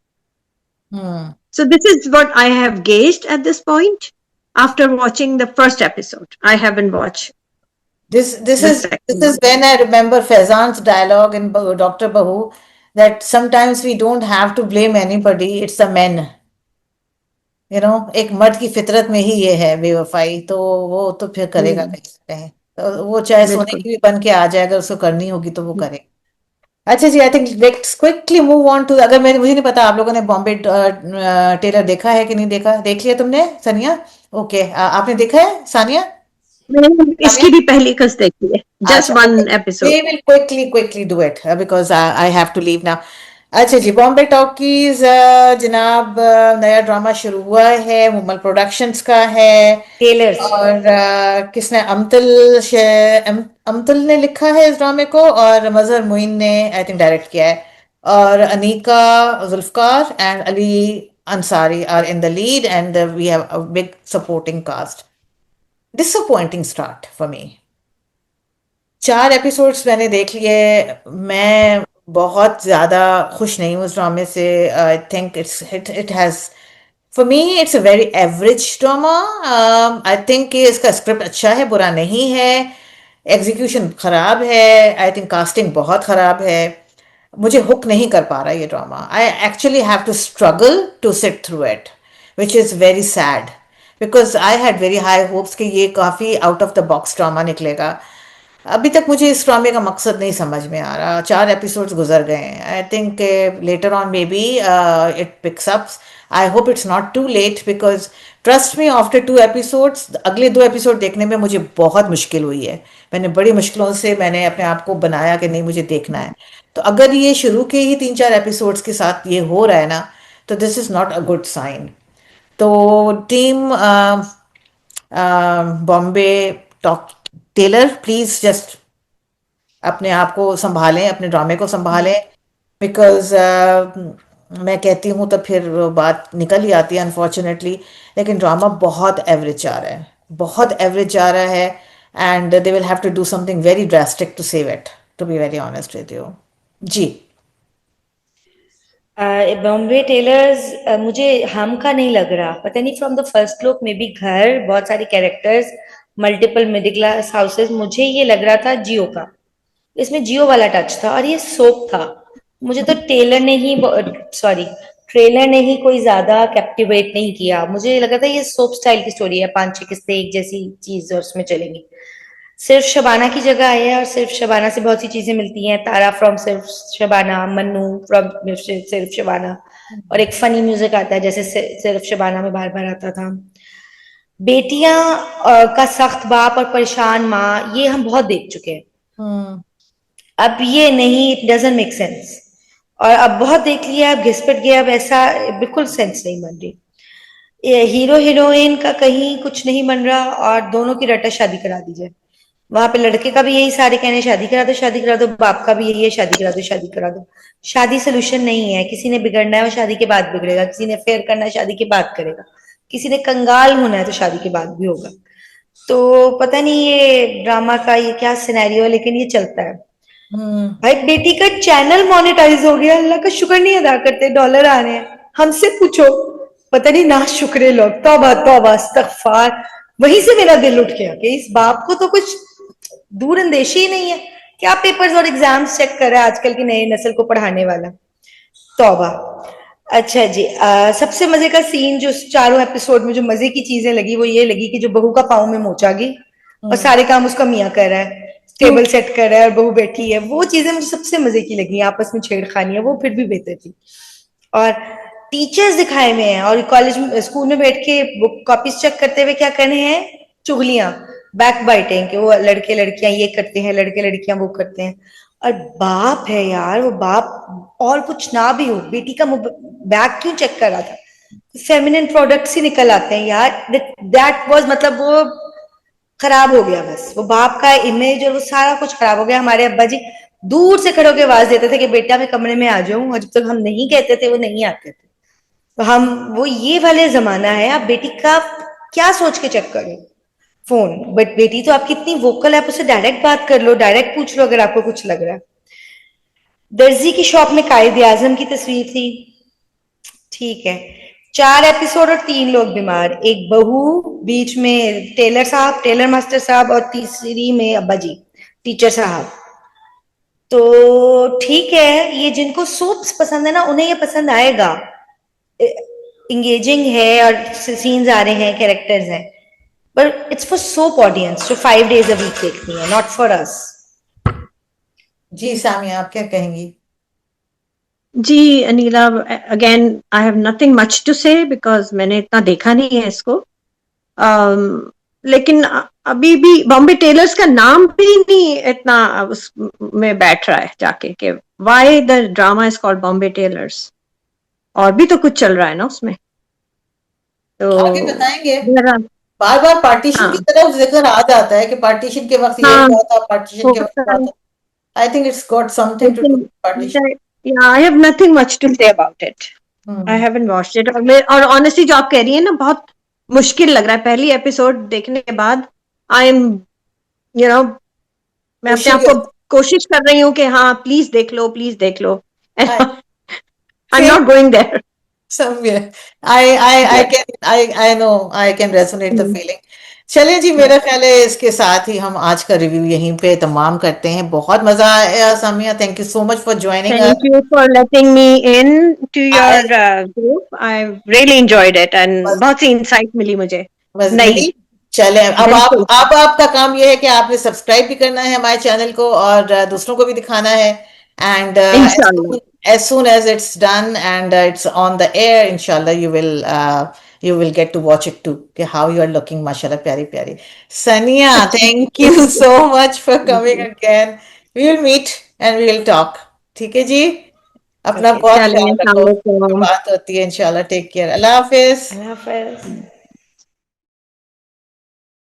So this is what I have gazed eight this point after watching the first episode. I haven't watched This the is second one. when I remember Faizan's dialogue in Dr. Bahu, that sometimes we don't have to blame anybody, it's the men. एक मर्द की फितरत में ही ये है बेवफाई, तो वो तो फिर करेगा कह सकते हैं। तो वो चाहे सोने बिल्कुल। की भी बन के आ जाए, अगर उसको करनी होगी तो वो करे। अच्छा जी, I think let's quickly move on to, अगर मुझे नहीं पता आप लोगों ने बॉम्बे टेलर देखा है कि नहीं देखा। देख लिया तुमने सानिया? ओके, आपने देखा है सानिया? मैंने सानिया? इसकी भी पहली किस्त देखी है, जस्ट अच्छा, one okay. Episode. We will quickly do it because I have to leave now. अच्छा जी, बॉम्बे टॉकीज जनाब, नया ड्रामा शुरू हुआ है, मुमल प्रोडक्शंस का है। टेलर्स। और किसने, अमतल ने लिखा है इस ड्रामे को, और मजहर मोइन ने आई थिंक डायरेक्ट किया है। और Anika Zulfikar and Ali Ansari are in the lead, and we have a big supporting cast. Disappointing start for me. 4 episodes मैंने देख लिए। मैं बहुत ज़्यादा खुश नहीं हूँ उस ड्रामे से। I think it has, for me it's a very average drama. I think कि इसका स्क्रिप्ट अच्छा है, बुरा नहीं है। एग्जीक्यूशन खराब है, आई थिंक कास्टिंग बहुत खराब है। मुझे हुक नहीं कर पा रहा ये drama. I actually have to struggle to sit through it, which is very sad, because I had very high hopes कि ये काफ़ी out of the box drama निकलेगा। अभी तक मुझे इस ड्रामे का मकसद नहीं समझ में आ रहा। 4 एपिसोड्स गुजर गए हैं। I think later on maybe it picks up. I hope it's not too late, because trust me, after 2 episodes अगले 2 एपिसोड देखने में मुझे बहुत मुश्किल हुई है। मैंने बड़ी मुश्किलों से मैंने अपने आप को बनाया कि नहीं मुझे देखना है। तो अगर ये शुरू के ही 3-4 एपिसोड्स के साथ ये हो रहा है ना, तो this is not a good sign. तो team Bombay talk tailor, please just अपने आप को संभालें, अपने ड्रामे को संभालें, बिकॉज मैं कहती हूँ तो फिर वो बात निकल ही आती है अनफॉर्चुनेटली। लेकिन ड्रामा बहुत एवरेज जा रहा है, बहुत एवरेज जा रहा है, and they will have to do something very drastic to save it, to be very honest with you जी। बॉम्बे टेलर्स मुझे हम का नहीं लग रहा, पता नहीं, फ्रॉम द फर्स्ट लुक में भी घर, बहुत सारे characters, multiple middle class houses, मुझे ये लग रहा था जियो का। इसमें जियो वाला टच था, और ये सोप था। मुझे तो टेलर ने ही, सॉरी, ट्रेलर ने ही कोई ज्यादा कैप्टिवेट नहीं किया। मुझे लगा था ये सोप स्टाइल की स्टोरी है, 5-6 किस्तें एक जैसी चीज और उसमें चलेंगी। सिर्फ शबाना की जगह आए हैं, और सिर्फ शबाना से बहुत सी चीजें मिलती हैं। तारा फ्रॉम सिर्फ शबाना, मन्नू फ्रॉम सिर्फ शबाना, और एक फनी म्यूजिक आता है जैसे सिर्फ शबाना में बार बार आता था। बेटियां का सख्त बाप और परेशान माँ, ये हम बहुत देख चुके हैं। अब ये नहीं, इट डजंट मेक सेंस। और अब बहुत देख लिया, अब घिसपट गया, अब ऐसा बिल्कुल सेंस नहीं बन रही। हीरो हीरोइन का कहीं कुछ नहीं बन रहा, और दोनों की रटा शादी करा दीजिए। वहां पे लड़के का भी यही सारे कहने, शादी करा दो शादी करा दो, बाप का भी यही है, शादी करा दो शादी करा दो। शादी सोल्यूशन नहीं है। किसी ने बिगड़ना है वो शादी के बाद बिगड़ेगा, किसी ने फेयर करना है शादी के बाद करेगा, किसी ने कंगाल होना है तो शादी के बाद भी होगा। तो पता नहीं ये ड्रामा का ये क्या सिनेरियो है, लेकिन ये चलता है। भाई बेटी का चैनल मोनेटाइज हो गया, अल्लाह का शुक्र नहीं अदा करते, डॉलर आ रहे हैं। हमसे पूछो, पता नहीं ना शुक्रे लोग, तौबा तौबा इस्तगफार। वहीं से मेरा दिल उठ गया कि इस बाप को तो कुछ दूर अंदेशी ही नहीं है, क्या पेपर्स और एग्जाम्स चेक कर रहा है आजकल की नई नस्ल को पढ़ाने वाला। तौबा। अच्छा जी, सबसे मजे का सीन जो चारों एपिसोड में जो मजे की चीजें लगी वो ये लगी कि जो बहू का पाँव में मोच आ गई और सारे काम उसका मियाँ कर रहा है, टेबल सेट कर रहा है और बहू बैठी है, वो चीजें मुझे सबसे मजे की लगी। आपस में छेड़खानी है वो फिर भी बेहतर थी। और टीचर्स दिखाए हुए हैं और कॉलेज में स्कूल में बैठ के बुक कॉपीज चेक करते हुए क्या करने हैं, चुगलियां, बैक बाइटिंग, कि वो लड़के लड़कियां ये करते हैं, लड़के लड़कियां वो करते हैं। और बाप है यार, वो बाप और कुछ ना भी हो, बेटी का बैग क्यों चेक कर रहा था, फेमिनिन प्रोडक्ट्स ही निकल आते हैं यार। दैट वाज, मतलब वो खराब हो गया, बस वो बाप का इमेज और वो सारा कुछ खराब हो गया। हमारे अब्बा जी दूर से खड़े होकर आवाज देते थे कि बेटा मैं कमरे में आ जाऊं, और जब तक हम नहीं कहते थे वो नहीं आते थे। तो हम, वो ये वाले जमाना है, आप बेटी का क्या सोच के चेक करो फोन, बट बेटी तो आपकी इतनी वोकल है, आप उससे डायरेक्ट बात कर लो, डायरेक्ट पूछ लो अगर आपको कुछ लग रहा है। दर्जी की शॉप में कायदे आजम की तस्वीर थी, ठीक है। 4 एपिसोड और 3 लोग बीमार, एक बहू, बीच में टेलर साहब, टेलर मास्टर साहब, और तीसरी में अब्बा जी, टीचर साहब। तो ठीक है, ये जिनको सोप्स पसंद है ना उन्हें ये पसंद आएगा, इंगेजिंग है और सीन्स आ रहे हैं, कैरेक्टर्स हैं, but it's for soap audience जो 5 days अ वीक देखती है, नॉट फॉर अस। जी सामिया, आप क्या कहेंगी? जी Aneela, again I have nothing much to say because मैंने इतना देखा नहीं है इसको। लेकिन अभी भी बॉम्बे टेलर्स का नाम भी नहीं इतना उस में बैठ रहा है जाके कि why the drama is called Bombay Tailors, और भी तो कुछ चल रहा है ना उसमें। तो आगे बताएंगे। जरा, बार बार पार्टीशन की हाँ तरफ जिक्र आ जाता है कि पार्टीशन के वक्त ये हाँ हुआ था, पार्टीशन के वक्त होता हुआ है, था। I think it's got something to do लेकिन with partition. I have nothing much to say about it. I haven't watched it, और ऑनेस्टली जो आप कह रही है ना, बहुत मुश्किल लग रहा है पहली एपिसोड देखने के बाद। आई एम, यू नो, मैं अपने आप को कोशिश कर रही हूँ कि हाँ प्लीज देख लो, प्लीज देख लो, I, I am not going there. somewhere I can I know I can resonate the feeling। चलिए जी, मेरा ख्याल है इसके साथ ही हम आज का रिव्यू यहीं पे तमाम करते हैं। बहुत मजा आया Samia, thank you so much for joining Thank us. you for letting me in to your I group. I really enjoyed it and बहुत सी insight मिली मुझे बस नई। मिली। चले, अब बिल्कुल, आपका काम ये है कि आपने सब्सक्राइब भी करना है हमारे चैनल को और दूसरों को भी दिखाना है। एंड इंशाल्लाह। as soon as it's done and it's on the air, inshallah you will get to watch it too, कि how you are looking, mashallah, प्यारी प्यारी। Sania, thank you so much for coming again। We will meet and we will talk। ठीक है जी, अपना okay, बहुत चलिए, ख्याल रखो। अस्सलाम वालेकुम। बात होती है इंशाल्लाह। टेक केयर, अल्लाह हाफिज। अल्लाह हाफ़िज़।